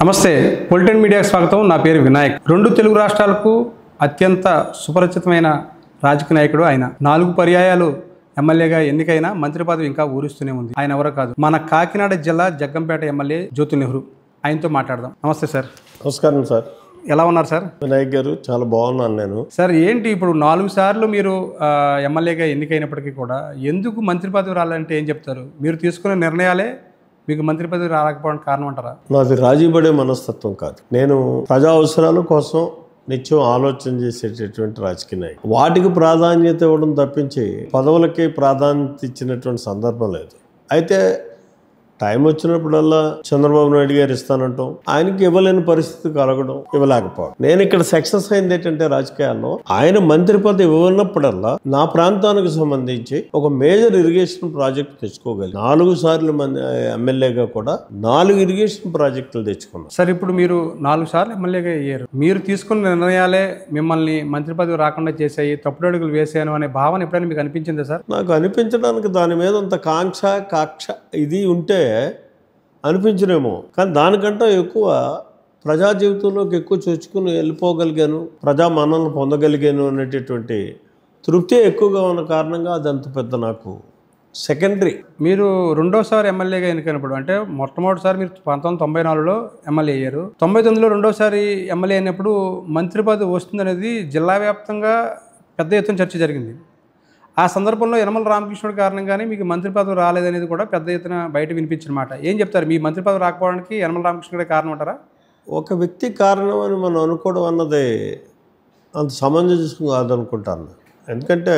నమస్తే పొలిటికల్ మీడియాకి స్వాగతం. నా పేరు వినాయక్. రెండు తెలుగు రాష్ట్రాలకు అత్యంత సుపరిచితమైన రాజకీయ నాయకుడు ఆయన. 4 పర్యాయాలు ఎమ్మెల్యేగా ఎన్నికైన మంత్రి పదవి ఇంకా ఊరిస్తూనే ఉంది. ఆయన ఎవరో కాదు, మన కాకినాడ జిల్లా జగ్గంపేట ఎమ్మెల్యే జ్యోతి నెహ్రూ. ఆయనతో మాట్లాడదాం. నమస్తే సార్. నమస్కారం సార్. ఎలా ఉన్నారు సార్? వినాయక్ గారు, చాలా బాగున్నాను నేను. సార్, ఏంటి ఇప్పుడు 4 సార్లు మీరు ఎమ్మెల్యేగా ఎన్నికైనప్పటికీ కూడా ఎందుకు మంత్రి పదవి రాలంటే ఏం చెప్తారు? మీరు తీసుకున్న నిర్ణయాలే మీకు మంత్రి పదవి రాకపోవడానికి కారణం అంటారా? నాది రాజీపడే మనస్తత్వం కాదు. నేను ప్రజా అవసరాల కోసం నిత్యం ఆలోచన చేసేటటువంటి రాజకీయ నాయకుడు. వాటికి ప్రాధాన్యత ఇవ్వడం తప్పించి పదవులకి ప్రాధాన్యత ఇచ్చినటువంటి సందర్భం లేదు. అయితే టైం వచ్చినప్పుడల్లా చంద్రబాబు నాయుడు గారు ఇస్తానంటాం, ఆయనకి ఇవ్వలేని పరిస్థితి కలగడం, ఇవ్వలేకపోవడం. నేను ఇక్కడ సక్సెస్ అయింది ఏంటంటే రాజకీయాల్లో ఆయన మంత్రి పదవి ఇవ్వనప్పుడల్లా నా ప్రాంతానికి సంబంధించి ఒక మేజర్ ఇరిగేషన్ ప్రాజెక్ట్ తెచ్చుకోగలిగి 4 సార్లు ఎమ్మెల్యేగా కూడా 4 ఇరిగేషన్ ప్రాజెక్టులు తెచ్చుకున్నాను. సార్, ఇప్పుడు మీరు 4 సార్లు ఎమ్మెల్యేగా అయ్యారు. మీరు తీసుకున్న నిర్ణయాలే మిమ్మల్ని మంత్రి పదవి రాకుండా చేసాయి, తప్పుడు అడుగులు వేసాను అనే భావన ఎప్పుడైనా మీకు అనిపించిందా సార్? నాకు అనిపించడానికి దాని మీద అంత కాక్ష ఇది ఉంటే అనిపించనేమో, కానీ దానికంటే ఎక్కువ ప్రజా జీవితంలోకి ఎక్కువ చొచ్చుకుని వెళ్ళిపోగలిగాను, ప్రజా మన్నలను పొందగలిగాను అనేటటువంటి తృప్తి ఎక్కువగా ఉన్న కారణంగా అది అంత పెద్ద నాకు సెకండరీ. మీరు రెండోసారి ఎమ్మెల్యేగా ఎన్నికైనప్పుడు, అంటే మొట్టమొదటిసారి మీరు 1994లో ఎమ్మెల్యే అయ్యారు. 99లో రెండోసారి ఎమ్మెల్యే అయినప్పుడు మంత్రి పదవి వస్తుందనేది జిల్లా వ్యాప్తంగా పెద్ద ఎత్తున చర్చ జరిగింది. ఆ సందర్భంలో యనమల రామకృష్ణుడి కారణంగానే మీకు మంత్రి పదవి రాలేదనేది కూడా పెద్ద ఎత్తున బయట వినిపించిన మాట. ఏం చెప్తారు? మీ మంత్రి పదవి రాకపోవడానికి యనమల రామకృష్ణుడే కారణం అంటారా? ఒక వ్యక్తి కారణం అని మనం అనుకోవడం అన్నది అంత సమంజసం కాదనుకుంటాను. ఎందుకంటే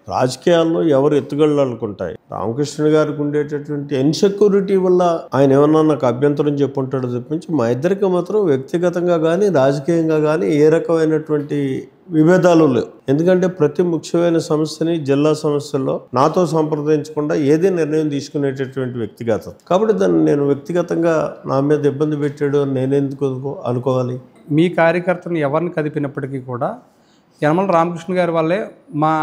రాజకీయాల్లో ఎవరు ఎత్తుగళ్ళకుంటాయి. రామకృష్ణ గారికి ఉండేటటువంటి ఇన్సెక్యూరిటీ వల్ల ఆయన ఏమన్నా నాకు అభ్యంతరం చెప్పుంటాడో తప్పించి మా ఇద్దరికి మాత్రం వ్యక్తిగతంగా కానీ రాజకీయంగా కానీ ఏ రకమైనటువంటి విభేదాలు లేవు. ఎందుకంటే ప్రతి ముఖ్యమైన సమస్యని జిల్లా సమస్యల్లో నాతో సంప్రదించకుండా ఏదే నిర్ణయం తీసుకునేటటువంటి వ్యక్తిగతం. కాబట్టి దాన్ని నేను వ్యక్తిగతంగా నా మీద ఇబ్బంది పెట్టాడు అని నేనెందుకు అనుకోవాలి? మీ కార్యకర్తను ఎవరిని కదిపినప్పటికీ కూడా యనమల రామకృష్ణ గారి వల్లే మా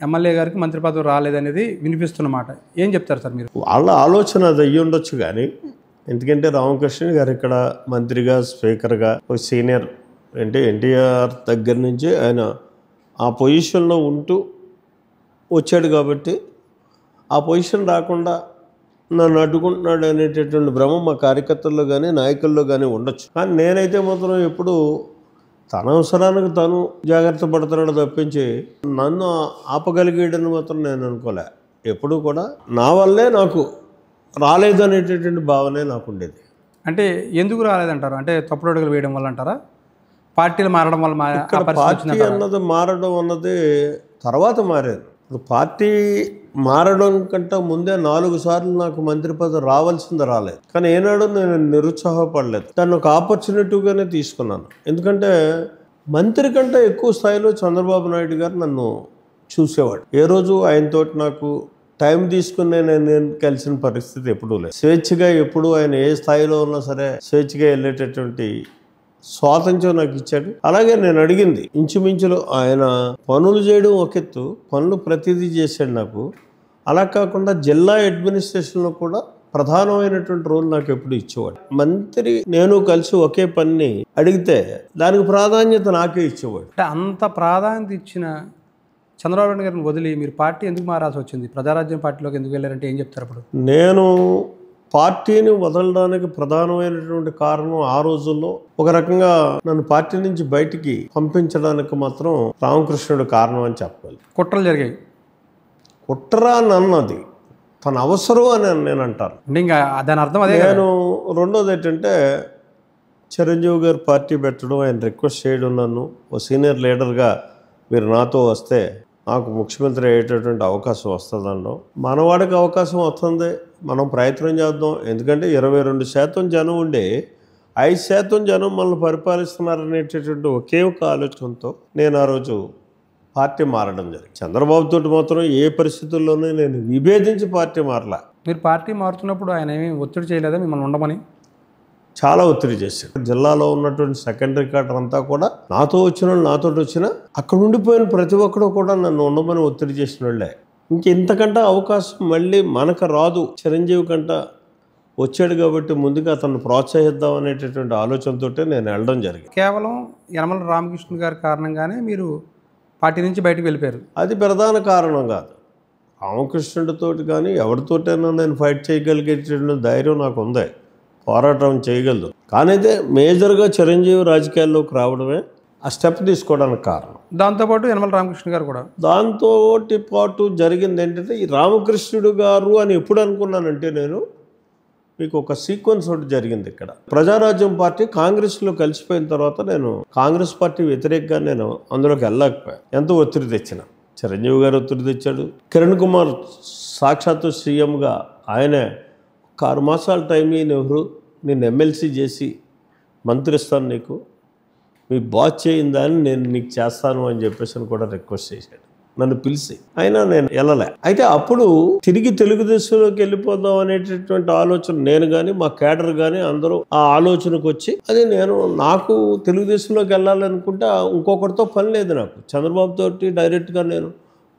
ఎమ్మెల్యే గారికి మంత్రి పదవి రాలేదనేది వినిపిస్తున్నమాట. ఏం చెప్తారు సార్ మీరు? వాళ్ళ ఆలోచన అది అయ్యి ఉండొచ్చు, కానీ ఎందుకంటే రామకృష్ణ గారు ఇక్కడ మంత్రిగా, స్పీకర్గా ఒక సీనియర్ అంటే ఎన్టీఆర్ దగ్గర నుంచి ఆయన ఆ పొజిషన్లో ఉంటూ వచ్చాడు కాబట్టి ఆ పొజిషన్ రాకుండా నన్ను అడ్డుకుంటున్నాడు అనేటటువంటి భ్రమ మా కార్యకర్తల్లో కానీ నాయకుల్లో కానీ ఉండొచ్చు. కానీ నేనైతే మాత్రం ఎప్పుడు తన అవసరానికి తను జాగ్రత్త పడుతున్నాడు తప్పించి నన్ను ఆపగలిగాడని మాత్రం నేను అనుకోలే. ఎప్పుడు కూడా నా వల్లే నాకు రాలేదనేటటువంటి భావనే నాకు ఉండేది. అంటే ఎందుకు రాలేదంటారు? అంటే తప్పుడు అడుగులు వేయడం వల్ల అంటారా? పార్టీలు మారడం వల్ల? పార్టీ అన్నది మారడం అన్నది తర్వాత మారాను. ఇప్పుడు పార్టీ మారడం కంటే ముందే 4 సార్లు నాకు మంత్రి పదవి రావాల్సింది రాలేదు. కానీ ఏనాడు నేను నిరుత్సాహపడలేదు. దాన్ని ఒక ఆపర్చునిటీగానే తీసుకున్నాను. ఎందుకంటే మంత్రి కంటే ఎక్కువ స్థాయిలో చంద్రబాబు నాయుడు గారు నన్ను చూసేవాడు. ఏ రోజు ఆయనతోటి నాకు టైం తీసుకుని నేను కలిసిన పరిస్థితి ఎప్పుడూ లేదు. స్వేచ్ఛగా ఎప్పుడు ఆయన ఏ స్థాయిలో ఉన్నా సరే స్వేచ్ఛగా వెళ్ళేటటువంటి స్వాతంత్ర్యం నాకు ఇచ్చాడు. అలాగే నేను అడిగింది ఇంచుమించులో ఆయన పనులు చేయడం ఒక ఎత్తు, పనులు ప్రతిదీ చేశాడు నాకు. అలా కాకుండా జిల్లా అడ్మినిస్ట్రేషన్లో కూడా ప్రధానమైనటువంటి రోల్ నాకు ఎప్పుడు ఇచ్చేవాడు. మంత్రి నేను కలిసి ఒకే పని అడిగితే దానికి ప్రాధాన్యత నాకే ఇచ్చేవాడు. అంటే అంత ప్రాధాన్యత ఇచ్చిన చంద్రబాబు నాయుడు గారిని వదిలి మీరు పార్టీ ఎందుకు మారాల్సి వచ్చింది? ప్రజారాజ్యం పార్టీలోకి ఎందుకు వెళ్ళారంటే ఏం చెప్తారు? అప్పుడు నేను పార్టీని వదలడానికి ప్రధానమైనటువంటి కారణం ఆ రోజుల్లో ఒక రకంగా నన్ను పార్టీ నుంచి బయటికి పంపించడానికి మాత్రం రామకృష్ణుడు కారణం అని చెప్పాలి. కుట్రలు జరిగాయి. కుట్ర అని అన్నది తన అవసరం అని నేను అంటాను. ఇంకా దాని అర్థం అదే. నేను రెండోది ఏంటంటే చిరంజీవి గారు పార్టీ పెట్టడం, ఆయన రిక్వెస్ట్ చేయడం, నన్ను ఓ సీనియర్ లీడర్గా మీరు నాతో వస్తే నాకు ముఖ్యమంత్రి అయ్యేటటువంటి అవకాశం వస్తుందనడం. మనవాడికి అవకాశం వస్తుంది, మనం ప్రయత్నం చేద్దాం. ఎందుకంటే 22% జనం ఉండి 5% జనం మనల్ని పరిపాలిస్తున్నారనేటటువంటి ఒకే ఒక ఆలోచనతో నేను ఆ రోజు పార్టీ మారడం జరిగింది. చంద్రబాబుతో మాత్రం ఏ పరిస్థితుల్లోనూ నేను విభేదించి పార్టీ మారలా. మీరు పార్టీ మారుతున్నప్పుడు ఆయన ఏమీ ఒత్తిడి చేయలేదా మిమ్మల్ని ఉండమని? చాలా ఒత్తిడి చేశాడు. జిల్లాలో ఉన్నటువంటి సెకండరీ క్యాడర్ అంతా కూడా నాతో వచ్చిన వాళ్ళు, నాతో వచ్చిన అక్కడ ఉండిపోయిన ప్రతి ఒక్కరు కూడా నన్ను ఉండమని ఒత్తిడి చేసిన వాళ్ళే. ఇంతకంటే అవకాశం మళ్ళీ మనకు రాదు. చిరంజీవి కంట వచ్చాడు కాబట్టి ముందుగా అతను ప్రోత్సహిద్దాం అనేటటువంటి ఆలోచనతోటే నేను వెళ్ళడం జరిగింది. కేవలం యనమల రామకృష్ణ గారి కారణంగానే మీరు పార్టీ నుంచి బయటకు వెళ్ళిపోయారు. అది ప్రధాన కారణం కాదు. రామకృష్ణుడితో కానీ ఎవరితోటైనా నేను ఫైట్ చేయగలిగేటటువంటి ధైర్యం నాకు ఉంది, పోరాటం చేయగలదు. కానీ అయితే మేజర్గా చిరంజీవి రాజకీయాల్లోకి రావడమే ఆ స్టెప్ తీసుకోవడానికి కారణం. దాంతోపాటు యనమల రామకృష్ణ గారు కూడా. దాంతో పాటు జరిగింది ఏంటంటే, ఈ రామకృష్ణుడు గారు అని ఎప్పుడు అనుకున్నానంటే, నేను మీకు ఒక సీక్వెన్స్ ఒకటి జరిగింది ఇక్కడ. ప్రజారాజ్యం పార్టీ కాంగ్రెస్లో కలిసిపోయిన తర్వాత నేను కాంగ్రెస్ పార్టీ వ్యతిరేకంగా నేను అందులోకి వెళ్ళలేకపోయాను. ఎంతో ఒత్తిడి తెచ్చిన. చిరంజీవి గారు ఒత్తిడి తెచ్చాడు. కిరణ్ కుమార్ సాక్షాత్తు సీఎంగా ఆయనే 6 మాసాల టైం నెహ్రూ నేను ఎమ్మెల్సీ చేసి మంత్రి ఇస్తాను, నీకు మీ బాస్ చేయిందని నేను నీకు చేస్తాను అని చెప్పేసి కూడా రిక్వెస్ట్ చేశాడు నన్ను పిలిచి. అయినా నేను వెళ్ళలే. అయితే అప్పుడు తిరిగి తెలుగుదేశంలోకి వెళ్ళిపోదాం అనేటటువంటి ఆలోచన నేను కానీ మా కేడర్ కానీ అందరూ ఆ ఆలోచనకు వచ్చి, అదే నాకు తెలుగుదేశంలోకి వెళ్ళాలనుకుంటే ఇంకొకరితో పని లేదు. నాకు చంద్రబాబు తోటి డైరెక్ట్గా నేను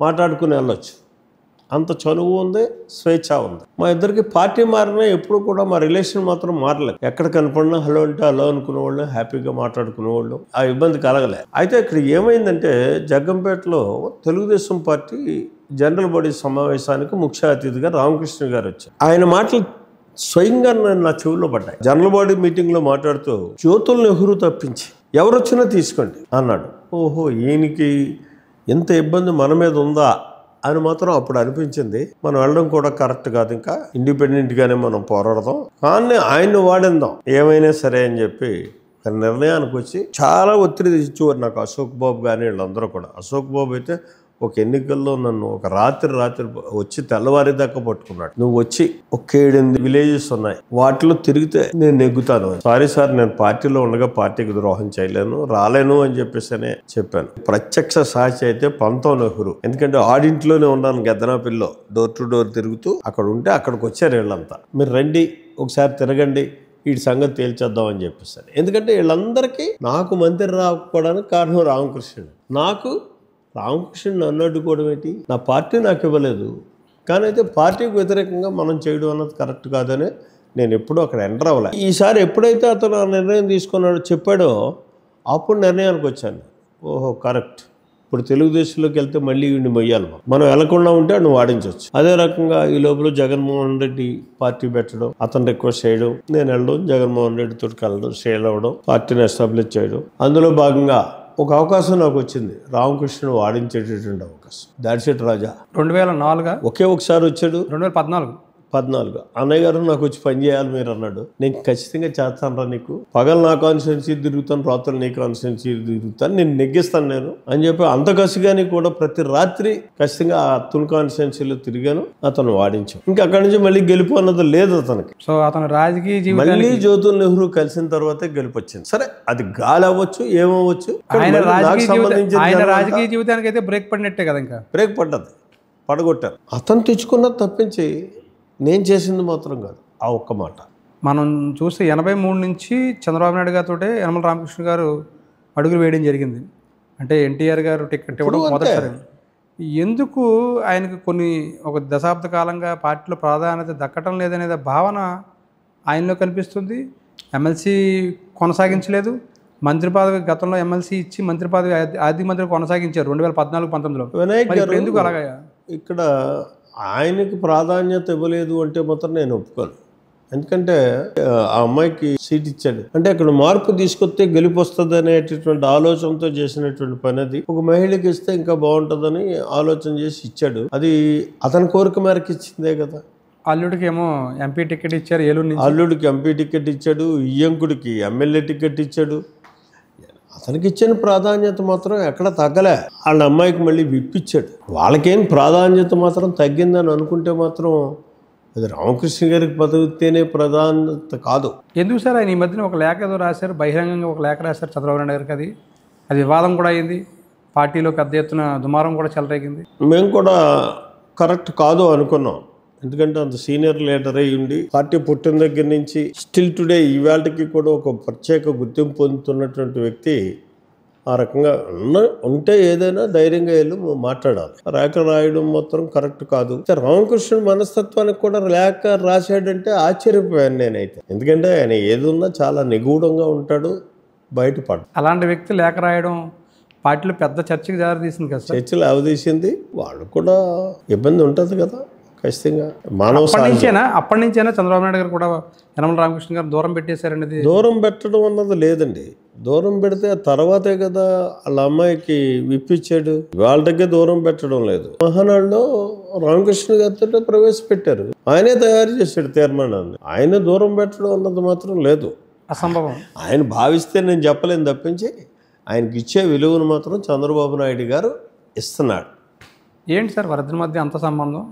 మాట్లాడుకుని వెళ్ళొచ్చు, అంత చనువు ఉంది, స్వేచ్ఛ ఉంది. మా ఇద్దరికి పార్టీ మారినా ఎప్పుడు కూడా మా రిలేషన్ మాత్రం మారలేదు. ఎక్కడ కనపడినా హలో అంటే హలో అనుకునేవాళ్ళు, హ్యాపీగా మాట్లాడుకునేవాళ్ళు, ఆ ఇబ్బంది కలగలే. అయితే ఇక్కడ ఏమైందంటే, జగ్గంపేటలో తెలుగుదేశం పార్టీ జనరల్ బాడీ సమావేశానికి ముఖ్య అతిథిగా రామకృష్ణ గారు వచ్చారు. ఆయన మాటలు స్వయంగా నా చెవుల్లో పడ్డాయి. జనరల్ బాడీ మీటింగ్లో మాట్లాడుతూ, జ్యోతుల్ నెహ్రూ తప్పించి ఎవరు వచ్చినా తీసుకోండి అన్నాడు. ఓహో, ఈయనకి ఎంత ఇబ్బంది మన మీద ఉందా అని మాత్రం అప్పుడు అనిపించింది. మనం వెళ్ళడం కూడా కరెక్ట్ కాదు, ఇంకా ఇండిపెండెంట్గానే మనం పోరాడదాం, కానీ ఆయన్ని వాడిందాం ఏమైనా సరే అని చెప్పి నిర్ణయానికి వచ్చి చాలా ఒత్తిడి తెచ్చేవారు నాకు అశోక్ బాబు కానీ వీళ్ళందరూ కూడా. అశోక్ బాబు అయితే ఒక ఎన్నికల్లో నన్ను ఒక రాత్రి వచ్చి తెల్లవారి దాకా పట్టుకున్నాడు. నువ్వు వచ్చి ఒక 7-8 విలేజెస్ ఉన్నాయి, వాటిలో తిరిగితే నేను నెగ్గుతాను. సారీ సార్, నేను పార్టీలో ఉండగా పార్టీకి ద్రోహం చేయలేను, రాలేను అని చెప్పేసి చెప్పాను. ప్రత్యక్ష సాక్షి అయితే పంతం నెహ్రూ. ఎందుకంటే ఆడింట్లోనే ఉన్నాను గెద్దనాపిల్లో, డోర్ టు డోర్ తిరుగుతూ. అక్కడ ఉంటే అక్కడికి వచ్చారు వీళ్ళంతా, మీరు రండి ఒకసారి తిరగండి, వీటి సంగతి తేల్చేద్దాం అని చెప్పేసాను. ఎందుకంటే వీళ్ళందరికీ నాకు మంత్రి రాకపోవడానికి కారణం రామకృష్ణుడు. నాకు రామకృష్ణుడు నన్ను అడ్డుకోవడం ఏంటి? నా పార్టీ నాకు ఇవ్వలేదు, కానీ అయితే పార్టీకి వ్యతిరేకంగా మనం చేయడం అన్నది కరెక్ట్ కాదని నేను ఎప్పుడూ అక్కడ ఎంటర్ అవ్వలే. ఈసారి ఎప్పుడైతే అతను ఆ నిర్ణయం తీసుకున్నాడో చెప్పాడో అప్పుడు నిర్ణయానికి వచ్చాను. ఓహో కరెక్ట్, ఇప్పుడు తెలుగుదేశంలోకి వెళ్తే మళ్ళీ వీడిని మొయ్యాలి, మనం వెళ్లకుండా ఉంటే వాడిని వాడించవచ్చు. అదే రకంగా ఈ లోపల జగన్మోహన్ రెడ్డి పార్టీ పెట్టడం, అతను రిక్వెస్ట్ చేయడం, నేను వెళ్ళడం, జగన్మోహన్ రెడ్డి తోటి కలడం, షేర్ అవ్వడం, పార్టీని ఎస్టాబ్లిష్ చేయడం. అందులో భాగంగా ఒక అవకాశం నాకు వచ్చింది, రామకృష్ణుడు వాడించేటటువంటి అవకాశం. దాట్స్ ఇట్ రాజా. 2004 ఒకే ఒకసారి వచ్చాడు. 2014 అన్నయ్య గారు నాకు వచ్చి పని చేయాలి మీరు అన్నాడు. నేను ఖచ్చితంగా చేస్తాను రా, నీకు పగలు నా కాన్స్టిట్యున్సీ తిరుగుతాను, రాత్రులు నీ కాన్స్టిట్యున్సీ తిరుగుతాను, నేను నెగ్గిస్తాను నేను అని చెప్పి అంత కసిగాని కూడా ప్రతి రాత్రి ఖచ్చితంగా ఆ తుని కాన్స్టిట్యున్సీలో తిరిగాను. అతను వాడించాం. ఇంకా అక్కడి నుంచి మళ్ళీ గెలుపు అన్నది లేదు అతనికి. సో అతను రాజకీయ జీవితం మళ్ళీ జ్యోతుల్ నెహ్రూ కలిసిన తర్వాతే గెలుపు వచ్చింది. సరే, అది గాలి అవ్వచ్చు, ఏమవ్వచ్చు, ఆయన రాజకీయ జీవితానికి అయితే బ్రేక్ పడినట్టే కదా. ఇంకా బ్రేక్ పడ్డది, పడగొట్టారు. అతను తెచ్చుకున్నది తప్పించి నేను చేసింది మాత్రం కాదు. ఆ ఒక్క మాట మనం చూస్తే 83 నుంచి చంద్రబాబు నాయుడు గారితో యనమల రామకృష్ణ గారు అడుగులు వేయడం జరిగింది. అంటే ఎన్టీఆర్ గారు టికెట్ ఇవ్వడం మొదటిసారి. ఎందుకు ఆయనకు ఒక దశాబ్ద కాలంగా పార్టీలో ప్రాధాన్యత దక్కటం లేదనేది భావన ఆయనలో కనిపిస్తుంది. ఎమ్మెల్సీ కొనసాగించలేదు, మంత్రి పదవి గతంలో ఎమ్మెల్సీ ఇచ్చి మంత్రి పదవి ఆర్థిక మంత్రి కొనసాగించారు 2014-19లో. ఎందుకు అలాగా? ఇక్కడ ఆయనకి ప్రాధాన్యత ఇవ్వలేదు అంటే మాత్రం నేను ఒప్పుకోను. ఎందుకంటే ఆ అమ్మాయికి సీట్ ఇచ్చాడు అంటే అక్కడ మార్పు తీసుకొస్తే గెలుపు వస్తుంది అనేటటువంటి ఆలోచనతో చేసినటువంటి పని. అది ఒక మహిళకి ఇస్తే ఇంకా బాగుంటుందని ఆలోచన చేసి ఇచ్చాడు. అది అతని కోరిక మేరకు ఇచ్చిందే కదా. అల్లుడికి ఏమో ఎంపీ టికెట్ ఇచ్చారు, ఏలూరు నుంచి. అల్లుడికి ఎంపీ టికెట్ ఇచ్చాడు, ఇయ్యంకుడికి ఎమ్మెల్యే టికెట్ ఇచ్చాడు. అతనికి ఇచ్చిన ప్రాధాన్యత మాత్రం ఎక్కడ తగ్గలే. వాళ్ళ అమ్మాయికి మళ్ళీ విప్పించాడు. వాళ్ళకేం ప్రాధాన్యత మాత్రం తగ్గిందని అనుకుంటే మాత్రం అది రామకృష్ణ గారికి పదవి ఇస్తేనే ప్రాధాన్యత కాదు. ఎందుకు సార్ ఆయన ఈ మధ్యన ఒక లేఖ ఏదో రాశారు, బహిరంగంగా ఒక లేఖ రాశారు చంద్రబాబు నాయుడు గారికి. అది వివాదం కూడా అయింది, పార్టీలో పెద్ద ఎత్తున దుమారం కూడా చెలరేగింది. మేము కూడా కరెక్ట్ కాదు అనుకున్నాం. ఎందుకంటే అంత సీనియర్ లీడర్ అయి ఉండి పార్టీ పుట్టిన దగ్గర నుంచి స్టిల్ టుడే ఇవాళకి కూడా ఒక ప్రత్యేక గుర్తింపు పొందుతున్నటువంటి వ్యక్తి ఆ రకంగా ఉంటే ఏదైనా ధైర్యంగా వెళ్ళి మాట్లాడాలి. లేఖ రాయడం మాత్రం కరెక్ట్ కాదు. రామకృష్ణుడు మనస్తత్వానికి కూడా లేఖ రాశాడంటే ఆశ్చర్యపోయాను నేనైతే. ఎందుకంటే ఆయన ఏది ఉన్నా చాలా నిగూఢంగా ఉంటాడు, బయటపడు. అలాంటి వ్యక్తి లేఖ రాయడం పార్టీలో పెద్ద చర్చకి దారి తీసింది కదా సార్. చర్చలు అవదీసింది. వాళ్ళు కూడా ఇబ్బంది ఉంటుంది కదా ఖచ్చితంగా. మానవ అప్పటి నుంచేనా చంద్రబాబు నాయుడు గారు కూడా యనమల రామకృష్ణ గారు దూరం పెట్టేశారనేది? దూరం పెట్టడం అన్నది లేదండి. దూరం పెడితే తర్వాతే కదా వాళ్ళ అమ్మాయికి విప్పించాడు. వాళ్ళ దగ్గర దూరం పెట్టడం లేదు. మహానాడులో రామకృష్ణ గారితో ప్రవేశపెట్టారు. ఆయనే తయారు చేశాడు తీర్మానాన్ని. ఆయన దూరం పెట్టడం అన్నది మాత్రం లేదు, అసంభవం. ఆయన భావిస్తే నేను చెప్పలేను తప్పించి ఆయనకి ఇచ్చే విలువను మాత్రం చంద్రబాబు నాయుడు గారు ఇస్తున్నాడు. ఏంటి సార్ వారిద్దరి మధ్య అంత సంబంధం?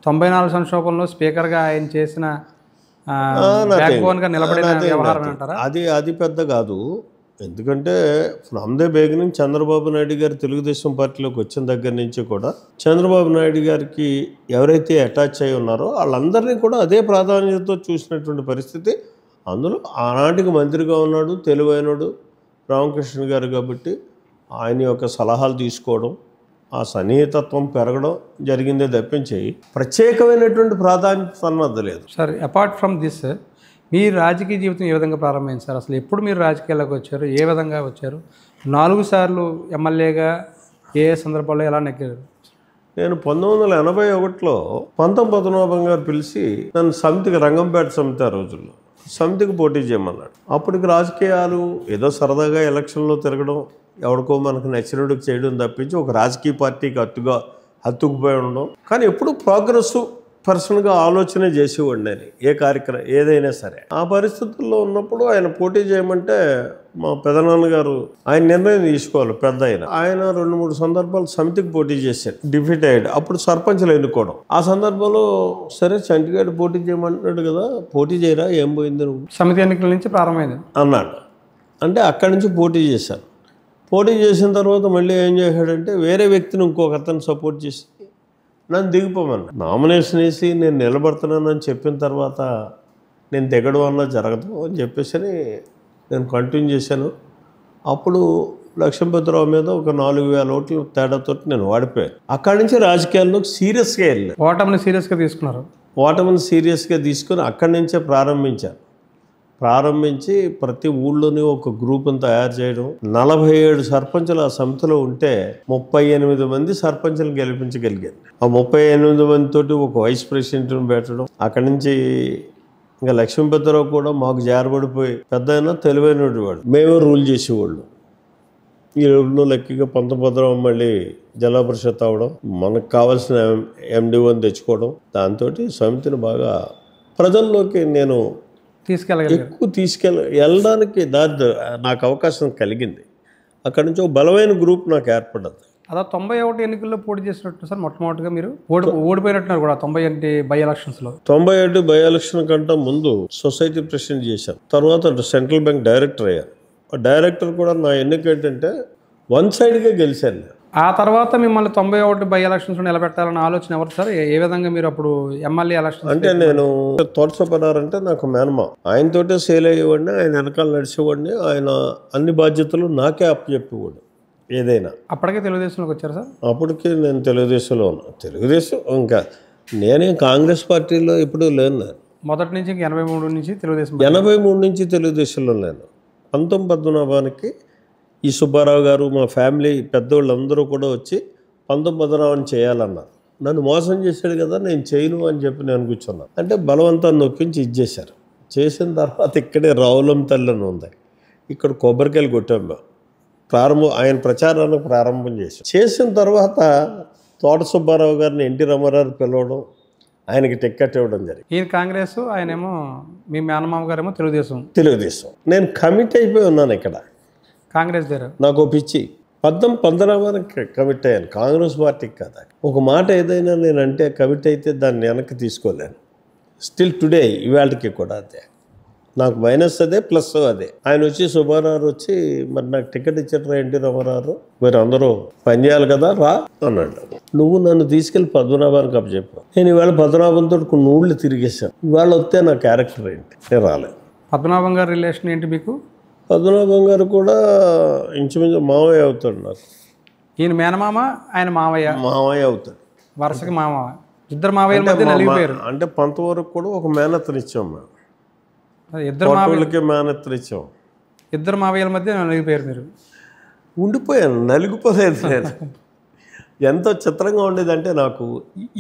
94 సంక్షోభంలో స్పీకర్గా ఆయన చేసిన నిలబడిన వ్యవహారం అంటారా? అది పెద్ద కాదు. ఎందుకంటే from the beginning Chandrababu Naidu గారు తెలుగుదేశం పార్టీలోకి వచ్చిన దగ్గర నుంచి కూడా చంద్రబాబు నాయుడు గారికి ఎవరైతే అటాచ్ అయి ఉన్నారో వాళ్ళందరినీ కూడా అదే ప్రాధాన్యతతో చూసినటువంటి పరిస్థితి. అందులో ఆనాటికి మంత్రిగా ఉన్నాడు తెలివైనడు రామకృష్ణ గారు కాబట్టి ఆయన యొక్క సలహాలు తీసుకోవడం, ఆ సన్నిహితత్వం పెరగడం జరిగిందే తప్పించి ప్రత్యేకమైనటువంటి ప్రాధాన్యత అన్నది లేదు. సార్ అపార్ట్ ఫ్రమ్ దిస్, మీ రాజకీయ జీవితం ఏ విధంగా ప్రారంభమైంది సార్? అసలు ఎప్పుడు మీరు రాజకీయాల్లోకి వచ్చారు? ఏ విధంగా వచ్చారు? 4 సార్లు ఎమ్మెల్యేగా ఏ సందర్భంలో ఎలా నెగ్గారు? నేను 1981లో పంతం పద్మనాభం గారు పిలిచి నన్ను సమితికి, రంగంపేట సమితి ఆ రోజుల్లో సమితికి పోటీ చేయమన్నాడు. అప్పటికి రాజకీయాలు ఏదో సరదాగా ఎలక్షన్లో తిరగడం, ఎవరికో మనకు నచ్చినట్టుకు చేయడం తప్పించి ఒక రాజకీయ పార్టీకి హత్తుకుపోయి ఉండడం. కానీ ఎప్పుడు ప్రోగ్రెసివ్ పర్సన్గా ఆలోచన చేసేవాడిని నేను ఏ కార్యక్రమం ఏదైనా సరే. ఆ పరిస్థితుల్లో ఉన్నప్పుడు ఆయన పోటీ చేయమంటే మా పెదనాన్నగారు ఆయన నిర్ణయం తీసుకోవాలి. పెద్ద ఆయన 2-3 సందర్భాలు సమితికి పోటీ చేశాడు, డిఫీట్ అయ్యాడు. అప్పుడు సర్పంచ్లు ఎన్నుకోవడం. ఆ సందర్భంలో సరే చంటిగాడు పోటీ చేయమంటున్నాడు కదా, పోటీ చేయరా, ఏం పోయింది నువ్వు, సమితి ఎన్నికల నుంచి ప్రారంభమైంది అన్నాడు. అంటే అక్కడి నుంచి పోటీ చేశాను. పోటీ చేసిన తర్వాత మళ్ళీ ఏం చేశాడంటే వేరే వ్యక్తిని ఇంకొక అతను సపోర్ట్ చేసి నన్ను దిగిపోమన్నా. నామినేషన్ వేసి నేను నిలబడుతున్నానని చెప్పిన తర్వాత నేను దిగడం వల్ల జరగదు అని చెప్పేసి నేను కంటిన్యూ చేశాను. అప్పుడు లక్ష్మీపతిరావు మీద ఒక 4,000 ఓట్ల తేడాతో నేను ఓడిపోయాను. అక్కడి నుంచి రాజకీయాల్లోకి సీరియస్గా వెళ్ళాను. ఓటమిని సీరియస్గా తీసుకున్నారు. ఓటమిని సీరియస్గా తీసుకుని అక్కడి నుంచే ప్రారంభించి ప్రతి ఊళ్ళోని ఒక గ్రూప్ని తయారు చేయడం. 47 సర్పంచులు ఆ సమితిలో ఉంటే 38 మంది సర్పంచులు గెలిపించగలిగాను. ఆ 38 మందితోటి ఒక వైస్ ప్రెసిడెంట్ని పెట్టడం. అక్కడి నుంచి ఇంకా లక్ష్మీపతిరావు కూడా మాకు జారబడిపోయి పెద్ద అయినా తెలివైన వాడు, మేమే రూల్ చేసేవాళ్ళు. ఈ రోజుల్లో లక్కీగా పంతపద్రావు మళ్ళీ జిల్లా పరిషత్ అవ్వడం, మనకు కావాల్సిన MD1 తెచ్చుకోవడం, దాంతో సమితిని బాగా ప్రజల్లోకి నేను ఎక్కువ వెళ్ళడానికి నాకు అవకాశం కలిగింది. అక్కడి నుంచి ఒక బలమైన గ్రూప్ నాకు ఏర్పడ్డది. అలా 91 ఎన్నికల్లో పోటీ చేసినట్టు సార్ మొట్టమొదటిగా మీరు ఓడిపోయినట్టున్నారు కూడా 91 బై ఎలక్షన్స్లో. 91 బై ఎలక్షన్ కంటే ముందు సొసైటీ ప్రెసిడెంట్ చేశాను. తర్వాత సెంట్రల్ బ్యాంక్ డైరెక్టర్ అయ్యాను. డైరెక్టర్ కూడా నా ఎన్నిక ఏంటంటే వన్ సైడ్గా గెలిచాను. ఆ తర్వాత మిమ్మల్ని 91 బై ఎలక్షన్స్ నిలబెట్టాలన్న ఆలోచన ఎవరు సార్? ఏ విధంగా మీరు అప్పుడు ఎమ్మెల్యే ఎలక్షన్ అంటే నేను తోటసపడారంటే నాకు మేనమా, ఆయనతోటే సేల్ అయ్యేవాడిని, ఆయన వెనకాల నడిచేవాడిని. ఆయన అన్ని బాధ్యతలు నాకే అప్పచెప్పేవాడు ఏదైనా. అప్పటికే తెలుగుదేశంలోకి వచ్చారు సార్? అప్పటికే నేను తెలుగుదేశంలో ఉన్నాను. తెలుగుదేశం ఇంకా నేనేం కాంగ్రెస్ పార్టీలో ఎప్పుడూ లేను. మొదటి నుంచి 83 నుంచి తెలుగుదేశం. 83 నుంచి తెలుగుదేశంలో లేను. పంతం పద్మనాభానికి ఈ సుబ్బారావు గారు మా ఫ్యామిలీ పెద్దవాళ్ళందరూ కూడా వచ్చి పంతం పద్మనాభాన్ని చేయాలన్నారు. నన్ను మోసం చేశాడు కదా, నేను చేయను అని చెప్పి నేను కూర్చున్నాను. అంటే బలవంతాన్ని నొప్పించి ఇచ్చేశారు. చేసిన తర్వాత ఇక్కడే రావులం తల్లని ఉంది, ఇక్కడ కొబ్బరికాయలు కొట్టాం మేము. ఆయన ప్రచారాన్ని ప్రారంభం చేసిన తర్వాత తోట సుబ్బారావు గారిని ఎన్టీ రామారావు పిలవడం, ఆయనకి టిక్కెట్ ఇవ్వడం జరిగింది. ఈయన కాంగ్రెస్, ఆయనేమో మీ మేనమామ గారేమో తెలుగుదేశం. నేను కమిట్ అయిపోయి ఉన్నాను ఇక్కడ కాంగ్రెస్ దగ్గర. నాకు పిచ్చి పంతం పద్మనాభానికి కమిట్ అయ్యాను, కాంగ్రెస్ పార్టీకి కదా. ఒక మాట ఏదైనా నేనంటే కమిట్ అయితే దాన్ని వెనక్కి తీసుకోలేను. స్టిల్ టుడే ఇవాళకి కూడా అదే నాకు మైనస్ అదే ప్లస్ అదే. ఆయన వచ్చి సుబ్బారావు వచ్చి మరి నాకు టికెట్ ఇచ్చారు ఎన్టీ రామారావు, మీరు అందరూ పనిచేయాలి కదా రా అన్నాడు. నువ్వు నన్ను తీసుకెళ్ళి పద్మనాభానికి అప్పచెప్పావు. నేను ఇవాళ పద్మనాభంతో కొన్ని ఊళ్ళు తిరిగేశాను. ఇవాళ వస్తే నా క్యారెక్టర్ ఏంటి, నేను రాలేదు. పద్మనాభం గారి రిలేషన్ ఏంటి మీకు? పద్మనాభం గారు కూడా ఇంచుమించు మావయ్య అవుతాడు నాకు. ఈయన మేనమామ, ఆయన మావయ్య. మావయ్య అవుతాడు వరుసకి మామ. ఇద్దరు మావయ్యల మధ్య నలిగిపోయారు. అంటే 10th వరకు కూడా ఒక మేనత్తనిచ్చాం మేము. ఇద్దరు మావయ్యలకి మేనత్తనిచ్చాం. ఇద్దరు మావయ్యల మధ్య నలిగిపోయారు మీరు. ఉండిపోయాను, నలిగిపోలేదు నేను. ఎంతో చిత్రంగా ఉండేదంటే నాకు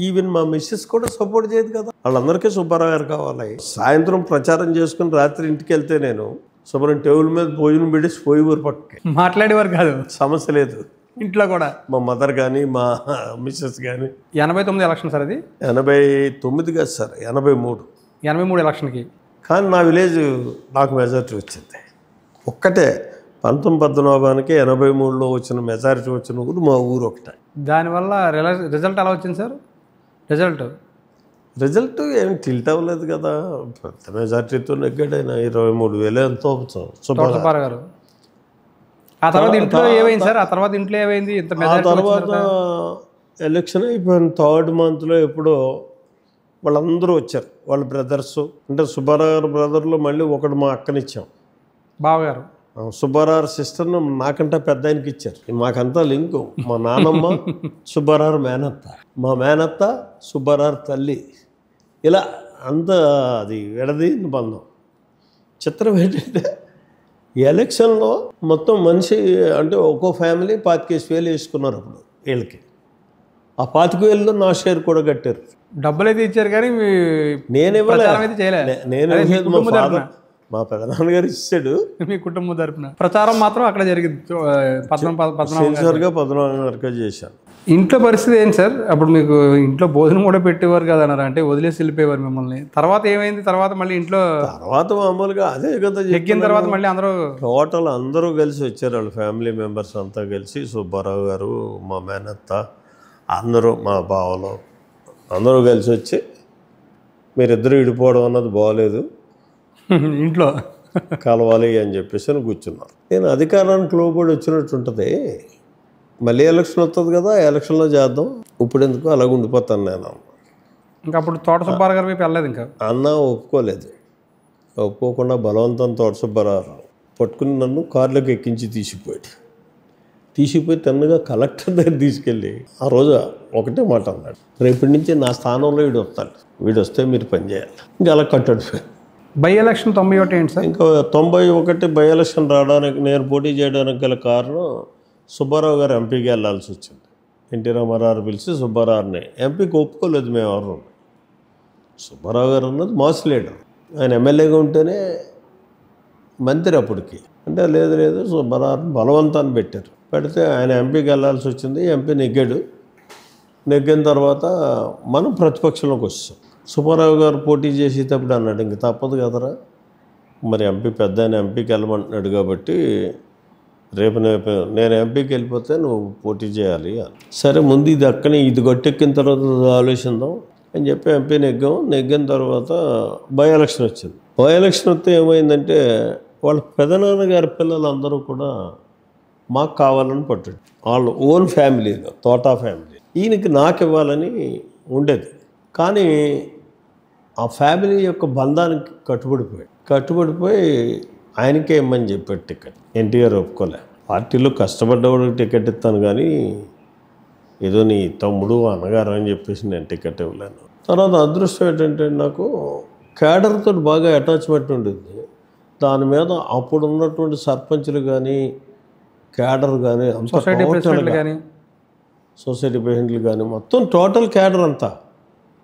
ఈవెన్ మా మిస్సెస్ కూడా సపోర్ట్ చేయదు కదా. వాళ్ళందరికీ సుబ్బారావు గారు కావాలి. సాయంత్రం ప్రచారం చేసుకుని రాత్రి ఇంటికి వెళ్తే నేను శుభ్రం టేబుల్ మీద భోజనం పెట్టి పోయి పక్కకి మాట్లాడేవారు కాదు, సమస్య లేదు. ఇంట్లో కూడా మా మదర్ కానీ మా మిస్సెస్ కానీ. 89 ఎలక్షన్ సార్ అది? 89 కాదు సార్, 83. 83 ఎలక్షన్కి. కానీ నా విలేజ్ నాకు మెజారిటీ వచ్చింది. ఒక్కటే 19 83లో వచ్చిన మెజారిటీ వచ్చిన ఊరు మా ఊరు ఒకటే. దానివల్ల రిజల్ట్ ఎలా వచ్చింది సార్? రిజల్ట్ ఏమి టిల్ట్ అవ్వలేదు కదా. పెద్ద మెజారిటీతో నెగ్గాడైన 23,000 ఎంతో సుబ్బారావు గారు. ఆ తర్వాత ఇంట్లో ఏమైంది సార్? ఆ తర్వాత ఇంట్లో ఏమైంది? ఇంత మెజారిటీ తర్వాత ఎలక్షన్ అయిపోయిన 3rd monthలో ఎప్పుడో వాళ్ళందరూ వచ్చారు, వాళ్ళ బ్రదర్స్. అంటే సుబ్బారావు గారు బ్రదర్లో మళ్ళీ ఒకడు మా అక్కనిచ్చాం, బావగారు. సుబ్బారావు సిస్టర్ను నాకంటే పెద్ద ఆయనకి ఇచ్చారు. మాకంతా లింకు. మా నానమ్మ సుబ్బారావు మేనత్త, మా మేనత్త సుబ్బారావు తల్లి, ఇలా అంతా అది విడదీని బంధం. చిత్రం ఏంటంటే ఎలక్షన్లో మొత్తం మనిషి అంటే ఒక్కో ఫ్యామిలీ 25,000 వేసుకున్నారు అప్పుడు వీళ్ళకి. ఆ 25,000లో నా షేర్ కూడా కట్టారు. డబ్బులు అయితే ఇచ్చారు కానీ నేను ఇవ్వలేదు. మా పెదనాన్నగారు ఇచ్చాడు. మీ కుటుంబం తరపున ప్రచారం మాత్రం అక్కడ జరిగింది. పద్మనాభం గారికి చేశాను. ఇంట్లో పరిస్థితి ఏంటి సార్? అప్పుడు మీకు ఇంట్లో భోజనం కూడా పెట్టేవారు కదా అన్నారు, అంటే వదిలేసి వెళ్ళిపోయేవారు మిమ్మల్ని. తర్వాత ఏమైంది? తర్వాత మళ్ళీ ఇంట్లో తర్వాత మామూలుగా అదే కదా ఎక్కిన తర్వాత మళ్ళీ టోటల్ అందరూ కలిసి వచ్చారు. వాళ్ళ ఫ్యామిలీ మెంబర్స్ అంతా కలిసి, సుబ్బారావు గారు, మా మేనత్త, అందరూ మా బావలు అందరూ కలిసి వచ్చి మీరిద్దరూ విడిపోవడం అన్నది బాగోలేదు, ఇంట్లో కలవాలి అని చెప్పేసి అని కూర్చున్నారు. నేను అధికారానికి లోబడి వచ్చినట్టు ఉంటుంది. మళ్ళీ ఎలక్షన్ వస్తుంది కదా, ఎలక్షన్లో చేద్దాం, ఇప్పుడు ఎందుకు అలాగ ఉండిపోతాను నేను. ఇంకా అప్పుడు తోట సుబ్బారావు గారి వైపు వెళ్ళలేదు. ఇంకా అన్న ఒప్పుకోలేదు. ఒప్పుకోకుండా బలవంతం తోట సుబ్బారావు పట్టుకుని నన్ను కారులోకి ఎక్కించి తీసిపోయి తనగా కలెక్టర్ దగ్గర తీసుకెళ్ళి ఆ రోజు ఒకటే మాట అన్నాడు, రేపటి నుంచి నా స్థానంలో వీడు వస్తే మీరు పని చేయాలి. ఇంకా అలా కట్టాడు. బై ఎలక్షన్ 91 ఏంటి సార్? ఇంకా 91 బై ఎలక్షన్ రావడానికి, నేను పోటీ చేయడానికి గల కారణం సుబ్బారావు గారు ఎంపీకి వెళ్ళాల్సి వచ్చింది. ఎన్టీ రామారావు పిలిచి సుబ్బారావుని ఎంపీకి ఒప్పుకోలేదు మేము ఎవరు. సుబ్బారావు గారు అన్నది మాస్ లీడర్, ఆయన ఎమ్మెల్యేగా ఉంటేనే మంత్రి అప్పటికి. అంటే లేదు సుబ్బారావు బలవంతాన్ని పెడితే ఆయన ఎంపీకి వెళ్ళాల్సి వచ్చింది. ఎంపీ నెగ్గిన తర్వాత మనం ప్రతిపక్షంలోకి వచ్చాం. సుబ్బారావు గారు పోటీ చేసేటప్పుడు అన్నాడు, ఇంక తప్పదు కదరా, మరి ఎంపీ పెద్ద ఆయన ఎంపీకి వెళ్ళమంటున్నాడు కాబట్టి రేపు నేను ఎంపీకి వెళ్ళిపోతే నువ్వు పోటీ చేయాలి అని. సరే ముందు ఇది గట్టెక్కిన తర్వాత ఆలోచిద్దాం అని చెప్పి ఎంపీ నెగ్గిన తర్వాత బై ఎలక్షన్ వచ్చింది. బై ఎలక్షన్ వస్తే ఏమైందంటే వాళ్ళ పెదనాన్నగారి పిల్లలందరూ కూడా మాకు కావాలని పట్టాడు. వాళ్ళు ఓన్ ఫ్యామిలీలో, తోటా ఫ్యామిలీ, ఈయనకి నాకు ఇవ్వాలని ఉండేది. కానీ ఆ ఫ్యామిలీ యొక్క బంధానికి కట్టుబడిపోయి ఆయనకే ఇమ్మని చెప్పాడు టికెట్. ఎన్టీఆర్ ఒప్పుకోలే. పార్టీలో కష్టపడ్డవాడికి టికెట్ ఇస్తాను కానీ ఏదో నీ తమ్ముడు అన్నగారు అని చెప్పేసి నేను టికెట్ ఇవ్వలేను. తర్వాత అదృష్టం ఏంటంటే నాకు క్యాడర్తో బాగా అటాచ్మెంట్ ఉండేది. దాని మీద అప్పుడు ఉన్నటువంటి సర్పంచ్లు కానీ క్యాడర్ కానీ సొసైటీ ప్రెసిడెంట్లు కానీ మొత్తం టోటల్ క్యాడర్ అంతా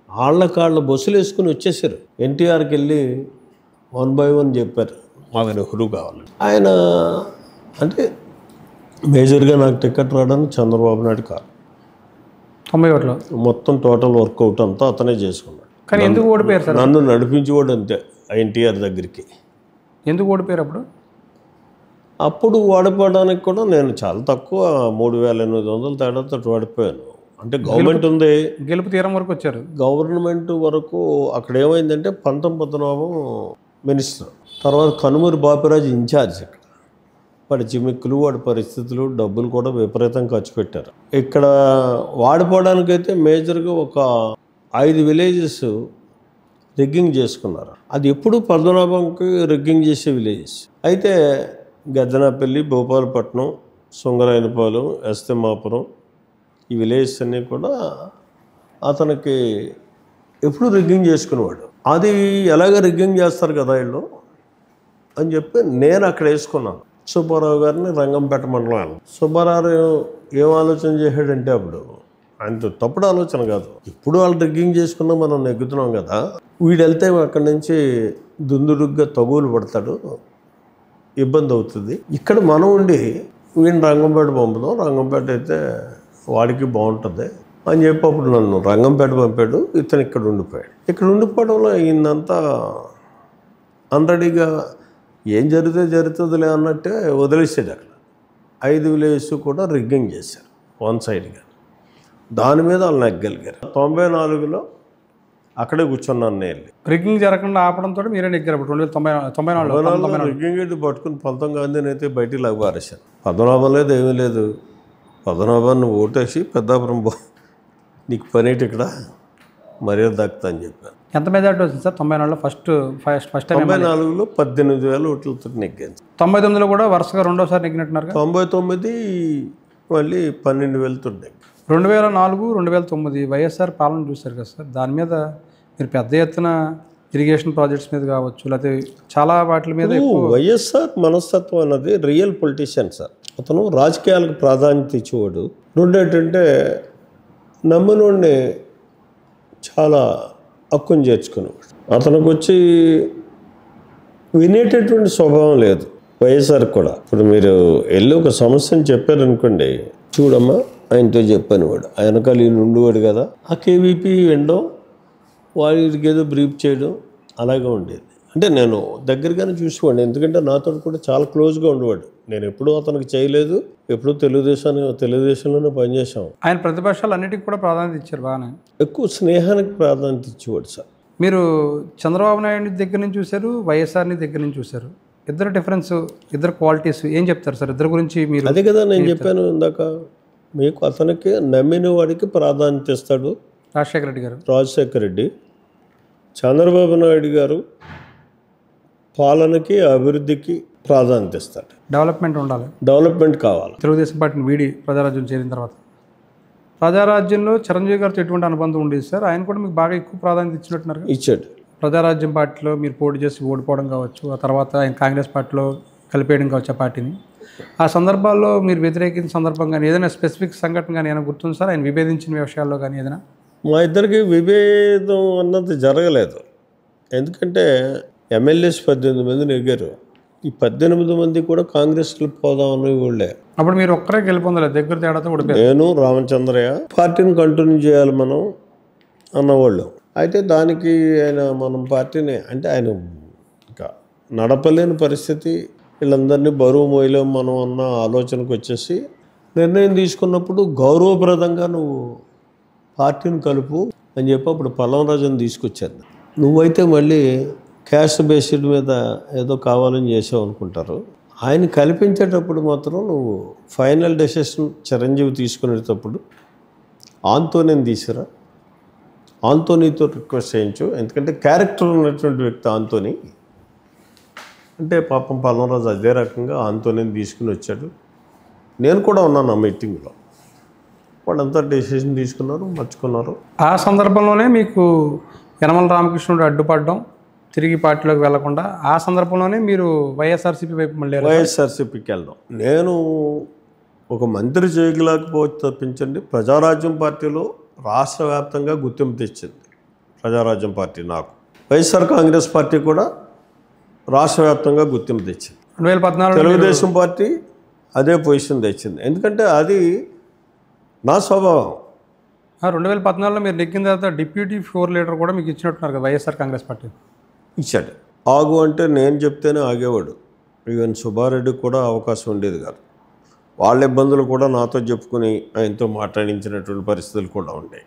వాళ్ళ బస్సులు వేసుకుని వచ్చేసారు. ఎన్టీఆర్కి వెళ్ళి 1 by 1 చెప్పారు మాకు నెహ్రూ కావాలి. ఆయన అంటే మేజర్గా నాకు టికెట్ రావడానికి చంద్రబాబు నాయుడు కాదు, 91లో మొత్తం టోటల్ వర్కౌట్ అంతా అతనే చేసుకున్నాడు. కానీ ఎందుకు ఓడిపోయారు సార్? నన్ను నడిపించేవాడు అంతే ఎన్టీఆర్ దగ్గరికి. ఎందుకు ఓడిపోయారు అప్పుడు ఓడిపోవడానికి కూడా నేను చాలా తక్కువ 3,800 తేడాతో ఓడిపోయాను. అంటే గవర్నమెంట్ ఉంది, గెలుపు తీరం వరకు వచ్చారు. గవర్నమెంట్ వరకు అక్కడ ఏమైందంటే పద్మనాభం మినిస్టర్, తర్వాత కనుమూరి బాపిరాజు ఇన్ఛార్జ్. ఇక్కడ వాడి జిమ్మిక్కులు, వాడి పరిస్థితులు, డబ్బులు కూడా విపరీతంగా ఖర్చు పెట్టారు. ఇక్కడ వాడిపోవడానికైతే మేజర్గా ఒక 5 విలేజెస్ రిగ్గింగ్ చేసుకున్నారు. అది ఎప్పుడు పద్మనాభంకి రిగ్గింగ్ చేసే విలేజెస్. అయితే గద్దెనపల్లి, భూపాలపట్నం, సుంగరాయనపాలెం, ఎస్తమాపురం ఈ విలేజెస్ అన్నీ కూడా అతనికి ఎప్పుడు రిగ్గింగ్ చేసుకునేవాడు. అది ఎలాగ రిగ్గింగ్ చేస్తారు కదా వీళ్ళు అని చెప్పి నేను అక్కడ వేసుకున్నాను. సుబ్బారావు గారిని రంగంపేట మండలం. సుబ్బారావు ఏం ఆలోచన చేశాడంటే అప్పుడు ఆయన తప్పుడు ఆలోచన కాదు, ఇప్పుడు వాళ్ళు రిగ్గింగ్ చేసుకున్నా మనం నెగ్గుతున్నాం కదా, వీడు వెళ్తే అక్కడి నుంచి దుందుడుగ్గా తగులు పడతాడు, ఇబ్బంది అవుతుంది, ఇక్కడ మనం ఉండి వీడిని రంగంపేట పంపుదాం, రంగంపేట అయితే వాడికి బాగుంటుంది అని చెప్పి అప్పుడు నన్ను రంగంపేట పంపాడు. ఇతను ఇక్కడ ఉండిపోయాడు. ఇక్కడ ఉండిపోవడంలో ఈయనంతా ఆల్రెడీగా ఏం జరిగితే జరుగుతుందిలే అన్నట్టే వదిలేసాడు. అక్కడ 5 విలేజెస్ కూడా రిగ్గింగ్ చేశారు వన్ సైడ్గా. దాని మీద వాళ్ళు నెగ్గలిగారు. 94లో అక్కడే కూర్చున్నాను నేను. రిగ్గింగ్ జరగకుండా ఆపడంతో మీరే నెగ్గారు. 1994 రిగ్గింగ్ ఏంటి పట్టుకుని 19 గాంధీని అయితే బయటికి లాగబారేశాను. పద్మనాభం లేదు, ఏమీ లేదు. పద్మనాభాన్ని ఓటేసి పెద్దాపురం నీకు పనేటి ఇక్కడ మర్యాద దక్కుతా అని చెప్పాను. ఎంత మెజార్టీ వచ్చింది సార్ 94లో? ఫస్ట్ టైం 94లో 18,000 ఓట్లతో నెగ్గాను. 99లో కూడా వరుసగా రెండోసారి నెగ్గినట్టున్నారు. 99 మళ్ళీ 12,000తో నెగ్గాను. 2004, 2009 వైఎస్ఆర్ పాలన చూశారు కదా సార్, దాని మీద మీరు పెద్ద ఎత్తున ఇరిగేషన్ ప్రాజెక్ట్స్ మీద కావచ్చు, లేకపోతే చాలా వాటి మీద వైఎస్ఆర్ మనస్తత్వం అన్నది రియల్ పొలిటీషియన్ సార్. అతను రాజకీయాలకు ప్రాధాన్యత ఇచ్చేవాడు. రెండు ఏంటంటే నమ్మినోడిని చాలా హక్కుని చేర్చుకునేవాడు. అతనికి వచ్చి వినేటటువంటి స్వభావం లేదు వైఎస్ఆర్ కూడా. ఇప్పుడు మీరు వెళ్ళి ఒక సమస్యను చెప్పారనుకోండి, చూడమ్మా ఆయనతో చెప్పాను వాడు వెనకాల ఈయన ఉండేవాడు కదా, ఆ కేవీపీ వినడం, వాడికి ఏదో బ్రీఫ్ చేయడం అలాగే ఉండేది. అంటే నేను దగ్గరగానే చూసేవాడిని, ఎందుకంటే నాతో కూడా చాలా క్లోజ్గా ఉండేవాడు. నేను ఎప్పుడూ అతనికి చేయలేదు, ఎప్పుడూ తెలుగుదేశంలోనే పనిచేసాం. ఆయన ప్రతిపక్షాలు అన్నిటికీ కూడా ప్రాధాన్యత ఇచ్చారు బాగానే. ఎక్కువ స్నేహానికి ప్రాధాన్యత ఇచ్చేవాడు సార్. మీరు చంద్రబాబు నాయుడు దగ్గర నుంచి చూశారు, వైఎస్ఆర్ని దగ్గర నుంచి చూశారు. ఇద్దరు డిఫరెన్స్, ఇద్దరు క్వాలిటీస్ ఏం చెప్తారు సార్ ఇద్దరు గురించి? మీరు అదే కదా నేను చెప్పాను ఇందాక మీకు, అతనికి నమ్మిన వాడికి ప్రాధాన్యత ఇస్తాడు రాజశేఖర రెడ్డి. చంద్రబాబు నాయుడు గారు పాలనకి అభివృద్ధికి ప్రాధాన్యత ఇస్తాడు. డెవలప్మెంట్ ఉండాలి, డెవలప్మెంట్ కావాలి. తెలుగుదేశం పార్టీని వీడి ప్రజారాజ్యం చేరిన తర్వాత ప్రజారాజ్యంలో చిరంజీవి గారితో ఎటువంటి అనుబంధం ఉండేది సార్? ఆయన కూడా మీకు బాగా ఎక్కువ ప్రాధాన్యత ఇచ్చినట్టున్నారు. ఇచ్చాడు. ప్రజారాజ్యం పార్టీలో మీరు పోటీ చేసి ఓడిపోవడం కావచ్చు, ఆ తర్వాత ఆయన కాంగ్రెస్ పార్టీలో కలిపేయడం కావచ్చు ఆ పార్టీని. ఆ సందర్భాల్లో మీరు వ్యతిరేకించిన సందర్భం కానీ ఏదైనా స్పెసిఫిక్ సంఘటన కానీ ఏమైనా గుర్తుంది సార్? ఆయన విభేదించిన విషయాల్లో కానీ ఏదైనా? మా ఇద్దరికి విభేదం అన్నది జరగలేదు. ఎందుకంటే ఎమ్మెల్యేస్ 18 మంది నెగ్గారు. ఈ 18 మంది కూడా కాంగ్రెస్కి పోదామని వాళ్ళే. అప్పుడు మీరు ఒక్కరే గెలుపొందలేదు, దగ్గర తేడాతో కూడా. నేను రామచంద్రయ్య పార్టీని కంటిన్యూ చేయాలి మనం అన్నవాళ్ళు. అయితే దానికి ఆయన మనం పార్టీని అంటే ఆయన ఇంకా నడపలేని పరిస్థితి, వీళ్ళందరినీ బరువు మోయలేం మనం అన్న ఆలోచనకు వచ్చేసి నిర్ణయం తీసుకున్నప్పుడు గౌరవప్రదంగా నువ్వు పార్టీని కలుపు అని చెప్పి అప్పుడు పల్లంరాజుని తీసుకొచ్చాను. నువ్వైతే మళ్ళీ క్యాస్ట్ బేస్డ్ మీద ఏదో కావాలని చేసావు అనుకుంటారు. ఆయన కల్పించేటప్పుడు మాత్రం నువ్వు ఫైనల్ డెసిషన్ చిరంజీవి తీసుకునేటప్పుడు ఆంతోనీని తీసుకురా, ఆంతోనీతో రిక్వెస్ట్ చేయించు. ఎందుకంటే క్యారెక్టర్ ఉన్నటువంటి వ్యక్తి ఆంతోనీ. అంటే పాపం పల్లంరాజు అదే రకంగా ఆంతోనీని తీసుకుని వచ్చాడు. నేను కూడా ఉన్నాను ఆ మీటింగ్లో. వాళ్ళంతా డెసిషన్ తీసుకున్నారు, మర్చుకున్నారు. ఆ సందర్భంలోనే మీకు యనమల రామకృష్ణుడు అడ్డుపడడం, తిరిగి పార్టీలోకి వెళ్లకుండా ఆ సందర్భంలోనే మీరు వైఎస్ఆర్సీపీ వైపు మళ్ళీ వైఎస్ఆర్సీపీకి వెళ్ళడం. నేను ఒక మంత్రి చేయలేకపోవచ్చు తప్పించండి, ప్రజారాజ్యం పార్టీలో రాష్ట్ర వ్యాప్తంగా గుర్తింపు తెచ్చింది ప్రజారాజ్యం పార్టీ నాకు. వైఎస్ఆర్ కాంగ్రెస్ పార్టీ కూడా రాష్ట్ర వ్యాప్తంగా గుర్తింపు తెచ్చింది. 2014 తెలుగుదేశం పార్టీ అదే పొజిషన్ తెచ్చింది. ఎందుకంటే అది నా స్వభావం. 2014లో మీరు నెగ్గిన తర్వాత డిప్యూటీ ఫ్లోర్ లీడర్ కూడా మీకు ఇచ్చినట్టున్నారు కదా వైఎస్ఆర్ కాంగ్రెస్ పార్టీ. ఇచ్చాడు. ఆగు అంటే నేను చెప్తేనే ఆగేవాడు. ఈవెన్ సుబ్బారెడ్డికి కూడా అవకాశం ఉండేది కాదు. వాళ్ళ ఇబ్బందులు కూడా నాతో చెప్పుకుని ఆయనతో మాట్లాడించినటువంటి పరిస్థితులు కూడా ఉండేవి.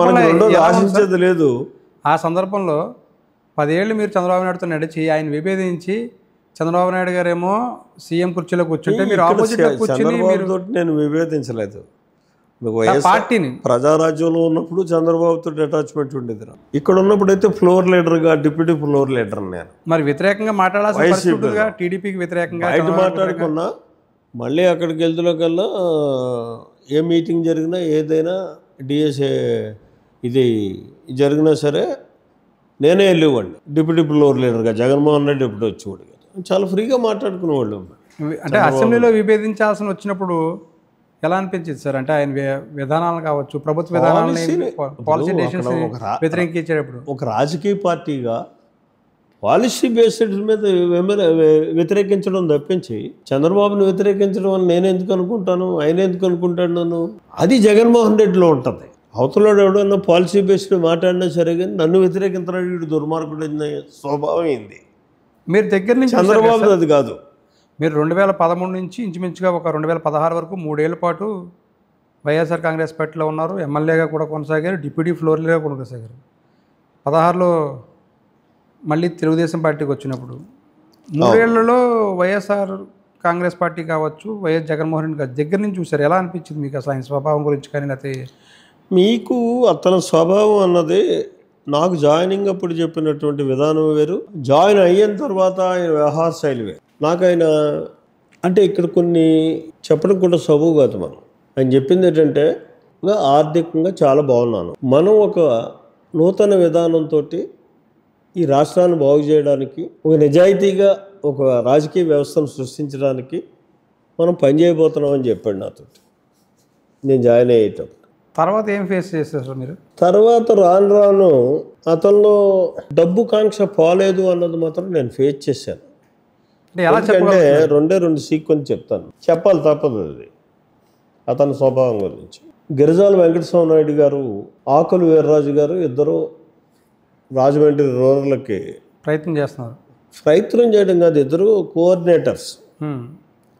మనకు రెండోది ఆశించేది లేదు. ఆ సందర్భంలో 10 ఏళ్ళు మీరు చంద్రబాబు నాయుడుతో నడిచి ఆయన విభేదించి చంద్రబాబు నాయుడు గారేమో సీఎం కుర్చీలో కూర్చుంటే మీరు ఆపోజిట్లో కూర్చుని నేను విభేదించలేదు. పార్టీని ప్రజారాజ్యంలో ఉన్నప్పుడు చంద్రబాబుతో అటాచ్మెంట్ ఉండేది. ఇక్కడ ఉన్నప్పుడు అయితే ఫ్లోర్ లీడర్గా, డిప్యూటీ ఫ్లోర్ లీడర్ నేను. మరి వ్యతిరేకంగా మాట్లాడాల్సిన పరిస్థితి ఉంటుందిగా, టీడీపీకి వ్యతిరేకంగా బయట మాట్లాడుకున్నా మళ్ళీ అక్కడికి వెళ్తున్నా ఏ మీటింగ్ జరిగినా ఏదైనా డిఎస్ఏ ఇది జరిగినా సరే నేనే వెళ్ళేవాడిని డిప్యూటీ ఫ్లోర్ లీడర్గా. జగన్మోహన్ రెడ్డి ఎప్పుడు వచ్చేవాడు కదా, చాలా ఫ్రీగా మాట్లాడుకునేవాళ్ళు. అంటే అసెంబ్లీలో విభేదించాల్సిన వచ్చినప్పుడు ఎలా అనిపించింది సార్? అంటే ఆయన విధానాలు కావచ్చు, ప్రభుత్వ విధానాలని, పాలసీ డెసిషన్స్ వ్యతిరేకించేటప్పుడు ఒక రాజకీయ పార్టీగా పాలసీ బేస్డ్ మీద వ్యతిరేకించడం తప్పించి చంద్రబాబుని వ్యతిరేకించడం అని నేను ఎందుకు అనుకుంటాను, ఆయన ఎందుకు అనుకుంటాను? అది జగన్మోహన్ రెడ్డిలో ఉంటుంది. అవతలడు ఎవడన్నా పాలసీ బేస్డ్ మాట్లాడినా సరే కానీ నన్ను వ్యతిరేకించడం వీడు దుర్మార్గుడు స్వభావం అయింది. మీరు దగ్గర నుంచి చంద్రబాబు అది కాదు. మీరు 2013 నుంచి ఇంచుమించుగా ఒక 2016 వరకు 3 ఏళ్ల పాటు వైఎస్ఆర్ కాంగ్రెస్ పార్టీలో ఉన్నారు. ఎమ్మెల్యేగా కూడా కొనసాగారు, డిప్యూటీ ఫ్లోర్ లీడర్గా కొనసాగారు. 16లో మళ్ళీ తెలుగుదేశం పార్టీకి వచ్చినప్పుడు 3 ఏళ్లలో వైఎస్ఆర్ కాంగ్రెస్ పార్టీ కావచ్చు, వైఎస్ జగన్మోహన్ రెడ్డి గారి దగ్గర నుంచి చూసారు. ఎలా అనిపించింది మీకు అసలు ఆయన స్వభావం గురించి? కానీ లేకపోతే మీకు అతని స్వభావం అన్నది నాకు జాయినింగ్ అప్పుడు చెప్పినటువంటి విధానం వేరు, జాయిన్ అయిన తర్వాత ఆయన వ్యవహార శైలి వేరు. నాకు ఆయన అంటే ఇక్కడ కొన్ని చెప్పడం కూడా సబబు కాదు. ఆయన చెప్పింది ఏంటంటే ఆర్థికంగా చాలా బాగున్నాను, మనం ఒక నూతన విధానంతో ఈ రాష్ట్రాన్ని బాగు చేయడానికి, ఒక నిజాయితీగా ఒక రాజకీయ వ్యవస్థను సృష్టించడానికి మనం పనిచేయబోతున్నామని చెప్పాడు నాతో నేను జాయిన్ అయ్యేటప్పుడు. తర్వాత ఏం ఫేస్ చేస్తారు మీరు? తర్వాత రాను రాను అతనిలో డబ్బు కాంక్ష పోలేదు అన్నది మాత్రం నేను ఫేస్ చేశాను. ఎందుకంటే రెండు సీక్వెన్స్ చెప్తాను, చెప్పాలి తప్పదు. అది అతని స్వభావం గురించి. గిరిజాల వెంకటస్వామి నాయుడు గారు, ఆకులు వీర్రాజు గారు ఇద్దరు రాజమండ్రి రూరల్కి ప్రయత్నం చేస్తున్నారు. ప్రయత్నం చేయడం కాదు, ఇద్దరు కోఆర్డినేటర్స్,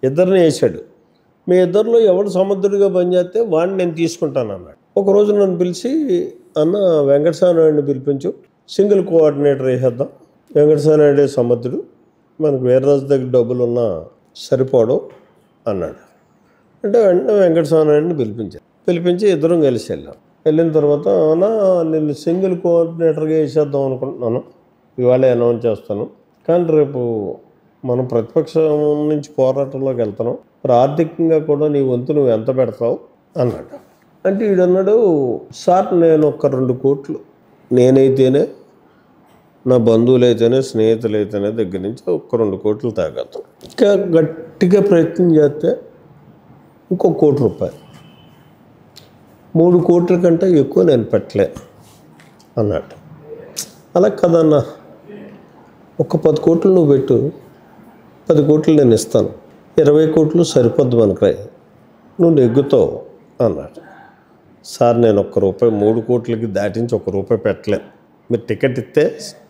ఇద్దరిని వేసాడు. మీ ఇద్దరిలో ఎవడు సమర్థుడిగా పనిచేస్తే వాడిని నేను తీసుకుంటాను అన్నాడు. ఒకరోజు నన్ను పిలిచి, అన్న వెంకటస్వామి నాయుడిని పిలిపించు, సింగిల్ కోఆర్డినేటర్ వేసేద్దాం, వెంకటస్వామి నాయుడే సమర్థుడు, మనకు వీర్రాజు దగ్గర డబ్బులు ఉన్నా సరిపోవడం అన్నాడు. అంటే వెంటనే వెంకటస్వామి నాయుడిని పిలిపించి ఇద్దరం కలిసి వెళ్ళాం. వెళ్ళిన తర్వాత నేను సింగిల్ కోఆర్డినేటర్గా వేసేద్దాం అనుకుంటున్నాను, ఇవాళే అనౌన్స్ చేస్తాను, కానీ రేపు మనం ప్రతిపక్షం నుంచి పోరాటంలోకి వెళ్తున్నాం, మరి ఆర్థికంగా కూడా నీ వంతు నువ్వు ఎంత పెడతావు అన్నాడు. అంటే వీడన్నాడు, సార్ నేను ఒక 2 కోట్లు నేనైతేనే, నా బంధువులు అయితేనే, స్నేహితులు అయితేనే దగ్గర నుంచి ఒక 2 కోట్లు తాగలుగుతాం, ఇంకా గట్టిగా ప్రయత్నం చేస్తే ఇంకో ₹1 కోటి, 3 కోట్ల కంటే ఎక్కువ నేను పెట్టలే అన్నట్టు. అలా కదన్నా, ఒక 10 కోట్లు నువ్వు పెట్టు, 10 కోట్లు నేను ఇస్తాను, 20 కోట్లు సరిపోద్దు మనకి, నువ్వు నెగ్గుతావు అన్నాడు. సార్ నేను ₹1 3 కోట్లకి దాటించి ₹1 పెట్టలే, మీరు టికెట్ ఇస్తే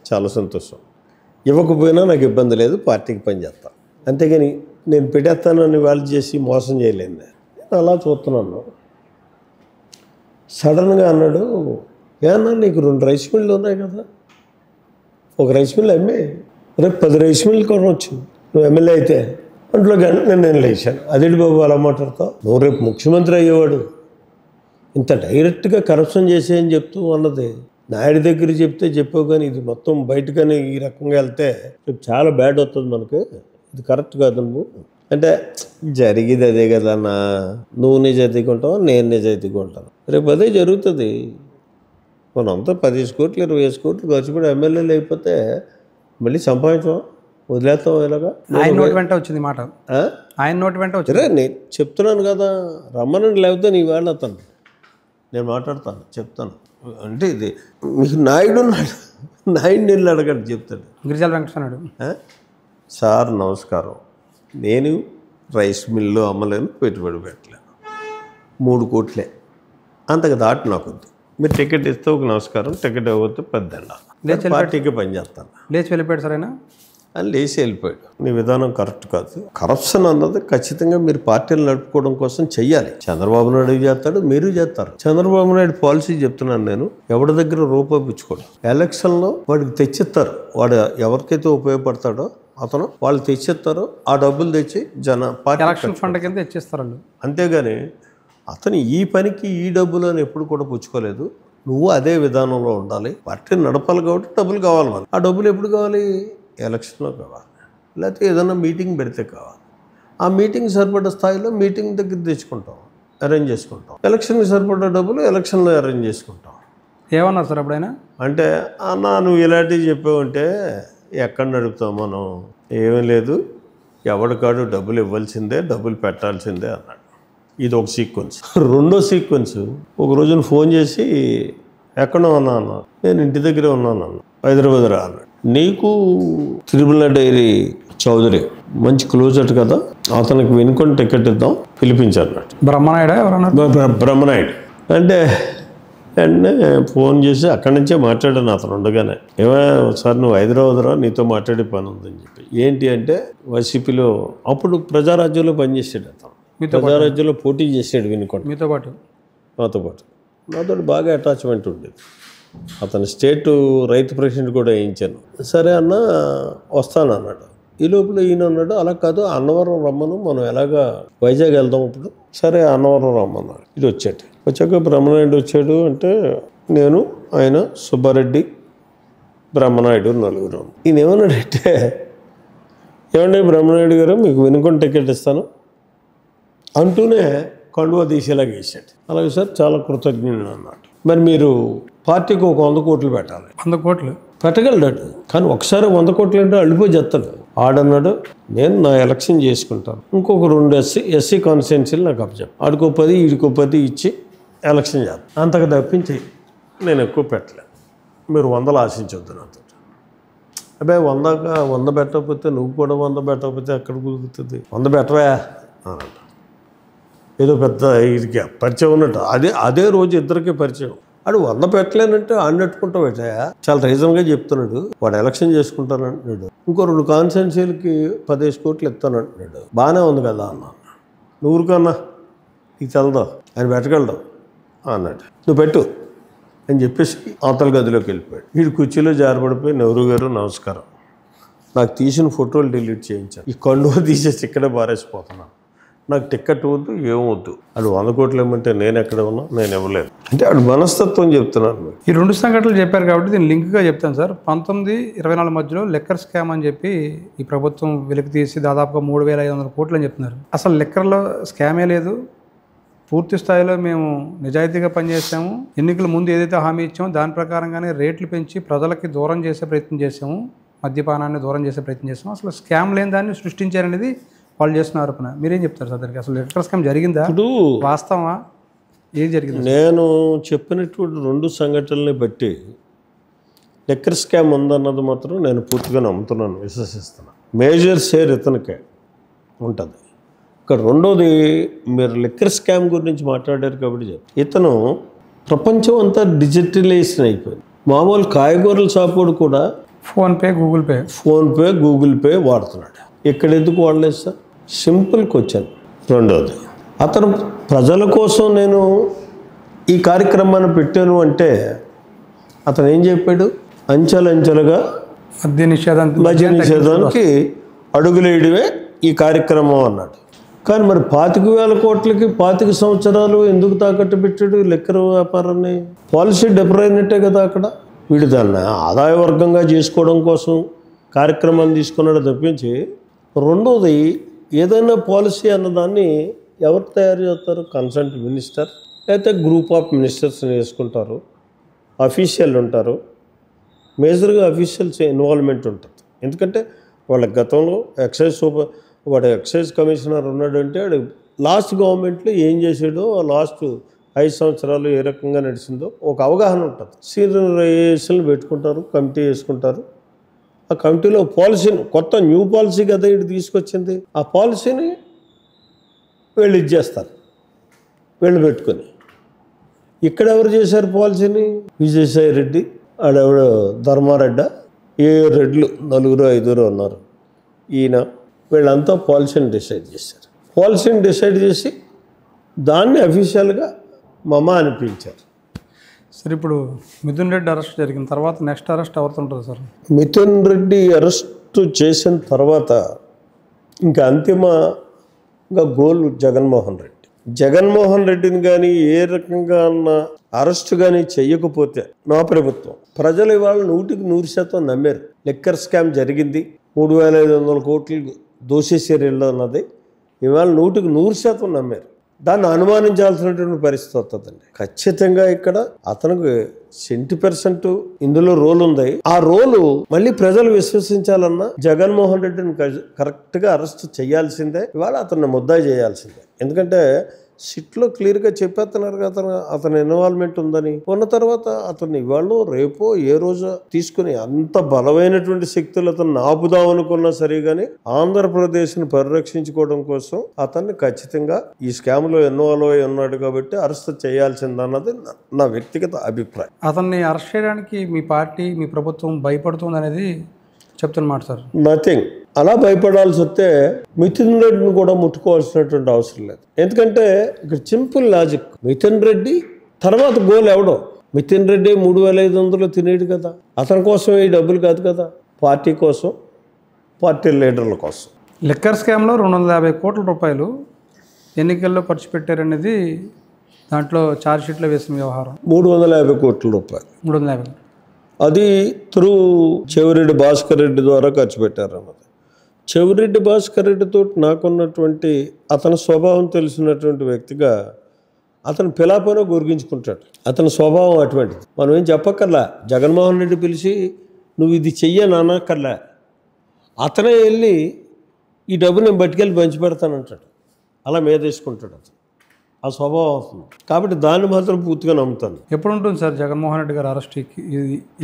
చాలా సంతోషం, ఇవ్వకపోయినా నాకు ఇబ్బంది లేదు, పార్టీకి పని చేస్తాను, అంతేగాని నేను పెట్టేస్తానని వాళ్ళు చేసి మోసం చేయలేను. నేను అలా చూస్తున్నాను. సడన్గా అన్నాడు, ఏమన్నా నీకు 2 రైస్ మిల్లు ఉన్నాయి కదా, ఒక రైస్ మిల్ అమ్మే రేపు 10 రైస్ మిల్లు కొనవచ్చు నువ్వు ఎమ్మెల్యే అయితే. అందులో నేను లేచాను, అదేంటి బాబు అలా మాట్లాడతావు, నువ్వు రేపు ముఖ్యమంత్రి అయ్యేవాడు, ఇంత డైరెక్ట్గా కరప్షన్ చేసేయని చెప్తూ అన్నది నాయుడు దగ్గర చెప్తే చెప్పావు, కానీ ఇది మొత్తం బయటకని ఈ రకంగా వెళ్తే రేపు చాలా బ్యాడ్ అవుతుంది మనకి, ఇది కరెక్ట్ కాదు నువ్వు అంటే. జరిగేది అదే కదన్నా, నువ్వు నిజాయితీగా ఉంటావు, నేను నిజాయితీగా ఉంటాను, రేపు అదే జరుగుతుంది. మనంతా 15 కోట్లు 20 కోట్లు ఖర్చు కూడా ఎమ్మెల్యేలు అయిపోతే మళ్ళీ సంపాదించాం, వదిలేస్తాం. ఇలాగా ఆయన నోటి వెంట వచ్చింది మాట, ఆయన నోటి వెంట వచ్చింది. నేను చెప్తున్నాను కదా, రమ్మనండి, లేకపోతే నీ వాళ్ళు అతను నేను మాట్లాడతాను, చెప్తాను. అంటే ఇది మీకు నాయుడిని వెళ్ళి అడగండి, చెప్తాడు. గిరిజాల వెంకటస్వామి, సార్ నమస్కారం, నేను రైస్ మిల్లు అమ్మలేను, పెట్టుబడి పెట్టలేను, 3 కోట్లే, అంతకు దాటి నాకు వద్దు, మీరు టికెట్ ఇస్తే ఒక నమస్కారం, టికెట్ ఇవ్వకపోతే పెద్దండి, పార్టీకి పని చేస్తాను. లేచి వెళ్ళిపోయాడు సార్ ఆయన, అని లేచి వెళ్ళిపోయాడు. నీ విధానం కరెక్ట్ కాదు. కరప్షన్ అన్నది ఖచ్చితంగా మీరు పార్టీలు నడుపుకోవడం కోసం చెయ్యాలి. చంద్రబాబు నాయుడు చేస్తాడు, మీరు చేస్తారు. చంద్రబాబు నాయుడు పాలసీ చెప్తున్నాను నేను, ఎవరి దగ్గర రూపాయి పుచ్చుకోడు. ఎలక్షన్లో వాడికి తెచ్చిస్తారు, వాడు ఎవరికైతే ఉపయోగపడతాడో అతను వాళ్ళు తెచ్చిస్తారు, ఆ డబ్బులు తెచ్చి పార్టీ ఎలక్షన్ ఫండ్ కింద తెచ్చిస్తారు. అంతేగాని అతను ఈ పనికి ఈ డబ్బులు అని ఎప్పుడు కూడా పుచ్చుకోలేదు. నువ్వు అదే విధానంలో ఉండాలి. పార్టీ నడపాలి కాబట్టి డబ్బులు కావాలి. మనకి ఆ డబ్బులు ఎప్పుడు కావాలి? ఎలక్షన్లో కావాలి, లేకపోతే ఏదైనా మీటింగ్ పెడితే కావాలి. ఆ మీటింగ్ సరిపడ్డ స్థాయిలో మీటింగ్ దగ్గర తెచ్చుకుంటాం, అరేంజ్ చేసుకుంటాం. ఎలక్షన్కి సరిపడ్డ డబ్బులు ఎలక్షన్లో అరేంజ్ చేసుకుంటాం. ఏమన్నారు సార్ అప్పుడైనా? అంటే అన్న నువ్వు ఇలాంటివి చెప్పావంటే ఎక్కడ నడుపుతాం మనం, ఏమీ లేదు, ఎవరికాడు డబ్బులు ఇవ్వాల్సిందే, డబ్బులు పెట్టాల్సిందే అన్నాడు. ఇది ఒక సీక్వెన్స్. రెండో సీక్వెన్స్, ఒక రోజున ఫోన్ చేసి ఎక్కడో ఉన్నా అన్న, నేను ఇంటి దగ్గరే ఉన్నాను అన్న, హైదరాబాద్ రా అన్నాడు. నీకు తిరుమల డైరీ చౌదరి మంచి క్లోజర్ కదా, అతనికి వినుకొని టికెట్ ఇద్దాం, పిలిపించారు అన్నట్టు. బ్రహ్మనాయుడా ఎవరన్నారు? బ్రహ్మనాయుడు అంటే వెంటనే ఫోన్ చేసి అక్కడి నుంచే మాట్లాడాను అతను ఉండగానే. సార్ నువ్వు హైదరాబాద్ రా, నీతో మాట్లాడే పని ఉందని చెప్పి. ఏంటి అంటే వైసీపీలో అప్పుడు ప్రజారాజ్యంలో పనిచేసాడు అతను. ప్రజారాజ్యంలో పోటీ చేసాడు వినుకోండి, మీతో పాటు. నాతో బాగా అటాచ్మెంట్ ఉండేది. అతను స్టేట్ రైతు ప్రెసిడెంట్ కూడా వేయించాను. సరే అన్న వస్తాను అన్నాడు. ఈ లోపల ఈయన అన్నాడు, అలా కాదు అన్నవరం రమ్మను, మనం ఎలాగా వైజాగ్ వెళ్దాం ఇప్పుడు. సరే అన్నవరం రమ్మన్నాడు. ఇది వచ్చాక బ్రహ్మనాయుడు వచ్చాడు. అంటే నేను, ఆయన, సుబ్బారెడ్డి, బ్రహ్మనాయుడు నలుగురు. ఈయన ఏమన్నాడంటే, ఏమండి బ్రహ్మనాయుడు గారు మీకు వినుకొని టికెట్ ఇస్తాను అంటూనే కండువా తీసేలాగా వేసాడు. అలాగే సార్ చాలా కృతజ్ఞుడు అన్నాడు. మరి మీరు పార్టీకి ఒక 100 కోట్లు పెట్టాలి. 100 కోట్లు పెట్టగలడు, కానీ ఒకసారి 100 కోట్లు అంటే అల్లిపోయి చేస్తాడు. ఆడన్నాడు, నేను నా ఎలక్షన్ చేసుకుంటాను, ఇంకొక 2 ఎస్సీ కాన్స్టిట్యున్సీలు నాకు అప్పచెప్పు, ఆడికో 10 ఈడికో 10 ఇచ్చి ఎలక్షన్ చేద్దాం, అంతకు తప్పించి నేను ఎక్కువ పెట్టలేదు, మీరు 100 ఆశించొద్దు నాతో. అబ్బాయి 100 పెట్టకపోతే నువ్వు కూడా 100 పెట్టకపోతే ఎక్కడ కుదురుతుంది, 100 పెట్టవా అన్నాడు. ఏదో పెద్ద ఇది పరిచయం ఉన్నట్టు. అదే రోజు ఇద్దరికీ పరిచయం. వాడు 100 పెట్టలేనంటే ఆడినట్టుకుంటావు పెట్టాయా, చాలా రీజన్గా చెప్తున్నాడు. వాడు ఎలక్షన్ చేసుకుంటానంటున్నాడు, ఇంకో 2 కాన్స్టిట్యున్సీలకి 15 కోట్లు ఇస్తానంటున్నాడు. బాగానే ఉంది కదా అన్నా. నువ్వు కన్నా ఇది తెలదా, ఆయన పెట్టగలడు అన్నాడు. నువ్వు పెట్టు అని చెప్పేసి అవతల గదిలోకి వెళ్ళిపోయాడు. వీడు కుర్చీలో జారపడిపోయి, నెహ్రూ గారు నమస్కారం, నాకు తీసిన ఫోటోలు డిలీట్ చేయించాను, ఈ కండువా తీసేసి ఇక్కడే బారేసిపోతున్నాను, నాకు టికెట్ వద్దు, ఏమొద్దు. అది 100 కోట్లు ఇవ్వమంటే నేను ఎక్కడ ఉన్నా, నేను ఇవ్వలేదు అంటే వాడు మనస్తత్వం చెప్తున్నాను. ఈ 2 సంఘటనలు చెప్పారు కాబట్టి దీన్ని లింక్గా చెప్తాను సార్. 19-24 మధ్యలో లిక్కర్ స్కామ్ అని చెప్పి ఈ ప్రభుత్వం వెలికి తీసి దాదాపుగా 3,500 కోట్లు అని చెప్తున్నారు. అసలు లిక్కర్లో స్కామే లేదు, పూర్తి స్థాయిలో మేము నిజాయితీగా పనిచేసాము, ఎన్నికల ముందు ఏదైతే హామీ ఇచ్చామో దాని ప్రకారంగానే రేట్లు పెంచి ప్రజలకి దూరం చేసే ప్రయత్నం చేసాము, మద్యపానాన్ని దూరం చేసే ప్రయత్నం చేసాము, అసలు స్కామ్ లేని దాన్ని సృష్టించారనేది వాళ్ళు చేస్తున్న ఆరోపణ. మీరేం చెప్తారు సార్ దానికి? అసలు లిక్కర్ స్కామ్ జరిగిందా, వాస్తవమా, ఏం జరిగింది? నేను చెప్పినటువంటి 2 సంఘటనల్ని బట్టి లిక్కర్ స్కామ్ ఉందన్నది మాత్రం నేను పూర్తిగా నమ్ముతున్నాను, విశ్వసిస్తున్నాను. మేజర్ షేర్ ఇతనికే ఉంటుంది. ఇక్కడ రెండోది, మీరు లిక్కర్ స్కామ్ గురించి మాట్లాడారు కాబట్టి ఇతను ప్రపంచం అంతా డిజిటలైజేషన్ అయిపోయింది. మామూలు కాయగూరల షాపుడు కూడా ఫోన్పే గూగుల్ పే వాడుతున్నాడు. ఇక్కడ ఎందుకు వాడలేదు సార్? Simple question. రెండోది, అతను ప్రజల కోసం నేను ఈ కార్యక్రమాన్ని పెట్టాను అంటే అతను ఏం చెప్పాడు? అంచెలంచెలుగా మద్య నిషేధానికి అడుగులేయడమే ఈ కార్యక్రమం అన్నాడు. కానీ మరి 25,000 కోట్లకి 25 సంవత్సరాలు ఎందుకు తాకట్టు పెట్టాడు లిక్కర్ వ్యాపారాన్ని? పాలసీ డెబ్బరైనట్టే కదా అక్కడ. వీడు దాన్ని ఆదాయ వర్గంగా చేసుకోవడం కోసం కార్యక్రమాన్ని తీసుకున్నాడు తప్పించి. రెండోది, ఏదైనా పాలసీ అన్నదాన్ని ఎవరు తయారు చేస్తారు? కన్సల్ట్ మినిస్టర్ లేకపోతే గ్రూప్ ఆఫ్ మినిస్టర్స్ని వేసుకుంటారు, అఫీషియల్ ఉంటారు. మేజర్గా అఫీషియల్స్ ఇన్వాల్వ్మెంట్ ఉంటుంది. ఎందుకంటే వాళ్ళ గతంలో వాడు ఎక్సైజ్ కమిషనర్ ఉన్నాడంటే వాడు లాస్ట్ గవర్నమెంట్లో ఏం చేసాడో, లాస్ట్ 5 సంవత్సరాలు ఏ రకంగా నడిచిందో ఒక అవగాహన ఉంటుంది. సీనియర్ ఐఏఎస్లను పెట్టుకుంటారు, కమిటీ వేసుకుంటారు. ఆ కమిటీలో పాలసీని, కొత్త న్యూ పాలసీ కదా ఇటు తీసుకొచ్చింది, ఆ పాలసీని వీళ్ళు ఇచ్చేస్తారు, వీళ్ళు పెట్టుకొని. ఇక్కడ ఎవరు చేశారు పాలసీని? విజయసాయి రెడ్డి, ఆడెవడ ధర్మారెడ్డి, ఏ రెడ్లు 4-5 ఉన్నారు. ఈయన వీళ్ళంతా పాలసీని డిసైడ్ చేశారు. పాలసీని డిసైడ్ చేసి దాన్ని అఫీషియల్గా మమ అనిపించారు. సార్ ఇప్పుడు మిథున్ రెడ్డి అరెస్ట్ జరిగిన తర్వాత నెక్స్ట్ అరెస్ట్ ఎవరుతుంటుంది సార్? మిథున్ రెడ్డి అరెస్టు చేసిన తర్వాత ఇంకా అంతిమంగా గోల్ జగన్మోహన్ రెడ్డి. జగన్మోహన్ రెడ్డిని కానీ ఏ రకంగా అరెస్ట్ కానీ చెయ్యకపోతే నా ప్రభుత్వం ప్రజలు ఇవాళ 100% నమ్మారు. లిక్కర్ స్కామ్ జరిగింది, 3,500 కోట్లు దోషేసారు అన్నది ఇవాళ 100% నమ్మారు. దాన్ని అనుమానించాల్సినటువంటి పరిస్థితి వస్తుందండి. ఖచ్చితంగా ఇక్కడ అతనికి 70% ఇందులో రోల్ ఉంది. ఆ రోలు మళ్ళీ ప్రజలు విశ్వసించాలన్నా జగన్మోహన్ రెడ్డిని కరెక్ట్గా అరెస్ట్ చేయాల్సిందే, ఇవాళ అతన్ని ముద్దాయి చేయాల్సిందే. ఎందుకంటే సిట్లో క్లియర్గా చెప్పేస్తున్నారు కదా అతని ఇన్వాల్వ్మెంట్ ఉందని. ఉన్న తర్వాత అతన్ని ఇవాళ రేపో ఏ రోజు తీసుకుని అంత బలమైనటువంటి శక్తులు అతన్ని ఆపుదాం అనుకున్నా సరే కానీ ఆంధ్రప్రదేశ్ని పరిరక్షించుకోవడం కోసం అతన్ని ఖచ్చితంగా ఈ స్కామ్లో ఇన్వాల్వ్ అయి ఉన్నాడు కాబట్టి అరెస్ట్ చేయాల్సిందన్నది నా వ్యక్తిగత అభిప్రాయం. అతన్ని అరెస్ట్ చేయడానికి మీ పార్టీ మీ ప్రభుత్వం భయపడుతుంది అనేది చెప్తున్నమాట సార్. నథింగ్. అలా భయపడాల్సి వస్తే మిథున్ రెడ్డిని కూడా ముట్టుకోవాల్సినటువంటి అవసరం లేదు. ఎందుకంటే ఇక్కడ సింపుల్ లాజిక్. మిథున్ రెడ్డి తర్వాత గోల్ ఎవడో. మిథున్ రెడ్డి 3,500 తినేడు కదా, అతని కోసం ఈ డబ్బులు కాదు కదా, పార్టీ కోసం, పార్టీ లీడర్ల కోసం. లిక్కర్ స్కామ్లో 250 కోట్ల రూపాయలు ఎన్నికల్లో ఖర్చు పెట్టారనేది దాంట్లో ఛార్జ్షీట్లో వేసిన వ్యవహారం. 350 కోట్ల రూపాయలు 350 అది త్రూ చెవిరెడ్డి భాస్కర్ రెడ్డి ద్వారా ఖర్చు పెట్టారన్నది. చెవిరెడ్డి భాస్కర్ రెడ్డితో నాకున్నటువంటి అతని స్వభావం తెలిసినటువంటి వ్యక్తిగా అతను పిలాపైన గురిగించుకుంటాడు. అతని స్వభావం అటువంటిది. మనం ఏం చెప్పక్కర్లా. జగన్మోహన్ రెడ్డి పిలిచి నువ్వు ఇది చెయ్యని అనక్కర్లా. అతనే వెళ్ళి ఈ డబ్బు నేను బట్టుకెళ్ళి పంచి పెడతానంటాడు. అలా మీదేసుకుంటాడు అతను. ఆ స్వభావం అవుతుంది. కాబట్టి దాన్ని మాత్రం పూర్తిగా నమ్ముతాను. ఎప్పుడు ఉంటుంది సార్ జగన్మోహన్ రెడ్డి గారు అరెస్ట్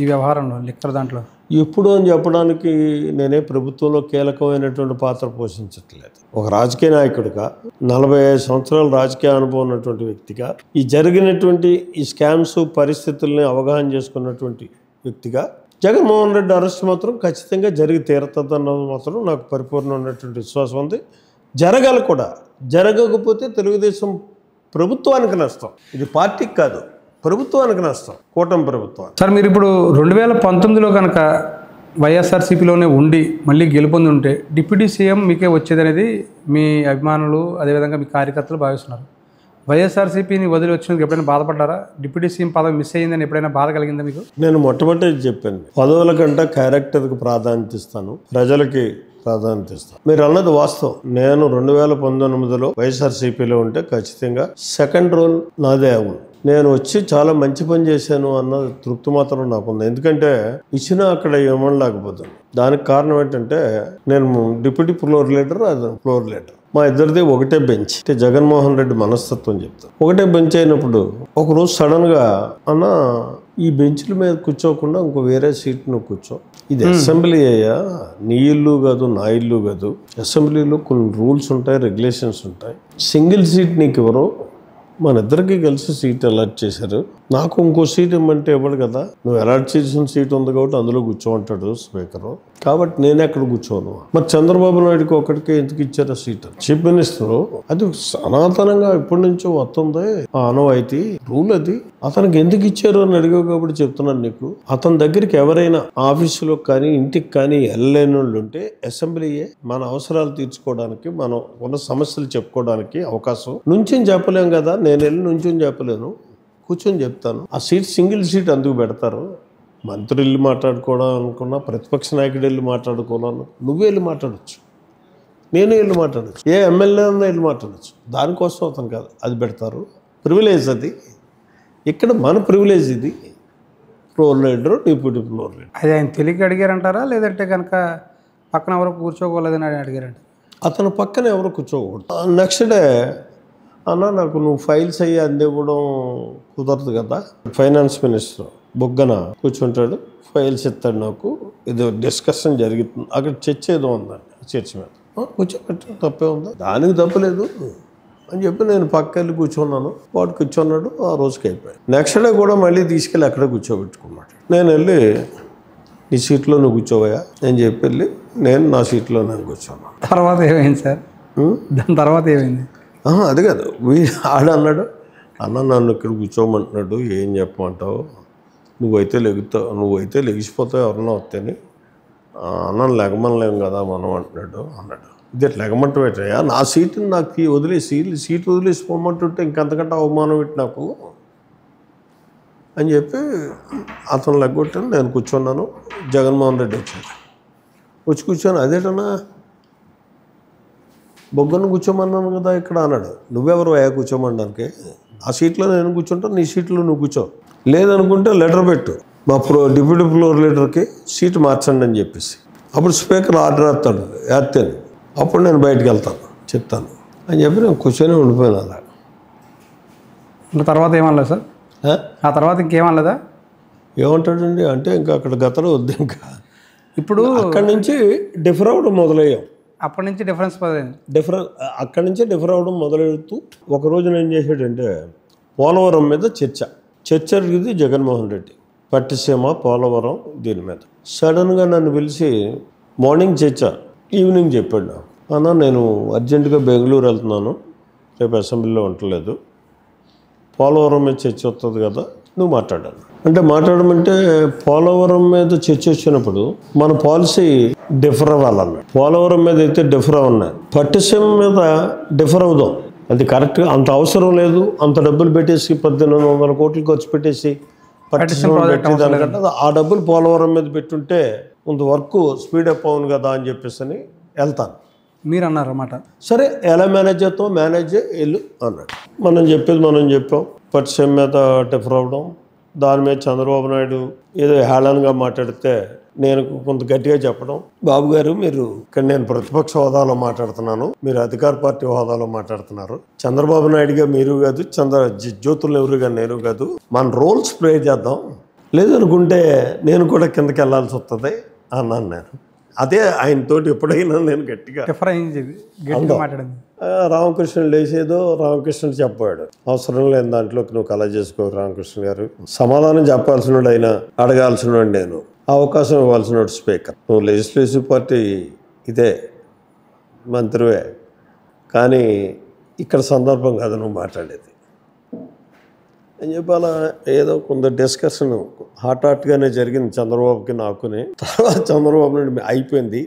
ఈ వ్యవహారంలో లిక్కర్ దాంట్లో? ఎప్పుడు అని చెప్పడానికి నేనే ప్రభుత్వంలో కీలకమైనటువంటి పాత్ర పోషించట్లేదు. ఒక రాజకీయ నాయకుడిగా 45 సంవత్సరాల రాజకీయ అనుభవం ఉన్నటువంటి వ్యక్తిగా ఈ జరిగినటువంటి ఈ స్కామ్స్ పరిస్థితుల్ని అవగాహన చేసుకున్నటువంటి వ్యక్తిగా జగన్మోహన్ రెడ్డి అరెస్ట్ మాత్రం ఖచ్చితంగా జరిగి తీరుతుందన్నది మాత్రం నాకు పరిపూర్ణమైనటువంటి విశ్వాసం ఉంది. జరగాలి కూడా. జరగకపోతే తెలుగుదేశం ప్రభుత్వానికి నష్టం. ఇది పార్టీకి కాదు, ప్రభుత్వానికి నష్టం, కూటమి ప్రభుత్వం. సార్ మీరు ఇప్పుడు 2019లో కనుక వైఎస్ఆర్సీపీలోనే ఉండి మళ్ళీ గెలుపొంది ఉంటే డిప్యూటీ సీఎం మీకే వచ్చేదనేది మీ అభిమానులు అదేవిధంగా మీ కార్యకర్తలు భావిస్తున్నారు. వైఎస్ఆర్సీపీని వదిలి వచ్చినందుకు ఎప్పుడైనా బాధపడ్డారా? డిప్యూటీ సీఎం పదవి మిస్ అయ్యిందని ఎప్పుడైనా బాధ కలిగిందా మీకు? నేను మొట్టమొదటి చెప్పాను, పదవుల కంటే క్యారెక్టర్కి ప్రాధాన్యత ఇస్తాను, ప్రజలకి ప్రాధాన్యత ఇస్తాను. మీరు అన్నది వాస్తవం. నేను 2019లో వైఎస్ఆర్సీపీలో ఉంటే ఖచ్చితంగా సెకండ్ రోల్ నాదే అవును. నేను వచ్చి చాలా మంచి పని చేశాను అన్న తృప్తి మాత్రం నాకుంది. ఎందుకంటే ఇచ్చినా అక్కడ ఇవ్వలేకపోతుంది. దానికి కారణం ఏంటంటే నేను డిప్యూటీ ఫ్లోర్ లీడర్, అది ఫ్లోర్ లీడర్. మా ఇద్దరిది ఒకటే బెంచ్. అంటే జగన్మోహన్ రెడ్డి మనస్తత్వం చెప్తాను. ఒకటే బెంచ్ అయినప్పుడు ఒకరోజు సడన్గా అన్న ఈ బెంచ్ల మీద కూర్చోకుండా ఇంకో వేరే సీట్ నువ్వు కూర్చో, ఇది అసెంబ్లీ అయ్యా, నీ ఇల్లు కాదు, నా ఇల్లు కాదు. అసెంబ్లీలో కొన్ని రూల్స్ ఉంటాయి, రెగ్యులేషన్స్ ఉంటాయి. సింగిల్ సీట్ నీకు ఎవరో మన ఇద్దరికి కలిసి సీట్ అలాట్ చేశారు. నాకు ఇంకో సీట్ ఇవ్వమంటే ఇవ్వడు కదా. నువ్వు అలాట్ చేసిన సీట్ ఉంది కాబట్టి అందులో కూర్చోమంటాడు స్పీకరు. కాబట్టి నేను ఎక్కడ కూర్చోను. మరి చంద్రబాబు నాయుడుకి ఒకటికి ఎందుకు ఇచ్చారు సీట్? చీఫ్ మినిస్టర్ అది సనాతనంగా ఎప్పటి నుంచో వస్తుంది ఆ ఆనవాయితీ, రూల్ అది. అతనికి ఎందుకు ఇచ్చారు అని అడిగావు కాబట్టి చెప్తున్నాను నీకు. అతని దగ్గరికి ఎవరైనా ఆఫీసులో కానీ ఇంటికి కానీ వెళ్ళలేని వాళ్ళు ఉంటే అసెంబ్లీయే మన అవసరాలు తీర్చుకోవడానికి, మనం ఉన్న సమస్యలు చెప్పుకోవడానికి అవకాశం. నుంచొని చెప్పలేం కదా. నేను వెళ్ళి నుంచొని చెప్పలేను, కూర్చొని చెప్తాను. ఆ సీట్ సింగిల్ సీట్ అందుకు పెడతారు. మంత్రులు వెళ్ళి మాట్లాడుకోవాలనుకున్నా, ప్రతిపక్ష నాయకుడు వెళ్ళి మాట్లాడుకోవాలన్నా నువ్వే వెళ్ళి మాట్లాడచ్చు, నేను వెళ్ళి మాట్లాడచ్చు, ఏ ఎమ్మెల్యే అన్నా వెళ్ళి మాట్లాడచ్చు. దానికోసం అతను కాదు, అది పెడతారు. ప్రివిలేజ్ అది. ఇక్కడ మన ప్రివిలేజ్ ఇది. Floor leader, deputy floor leader. అది ఆయన తెలియక అడిగారంటారా లేదంటే కనుక పక్కన ఎవరు కూర్చోకూడదని అడిగారంట? అతను పక్కన ఎవరు కూర్చోకూడదు. నెక్స్ట్ డే అన్న నాకు నువ్వు ఫైల్స్ అయ్యి అందివ్వడం కుదరదు కదా. ఫైనాన్స్ మినిస్టర్ బొగ్గన కూర్చుంటాడు, ఫైల్స్ ఇస్తాడు నాకు. ఇది డిస్కషన్ జరుగుతుంది అక్కడ, చర్చ ఏదో ఉందండి. చర్చ మీద కూర్చోబెట్ట తప్పే ఉందా? దానికి తప్పలేదు అని చెప్పి నేను పక్క వెళ్ళి కూర్చున్నాను. వాడు కూర్చున్నాడు. ఆ రోజుకి అయిపోయాడు. నెక్స్ట్ డే కూడా మళ్ళీ తీసుకెళ్ళి అక్కడే కూర్చోబెట్టుకున్నాడు. నేను వెళ్ళి నీ సీట్లో నువ్వు కూర్చోవయా అని చెప్పి వెళ్ళి నేను నా సీట్లో నేను కూర్చున్నాను. తర్వాత ఏమైంది సార్? దాని తర్వాత ఏమైంది? అది కాదు, ఆడ అన్నాడు, అన్న నన్ను ఇక్కడ కూర్చోమంటున్నాడు, ఏం చెప్పమంటావు, నువ్వైతే లెగిసిపోతావు ఎవరన్నా వస్తేని, అన్నం లెగమనలేం కదా మనం అన్నాడు. ఇది లెగమంట పెట్టాయా, నా సీటుని నాకు వదిలేసి సీటు వదిలేసి పోమంటుంటే ఇంకంతకంటే అవమానం పెట్టి నాకు అని చెప్పి అతను లెగ్గొట్టాను. నేను కూర్చున్నాను. జగన్మోహన్ రెడ్డి వచ్చి కూర్చొని, అదేటన్నా బొగ్గను కూర్చోమన్నాను కదా ఇక్కడ అన్నాడు. నువ్వెవరు అయ్యా కూర్చోమనడానికి? ఆ సీట్లో నేను కూర్చుంటాను, నీ సీట్లో నువ్వు కూర్చో, లేదనుకుంటే లెటర్ పెట్టు మా డిప్యూటీ ఫ్లోర్ లీడర్కి సీటు మార్చండి అని చెప్పేసి. అప్పుడు స్పీకర్ ఆర్డర్ వేస్తాడు, వేస్తాను, అప్పుడు నేను బయటకు వెళ్తాను చెప్తాను అని చెప్పి నేను కూర్చొని ఉండిపోయాను. అలా తర్వాత ఏమనలేదు సార్? ఆ తర్వాత ఇంకేమనలేదా? ఏమంటాడండి అంటే ఇంకా అక్కడ గతలో వద్దు, ఇంకా ఇప్పుడు అక్కడి నుంచి డిఫర్ అవ్వడం మొదలయ్యాం. అప్పటి నుంచి డిఫరెన్స్ పదైంది. అక్కడి నుంచి డిఫర్ అవ్వడం మొదలెడుతూ ఒకరోజు నేను చేసాడంటే పోలవరం మీద చర్చ జరిగింది. జగన్మోహన్ రెడ్డి పట్టిసీమ పోలవరం దీని మీద సడన్గా నన్ను పిలిచి మార్నింగ్ చర్చ, ఈవినింగ్ చెప్పాడు నాకు, అన్న నేను అర్జెంటుగా బెంగళూరు వెళ్తున్నాను, రేపు అసెంబ్లీలో ఉండలేదు, పోలవరం మీద చర్చ వస్తుంది కదా, నువ్వు మాట్లాడాను అంటే మాట్లాడమంటే పోలవరం మీద చర్చ వచ్చినప్పుడు మన పాలసీ డిఫర్ అవ్వాలన్నాడు. పోలవరం మీద అయితే డిఫర్ అవ్వన్నాయి, పట్టిసీమ మీద డిఫర్ అవుదాం, అది కరెక్ట్గా అంత అవసరం లేదు, అంత డబ్బులు పెట్టేసి 1800 కోట్లు ఖర్చు పెట్టేసి పట్టిసీమ పెట్టేదానికంటే ఆ డబ్బులు పోలవరం మీద పెట్టుంటే కొంత వర్క్ స్పీడప్ అవును కదా అని చెప్పేసి అని వెళ్తాను. మీరు అన్నారు అన్నమాట. సరే ఎలా మేనేజ్ చేస్తాం, మేనేజ్ వెళ్ళు అన్నాడు. మనం చెప్పేది మనం చెప్పాం. పట్టిసీమ మీద డిఫర్ అవ్వడం, దాని మీద చంద్రబాబు నాయుడు ఏదో హేళనగా మాట్లాడితే నేను కొంత గట్టిగా చెప్పడం, బాబు గారు మీరు ఇక్కడ నేను ప్రతిపక్ష హోదాలో మాట్లాడుతున్నాను, మీరు అధికార పార్టీ హోదాలో మాట్లాడుతున్నారు, చంద్రబాబు నాయుడుగా మీరు కాదు, జ్యోతులు ఎవరుగా నేను కాదు, మన రోల్స్ ప్లే చేద్దాం, లేదనుకుంటే నేను కూడా కిందకి వెళ్ళాల్సి వస్తుంది అన్నాను నేను. అదే ఆయనతోటి ఎప్పుడైనా నేను గట్టిగా మాట్లాడింది. రామకృష్ణుడు లేచేదో రామకృష్ణుడు చెప్పాడు, అవసరం లేని దాంట్లోకి నువ్వు కళ చేసుకో రామకృష్ణ గారు, సమాధానం చెప్పాల్సినోడు అయినా అడగాల్సినోడు నేను, అవకాశం ఇవ్వాల్సినోడు స్పీకర్, నువ్వు లెజిస్లేటివ్ పార్టీ ఇదే మంత్రివే, కానీ ఇక్కడ సందర్భం కాదు నువ్వు మాట్లాడేది అని చెప్పి అలా ఏదో కొంత డిస్కషన్ హాట్గానే జరిగింది చంద్రబాబుకి నాకుని. తర్వాత చంద్రబాబు నాయుడు అయిపోయింది,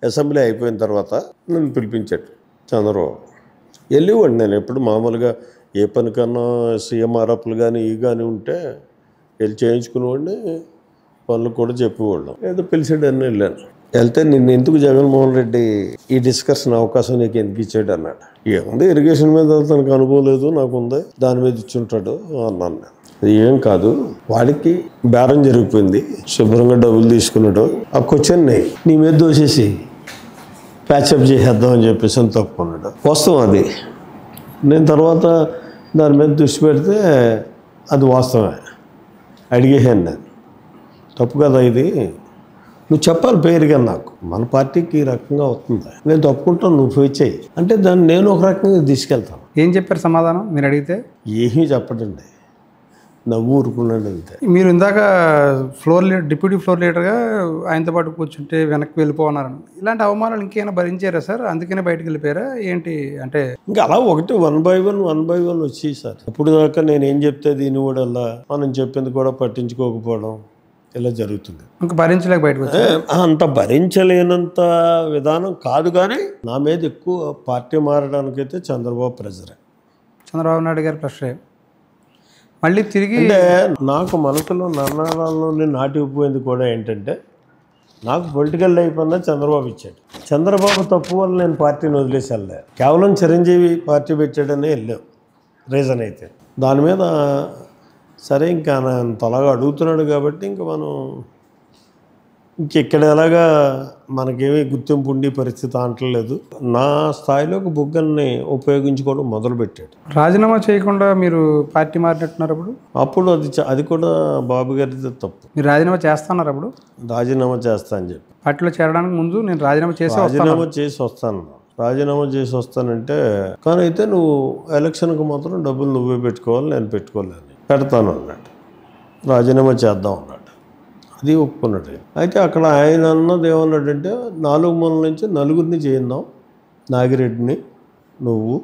అసెంబ్లీ అయిపోయిన తర్వాత నన్ను పిలిపించాడు చంద్రబాబు. వెళ్ళివ్వండి, నేను ఎప్పుడు మామూలుగా ఏ పనికన్నా సీఎంఆర్ఎఫ్లు కానీ ఇవి కానీ ఉంటే వెళ్ళి చేయించుకునేవాడిని, పనులు కూడా చెప్పేవాళ్ళం. ఏదో పిలిచాడని వెళ్ళాను. వెళ్తే నిన్ను ఎందుకు జగన్మోహన్ రెడ్డి ఈ డిస్కషన్ అవకాశం నీకు ఎందుకు ఇచ్చాడు అన్నాడు. ఏముంది, ఇరిగేషన్ మీద తనకు అనుభవం లేదు, నాకు ఉంది, దాని మీద ఇచ్చుంటాడు అన్నాను. అది ఏం కాదు, వాడికి బేరం జరిగిపోయింది, శుభ్రంగా డబ్బులు తీసుకున్నాడు, ఆ క్వశ్చన్ని నీ మీద దోసేసి ప్యాచప్ చేసేద్దాం అని చెప్పేసి అని తప్పుకున్నాడు. వాస్తవం అది. నేను తర్వాత దాని మీద దృష్టి పెడితే అది వాస్తవమే, అడిగేసాను నేను, తప్పు కదా ఇది, నువ్వు చెప్పాలి పేరుగా, నాకు మన పార్టీకి ఈ రకంగా అవుతుంది, నేను తప్పుకుంటాను, నువ్వు ఫేస్ చేయి అంటే దాన్ని నేను ఒక రకంగా తీసుకెళ్తాను. ఏం చెప్పారు సమాధానం మీరు అడిగితే? ఏమీ చెప్పడండి, నవ్వు ఊరుకున్నాడు అంతే. మీరు ఇందాక డిప్యూటీ ఫ్లోర్ లీడర్గా ఆయనతో పాటు కూర్చుంటే వెనక్కి వెళ్ళిపోన్నారని, ఇలాంటి అవమానాలు ఇంకేమైనా భరించారా సార్? అందుకనే బయటకు వెళ్ళిపోయారా ఏంటి? అంటే ఇంకా అలా ఒకటి 1 by 1 వచ్చి సార్, ఇప్పుడు దాకా నేను ఏం చెప్తే దీని కూడా మనం చెప్పింది కూడా పట్టించుకోకపోవడం ఇలా జరుగుతుంది. ఇంకా భరించలేక బయటకు అంత భరించలేనంత విధానం కాదు, కానీ నా మీద ఎక్కువ పార్టీ మారడానికైతే చంద్రబాబు నాయుడు గారి ప్రెషరే. మళ్ళీ తిరిగి అంటే నాకు మనసులో నన్నాళ్ళలోనే నాటిపోయింది కూడా ఏంటంటే, నాకు పొలిటికల్ లైఫ్ అన్నా చంద్రబాబు ఇచ్చాడు. చంద్రబాబు తప్పు వల్ల నేను పార్టీని వదిలేసి వెళ్ళా, కేవలం చిరంజీవి పార్టీ పెట్టాడనే వెళ్ళాం రీజన్ అయితే. దాని మీద సరే ఇంకా అంతలాగా అడుగుతున్నాడు కాబట్టి ఇంక మనం ఇంకెక్కడ ఎలాగా మనకేమీ గుర్తింపు ఉండి పరిస్థితి అంటలేదు. నా స్థాయిలోకి బుగ్గల్ని ఉపయోగించుకోవడం మొదలుపెట్టాడు. రాజీనామా చేయకుండా మీరు పార్టీ మారినట్టున్నారు అప్పుడు అది కూడా బాబు గారిది తప్పు. మీరు రాజీనామా చేస్తున్నారు అప్పుడు? రాజీనామా చేస్తా అని చెప్పి పార్టీలో చేరడానికి ముందు నేను రాజీనామా చేసి వస్తానంటే, కానీ అయితే నువ్వు ఎలక్షన్కి మాత్రం డబ్బులు నువ్వే పెట్టుకోవాలి, నేను పెట్టుకోలేని పెడతాను అన్నాడు. రాజీనామా చేద్దాం అన్నాడు, అది ఒప్పుకున్నాడు. అయితే అక్కడ ఆయన అన్నది ఏమన్నాడంటే, 4 మూలల నుంచి 4 చేయిందాం, నాగిరెడ్డిని, నువ్వు,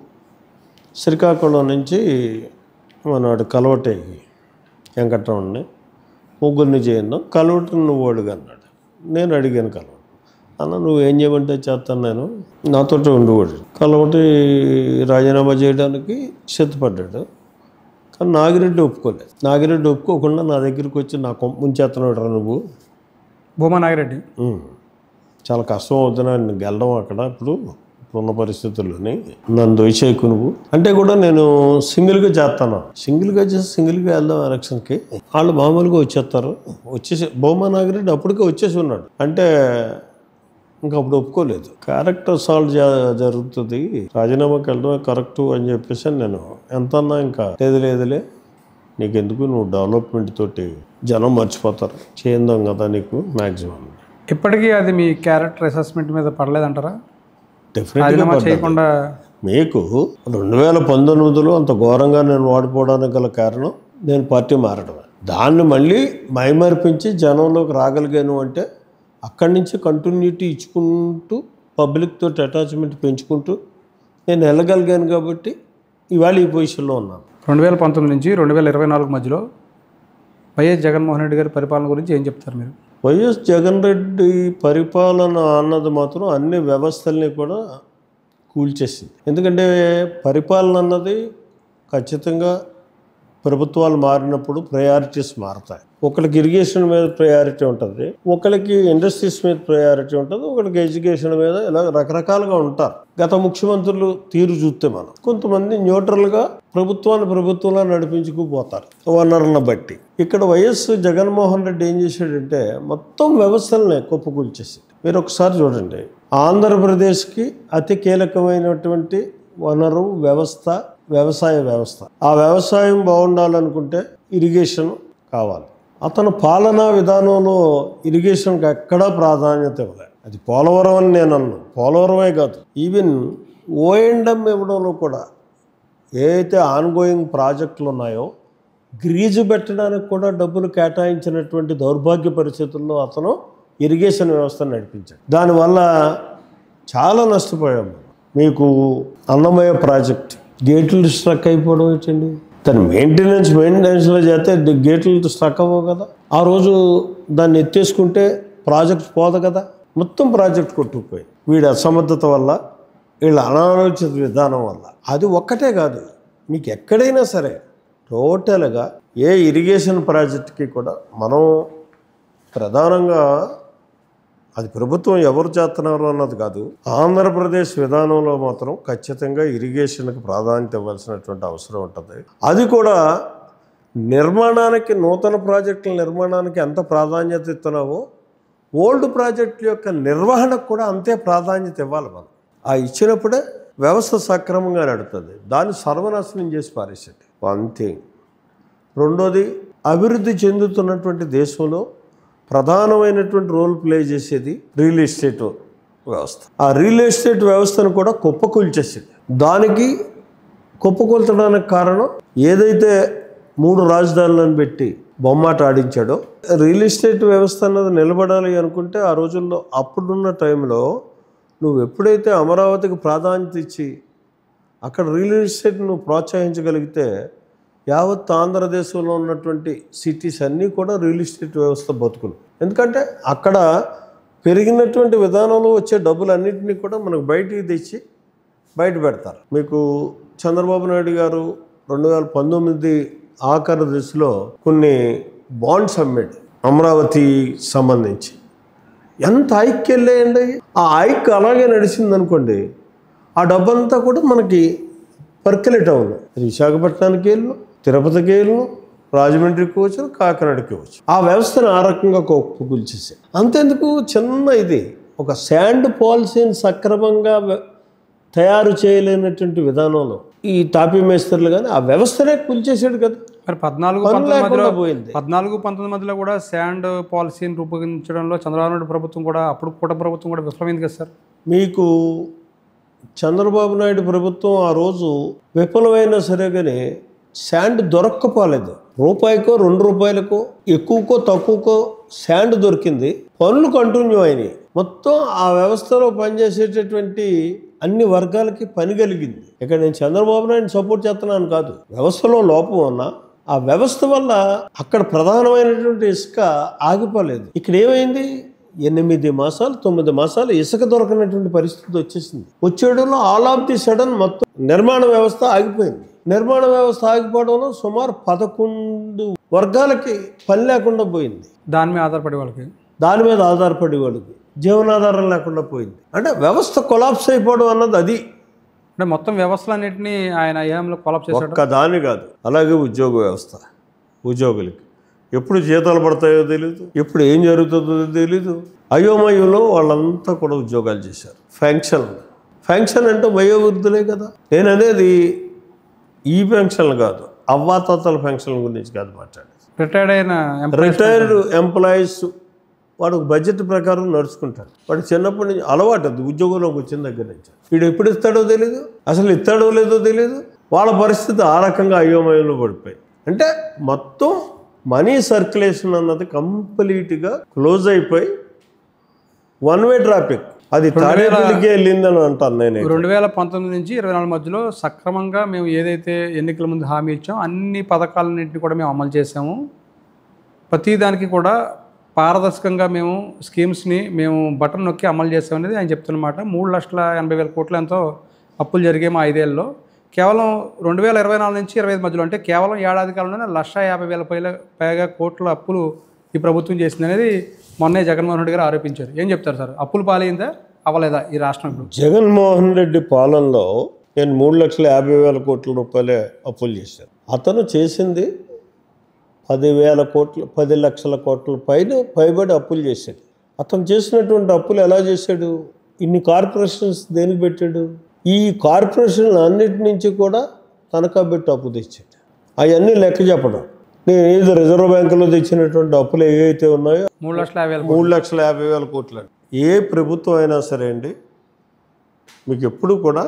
శ్రీకాకుళం నుంచి మనవాడు కలవటే వెంకట్రావుని, 3 చేయిందాం, కలవటని నువ్వు అడుగు అన్నాడు. నేను అడిగాను కలవటం, అన్న నువ్వు ఏం చేయమంటే చేస్తాను, నేను నాతో ఉండకూడదు. కాబట్టి రాజీనామా చేయడానికి సిద్ధపడ్డాడు. కానీ నాగిరెడ్డి ఒప్పుకోలేదు. నాగిరెడ్డి ఒప్పుకోకుండా నా దగ్గరికి వచ్చి నా ముంచేస్తున్నాడు రా నువ్వు. భూమా నాగిరెడ్డి చాలా కష్టం అవుతున్నా గెలడం అక్కడ ఇప్పుడున్న పరిస్థితుల్లోని, నన్ను దోచేయకు నువ్వు అంటే కూడా నేను సింగిల్గా చేస్తాను. సింగిల్గా చేసి సింగిల్గా వెళ్దాం ఎలక్షన్కి. వాళ్ళు మామూలుగా వచ్చేస్తారు. భూమా నాగిరెడ్డి అప్పటికే వచ్చేసి ఉన్నాడు. అంటే ఇంకా అప్పుడు ఒప్పుకోలేదు. క్యారెక్టర్ సాల్వ్ జరుగుతుంది, రాజీనామాకి వెళ్ళడమే కరెక్టు అని చెప్పేసి నేను ఎంతన్నా ఇంకా లేదులే నీకెందుకు, నువ్వు డెవలప్మెంట్ తోటి జనం మర్చిపోతారు, చేద్దాం కదా నీకు మ్యాక్సిమం. ఇప్పటికీ అది మీ క్యారెక్టర్ అసెస్మెంట్ మీద పడలేదంటారా? డెఫినెట్గా చేయకుండా మీకు 2019లో అంత ఘోరంగా నేను వాడిపోవడానికి గల కారణం నేను పార్టీ మారడమే. దాన్ని మళ్ళీ మైమర్పించి జనంలోకి రాగలిగాను అంటే అక్కడి నుంచి కంటిన్యూటీ ఇచ్చుకుంటూ పబ్లిక్ తోటి అటాచ్మెంట్ పెంచుకుంటూ నేను వెళ్ళగలిగాను. కాబట్టి ఇవాళ ఈ పొజిషన్లో ఉన్నాను. 2019 నుంచి 2024 మధ్యలో వైఎస్ జగన్మోహన్ రెడ్డి గారి పరిపాలన గురించి ఏం చెప్తారు మీరు? వైఎస్ జగన్ రెడ్డి పరిపాలన అన్నది మాత్రం అన్ని వ్యవస్థల్ని కూడా కూల్చేసింది. ఎందుకంటే పరిపాలన అన్నది ఖచ్చితంగా ప్రభుత్వాలు మారినప్పుడు ప్రయారిటీస్ మారుతాయి. ఒకరికి ఇరిగేషన్ మీద ప్రయారిటీ ఉంటుంది, ఒకరికి ఇండస్ట్రీస్ మీద ప్రయారిటీ ఉంటుంది, ఒకరికి ఎడ్యుకేషన్ మీద, ఇలా రకరకాలుగా ఉంటారు. గత ముఖ్యమంత్రులు తీరు చూస్తే మనం కొంతమంది న్యూట్రల్గా ప్రభుత్వంలో నడిపించుకుపోతారు వనరులను బట్టి. ఇక్కడ వైఎస్ జగన్మోహన్ రెడ్డి ఏం చేశాడంటే మొత్తం వ్యవస్థలనే కుప్పకూల్చేసింది. మీరు ఒకసారి చూడండి, ఆంధ్రప్రదేశ్కి అతి కీలకమైనటువంటి వనరు వ్యవసాయ వ్యవస్థ. ఆ వ్యవసాయం బాగుండాలనుకుంటే ఇరిగేషన్ కావాలి. అతను పాలనా విధానంలో ఇరిగేషన్కి ఎక్కడా ప్రాధాన్యత ఇవ్వలేదు. అది పోలవరం అని నేను అన్నాను. పోలవరమే కాదు, ఈవెన్ ఓఎండ్ఎం ఇవ్వడంలో కూడా ఏదైతే ఆన్గోయింగ్ ప్రాజెక్టులు ఉన్నాయో గ్రీజు పెట్టడానికి కూడా డబ్బులు కేటాయించినటువంటి దౌర్భాగ్య పరిస్థితుల్లో అతను ఇరిగేషన్ వ్యవస్థను నడిపించాడు. దానివల్ల చాలా నష్టపోయాము. మీకు అన్నమయ్య గేట్లు స్ట్రక్ అయిపోవడం ఏంటండి? దాని మెయింటెనెన్స్లో చేస్తే గేట్లు స్ట్రక్ అవ్వవు కదా. ఆ రోజు దాన్ని ఎత్తేసుకుంటే ప్రాజెక్ట్ పోదు కదా. మొత్తం ప్రాజెక్ట్ కొట్టుకుపోయి వీడి అసమర్థత వల్ల, వీళ్ళ అనాలోచిత విధానం వల్ల. అది ఒక్కటే కాదు, మీకు ఎక్కడైనా సరే టోటల్గా ఏ ఇరిగేషన్ ప్రాజెక్ట్కి కూడా మనం ప్రధానంగా అది ప్రభుత్వం ఎవరు చేస్తున్నారు అన్నది కాదు, ఆంధ్రప్రదేశ్ విధానంలో మాత్రం ఖచ్చితంగా ఇరిగేషన్కి ప్రాధాన్యత ఇవ్వాల్సినటువంటి అవసరం ఉంటుంది. అది కూడా నిర్మాణానికి, నూతన ప్రాజెక్టుల నిర్మాణానికి ఎంత ప్రాధాన్యత ఇస్తున్నావో ఓల్డ్ ప్రాజెక్టుల యొక్క నిర్వహణకు కూడా అంతే ప్రాధాన్యత ఇవ్వాలి మనం. ఆ ఇచ్చినప్పుడే వ్యవస్థ సక్రమంగా నడుస్తుంది. దాన్ని సర్వనాశనం చేసి పారేసేది వన్ థింగ్. రెండోది, అభివృద్ధి చెందుతున్నటువంటి దేశంలో ప్రధానమైనటువంటి రోల్ ప్లే చేసేది రియల్ ఎస్టేట్ వ్యవస్థ. ఆ రియల్ ఎస్టేట్ వ్యవస్థను కూడా కుప్పకూల్చేసేది. దానికి కుప్పకూల్చడానికి కారణం ఏదైతే 3 రాజధానులను పెట్టి బొమ్మాట ఆడించాడో, రియల్ ఎస్టేట్ వ్యవస్థ అన్నది నిలబడాలి అనుకుంటే ఆ రోజుల్లో అప్పుడున్న టైంలో నువ్వు ఎప్పుడైతే అమరావతికి ప్రాధాన్యత ఇచ్చి అక్కడ రియల్ ఎస్టేట్ నువ్వు ప్రోత్సహించగలిగితే యావత్ ఆంధ్రదేశంలో ఉన్నటువంటి సిటీస్ అన్నీ కూడా రియల్ ఎస్టేట్ వ్యవస్థ బతుకులు. ఎందుకంటే అక్కడ పెరిగినటువంటి విధానంలో వచ్చే డబ్బులన్నింటినీ కూడా మనకు బయటికి తెచ్చి బయట పెడతారు. మీకు చంద్రబాబు నాయుడు గారు 2019 ఆఖరి దశలో కొన్ని బాండ్స్ అమ్మాడు అమరావతి సంబంధించి. ఎంత హైక్ వెళ్ళాయండి. ఆ హైక్ అలాగే నడిచింది అనుకోండి, ఆ డబ్బంతా కూడా మనకి పర్కులేట్ అవ్వదు. విశాఖపట్నానికి వెళ్ళు, తిరుపతికి వెళ్ళు, రాజమండ్రికి వచ్చు, కాకినాడకి వచ్చు. ఆ వ్యవస్థను ఆ రకంగా కుప్పకూల్చేసాయి. అంతెందుకు, చిన్న ఇది ఒక శాండ్ పాలసీని సక్రమంగా తయారు చేయలేనటువంటి విధానంలో ఈ తాపీ మేస్త్రులు కానీ ఆ వ్యవస్థనే కూల్చేసాడు కదా. మరి 14-19 మధ్యలో కూడా శాండ్ పాలసీని రూపొందించడంలో చంద్రబాబు నాయుడు ప్రభుత్వం కూడా, అప్పుడు కూడా ప్రభుత్వం కూడా విఫలమైంది కదా సార్. మీకు చంద్రబాబు నాయుడు ప్రభుత్వం ఆ రోజు విఫలమైనా సరే కానీ శాండ్ దొరక్కపోలేదు. రూపాయికో 2 రూపాయలకో ఎక్కువకో తక్కువకో శాండ్ దొరికింది. పనులు కంటిన్యూ అయినాయి. మొత్తం ఆ వ్యవస్థలో పనిచేసేటటువంటి అన్ని వర్గాలకి పని కలిగింది. ఇక్కడ నేను చంద్రబాబు నాయుడు సపోర్ట్ చేస్తున్నాను కాదు, వ్యవస్థలో లోపం ఉన్నా ఆ వ్యవస్థ వల్ల అక్కడ ప్రధానమైనటువంటి ఇసుక ఆగిపోలేదు. ఇక్కడ ఏమైంది, 8 మాసాలు 9 మాసాలు ఇసుక దొరకనటువంటి పరిస్థితి వచ్చేసింది. వచ్చేయడంలో ఆల్ ఆఫ్ ది సడన్ మొత్తం నిర్మాణ వ్యవస్థ ఆగిపోయింది. నిర్మాణ వ్యవస్థ ఆగిపోవడంలో సుమారు 11 వర్గాలకి పని లేకుండా పోయింది. దాని మీద ఆధారపడే వాళ్ళకి జీవనాధారం లేకుండా పోయింది. అంటే వ్యవస్థ కొలాప్స్ అయిపోవడం అన్నది అది. అంటే మొత్తం వ్యవస్థలన్నింటినీ ఆయన ఏఎంలో కొలాప్స్ చేశాడు. ఒక్క దాని కాదు, అలాగే ఉద్యోగ వ్యవస్థ. ఉద్యోగులకి ఎప్పుడు జీతాలు పడతాయో తెలీదు, ఎప్పుడు ఏం జరుగుతుందో తెలీదు. అయోమయంలో వాళ్ళంతా కూడా ఉద్యోగాలు చేశారు. ఫంక్షన్ అంటే వయోవృద్ధులే కదా. నేను అనేది ఈ పెన్షన్లు కాదు, అవ్వాతాతల పెన్షన్ల గురించి కాదు మాట్లాడేది. రిటైర్డ్ ఎంప్లాయీస్ వాడు బడ్జెట్ ప్రకారం నడుచుకుంటాడు. వాడు చిన్నప్పటి నుంచి అలవాటు అది, ఉద్యోగంలోకి వచ్చిన దగ్గర నుంచి. వీడు ఎప్పుడు ఇస్తాడో తెలీదు, అసలు ఇస్తాడో లేదో తెలీదు. వాళ్ళ పరిస్థితి ఆ రకంగా అయోమయంలో పడిపోయి, అంటే మొత్తం మనీ సర్క్యులేషన్ అన్నది కంప్లీట్గా క్లోజ్ అయిపోయి వన్ వే ట్రాఫిక్. అది తాడేపల్లికి వెళ్ళిందని అంటాను నేను. 2019 నుంచి 24 మధ్యలో సక్రమంగా మేము ఏదైతే ఎన్నికల ముందు హామీ ఇచ్చామో అన్ని పథకాలన్నింటినీ కూడా మేము అమలు చేసాము. ప్రతిదానికి కూడా పారదర్శకంగా మేము స్కీమ్స్ని మేము బటన్ నొక్కి అమలు చేసామనేది ఆయన చెప్తున్నమాట. 3,80,000 కోట్లు ఎంతో అప్పులు జరిగాయి మా 5 ఏళ్ళలో. కేవలం 2024 నుంచి 25 మధ్యలో, అంటే కేవలం ఏడాది కాలంలోనే 1,50,000 పైగా కోట్ల అప్పులు ఈ ప్రభుత్వం చేసింది అనేది మొన్నే జగన్మోహన్ రెడ్డి గారు ఆరోపించారు. ఏం చెప్తారు సార్? అప్పులు పాలైందా అవ్వలేదా ఈ రాష్ట్రం? ఇప్పుడు జగన్మోహన్ రెడ్డి పాలనలో నేను 3,50,000 కోట్ల రూపాయలే అప్పులు చేశాను. అతను చేసింది 10,000 కోట్లు, 10 లక్షల కోట్ల పైబడి అప్పులు చేశాడు. అతను చేసినటువంటి అప్పులు ఎలా చేశాడు? ఇన్ని కార్పొరేషన్స్ దేనికి పెట్టాడు? ఈ కార్పొరేషన్లు అన్నిటి నుంచి కూడా తనఖా పెట్టి అప్పు తెచ్చాడు. అవన్నీ లెక్క చెప్పడం. నేను ఏదో రిజర్వ్ బ్యాంకులో తెచ్చినటువంటి అప్పులు ఏవైతే ఉన్నాయో 3,50,000 కోట్లు. ఏ ప్రభుత్వం అయినా సరే అండి, మీకు ఎప్పుడు కూడా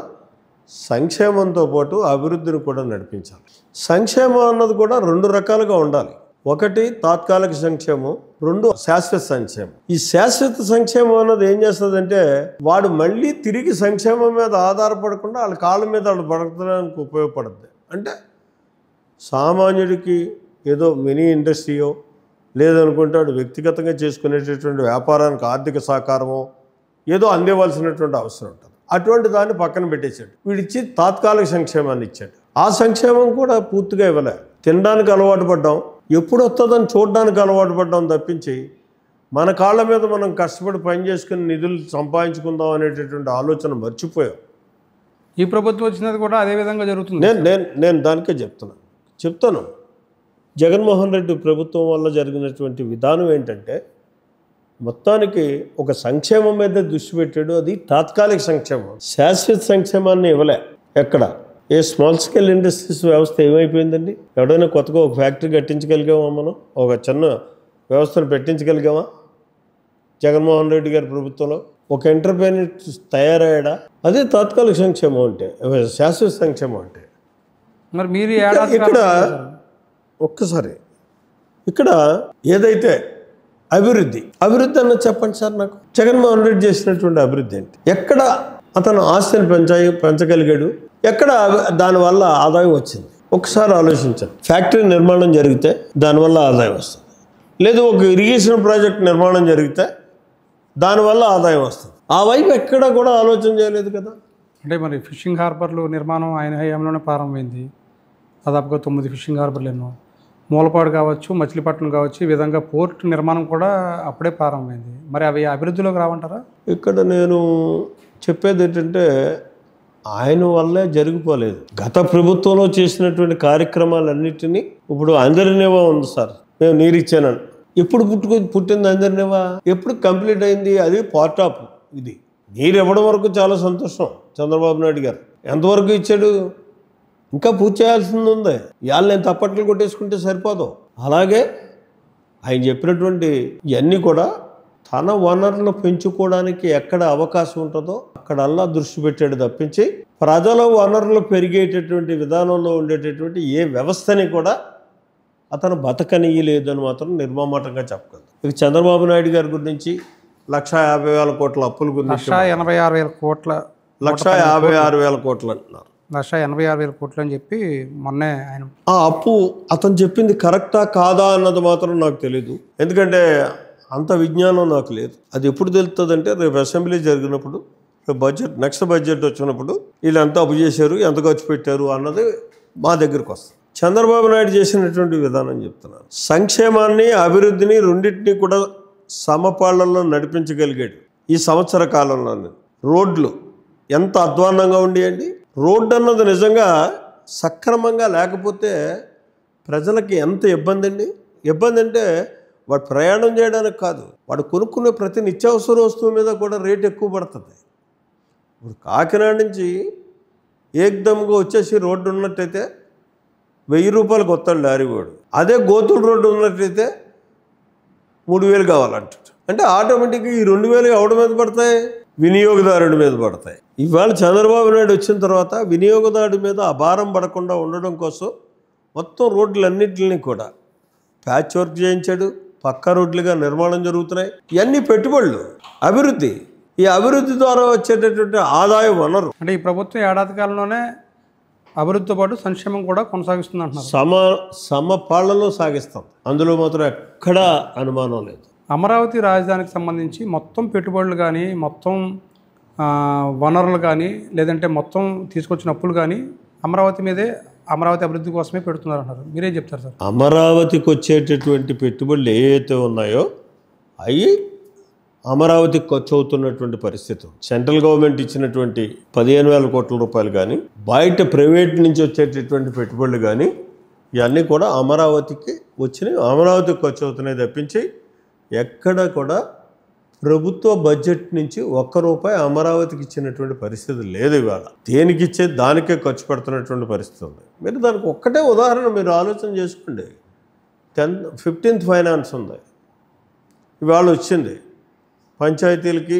సంక్షేమంతో పాటు అభివృద్ధిని కూడా నడిపించాలి. సంక్షేమం అన్నది కూడా 2 రకాలుగా ఉండాలి. ఒకటి తాత్కాలిక సంక్షేమం, 2 శాశ్వత సంక్షేమం. ఈ శాశ్వత సంక్షేమం అన్నది ఏం చేస్తుందంటే వాడు మళ్ళీ తిరిగి సంక్షేమం మీద ఆధారపడకుండా వాళ్ళ కాళ్ళ మీద వాళ్ళు పడతానికి ఉపయోగపడుతుంది. అంటే సామాన్యుడికి ఏదో మినీ ఇండస్ట్రీయో లేదనుకుంటే వాడు వ్యక్తిగతంగా చేసుకునేటటువంటి వ్యాపారానికి ఆర్థిక సహకారమో ఏదో అందివ్వాల్సినటువంటి అవసరం ఉంటుంది. అటువంటి దాన్ని పక్కన పెట్టేశాడు. వీడిచ్చి తాత్కాలిక సంక్షేమాన్ని ఇచ్చాడు. ఆ సంక్షేమం కూడా పూర్తిగా ఇవ్వలే. తినడానికి అలవాటు పడ్డాం, ఎప్పుడు వస్తుందని చూడడానికి అలవాటు పడ్డాం తప్పించి మన కాళ్ళ మీద మనం కష్టపడి పని చేసుకుని నిధులు సంపాదించుకుందాం అనేటటువంటి ఆలోచన మర్చిపోయాం. ఈ ప్రభుత్వం వచ్చినది కూడా అదే విధంగా జరుగుతుంది. నేను దానికే చెప్తాను. జగన్మోహన్ రెడ్డి ప్రభుత్వం వల్ల జరిగినటువంటి విధానం ఏంటంటే మొత్తానికి ఒక సంక్షేమం మీద దృష్టి పెట్టాడు. అది తాత్కాలిక సంక్షేమం, శాశ్వత సంక్షేమాన్ని ఇవ్వలే. ఎక్కడ ఏ స్మాల్ స్కేల్ ఇండస్ట్రీస్ వ్యవస్థ ఏమైపోయిందండి? ఎవడైనా కొత్తగా ఒక ఫ్యాక్టరీ కట్టించగలిగామా? మనం ఒక చిన్న వ్యవస్థను పెట్టించగలిగామా? జగన్మోహన్ రెడ్డి గారి ప్రభుత్వంలో ఒక ఎంటర్ప్రైనర్ తయారయ్యాడా? అదే తాత్కాలిక సంక్షేమం అంటే, శాశ్వత సంక్షేమం అంటే. మరి మీరు ఇక్కడ ఒక్కసారి ఇక్కడ ఏదైతే అభివృద్ధి అన్నది చెప్పండి సార్ నాకు. జగన్మోహన్ రెడ్డి చేసినటువంటి అభివృద్ధి ఏంటి? ఎక్కడ అతను ఆస్తిని పెంచగలిగాడు? ఎక్కడ దానివల్ల ఆదాయం వచ్చింది? ఒకసారి ఆలోచించండి. ఫ్యాక్టరీ నిర్మాణం జరిగితే దానివల్ల ఆదాయం వస్తుంది, లేదు ఒక ఇరిగేషన్ ప్రాజెక్ట్ నిర్మాణం జరిగితే దానివల్ల ఆదాయం వస్తుంది. ఆ వైపు ఎక్కడ కూడా ఆలోచన చేయలేదు కదా. అంటే మరి ఫిషింగ్ హార్బర్లు నిర్మాణం ఆయన హయాంలోనే ప్రారంభమైంది. దాదాపుగా 9 ఫిషింగ్ హార్బర్లు ఎన్నో, మూలపాడు కావచ్చు, మచిలీపట్నం కావచ్చు, ఈ విధంగా పోర్ట్ నిర్మాణం కూడా అప్పుడే ప్రారంభమైంది. మరి అవి అభివృద్ధిలోకి రావంటారా? ఇక్కడ నేను చెప్పేది ఏంటంటే ఆయన వల్లే జరిగిపోలేదు. గత ప్రభుత్వంలో చేసినటువంటి కార్యక్రమాలన్నింటినీ ఇప్పుడు అందరినేవా ఉంది సార్. నేను నీరు ఇచ్చానని ఎప్పుడు పుట్టింది అందరినేవా? ఎప్పుడు కంప్లీట్ అయింది? అది పార్ట్ ఆఫ్ ఇది. నీరు ఇవ్వడం వరకు చాలా సంతోషం. చంద్రబాబు నాయుడు గారు ఎంతవరకు ఇచ్చాడు? ఇంకా పూర్తి చేయాల్సింది ఉంది. ఇవాళ నేను తప్పట్లు కొట్టేసుకుంటే సరిపోదు. అలాగే ఆయన చెప్పినటువంటి ఇవన్నీ కూడా తన వనరులు పెంచుకోవడానికి ఎక్కడ అవకాశం ఉంటుందో అక్కడల్లా దృష్టి పెట్టాడు తప్పించి ప్రజల వనరులు పెరిగేటటువంటి విధానంలో ఉండేటటువంటి ఏ వ్యవస్థని కూడా అతను బతకనీయలేదు అని మాత్రం నిర్మమాటంగా చెప్పగలదు. ఇక చంద్రబాబు నాయుడు గారి గురించి 1,50,000 కోట్ల అప్పుల గురించి 1,86,000 కోట్ల 1,56,000 కోట్లు అంటున్నారు. 1,86,000 కోట్లు అని చెప్పి మొన్నే ఆయన ఆ అప్పు అతను చెప్పింది కరెక్టా కాదా అన్నది మాత్రం నాకు తెలీదు. ఎందుకంటే అంత విజ్ఞానం నాకు లేదు. అది ఎప్పుడు తెలుస్తుందంటే రేపు అసెంబ్లీ జరిగినప్పుడు, రేపు బడ్జెట్ నెక్స్ట్ బడ్జెట్ వచ్చినప్పుడు వీళ్ళు ఎంత అప్పు చేశారు, ఎంత ఖర్చు పెట్టారు అన్నది మా దగ్గరకు వస్తుంది. చంద్రబాబు నాయుడు చేసినటువంటి విధానం చెప్తున్నాను. సంక్షేమాన్ని అభివృద్ధిని రెండింటినీ కూడా సమపాళ్లలో నడిపించగలిగాడు ఈ సంవత్సర కాలంలోనే. రోడ్లు ఎంత అధ్వాన్నంగా ఉండేయండి. రోడ్డు అన్నది నిజంగా సక్రమంగా లేకపోతే ప్రజలకి ఎంత ఇబ్బంది అండి. ఇబ్బంది అంటే వాడు ప్రయాణం చేయడానికి కాదు, వాడు కొనుక్కునే ప్రతి నిత్యావసర వస్తువు మీద కూడా రేటు ఎక్కువ పడుతుంది. ఇప్పుడు కాకినాడ నుంచి ఏకదమ్గా వచ్చేసి రోడ్డు ఉన్నట్టయితే 1000 రూపాయలకు వస్తాడు లారీ వాడు. అదే గోతుల రోడ్డు ఉన్నట్టయితే 3000 కావాలంటాడు. అంటే ఆటోమేటిక్గా ఈ 2000 ఎవడి మీద పడతాయి? వినియోగదారుడి మీద పడతాయి. ఇవాళ చంద్రబాబు నాయుడు వచ్చిన తర్వాత వినియోగదారుడి మీద ఆ భారం పడకుండా ఉండడం కోసం మొత్తం రోడ్లన్నింటినీ కూడా ప్యాచ్ వర్క్ చేయించాడు. పక్కా రోడ్లుగా నిర్మాణం జరుగుతున్నాయి. ఇవన్నీ పెట్టుబడులు, అభివృద్ధి. ఈ అభివృద్ధి ద్వారా వచ్చేటటువంటి ఆదాయ వనరు. అంటే ఈ ప్రభుత్వం ఏడాది కాలంలోనే అభివృద్ధితో పాటు సంక్షేమం కూడా కొనసాగిస్తుంది అంటున్నారు. సమపాళ్లలో సాగిస్తాం, అందులో మాత్రం ఎక్కడా అనుమానం లేదు. అమరావతి రాజధానికి సంబంధించి మొత్తం పెట్టుబడులు కానీ, మొత్తం వనరులు కానీ, లేదంటే మొత్తం తీసుకొచ్చిన అప్పులు కానీ అమరావతి మీదే, అమరావతి అభివృద్ధి కోసమే పెడుతున్నారు అంటారు. మీరేం చెప్తారు సార్? అమరావతికి వచ్చేటటువంటి పెట్టుబడులు ఏవైతే ఉన్నాయో అవి అమరావతికి ఖర్చు అవుతున్నటువంటి పరిస్థితి. సెంట్రల్ గవర్నమెంట్ ఇచ్చినటువంటి 15,000 కోట్ల రూపాయలు కానీ, బయట ప్రైవేట్ నుంచి వచ్చేటటువంటి పెట్టుబడులు కానీ ఇవన్నీ కూడా అమరావతికి వచ్చినాయి, అమరావతికి ఖర్చు అవుతున్నాయి తప్పించి ఎక్కడ కూడా ప్రభుత్వ బడ్జెట్ నుంచి ₹1 అమరావతికి ఇచ్చినటువంటి పరిస్థితి లేదు. ఇవాళ దేనికి ఇచ్చే దానికే ఖర్చు పెడుతున్నటువంటి పరిస్థితి ఉంది. మీరు దానికి ఒక్కటే ఉదాహరణ మీరు ఆలోచన చేసుకోండి. 15th ఫైనాన్స్ ఉంది, ఇవాళ వచ్చింది. పంచాయతీలకి,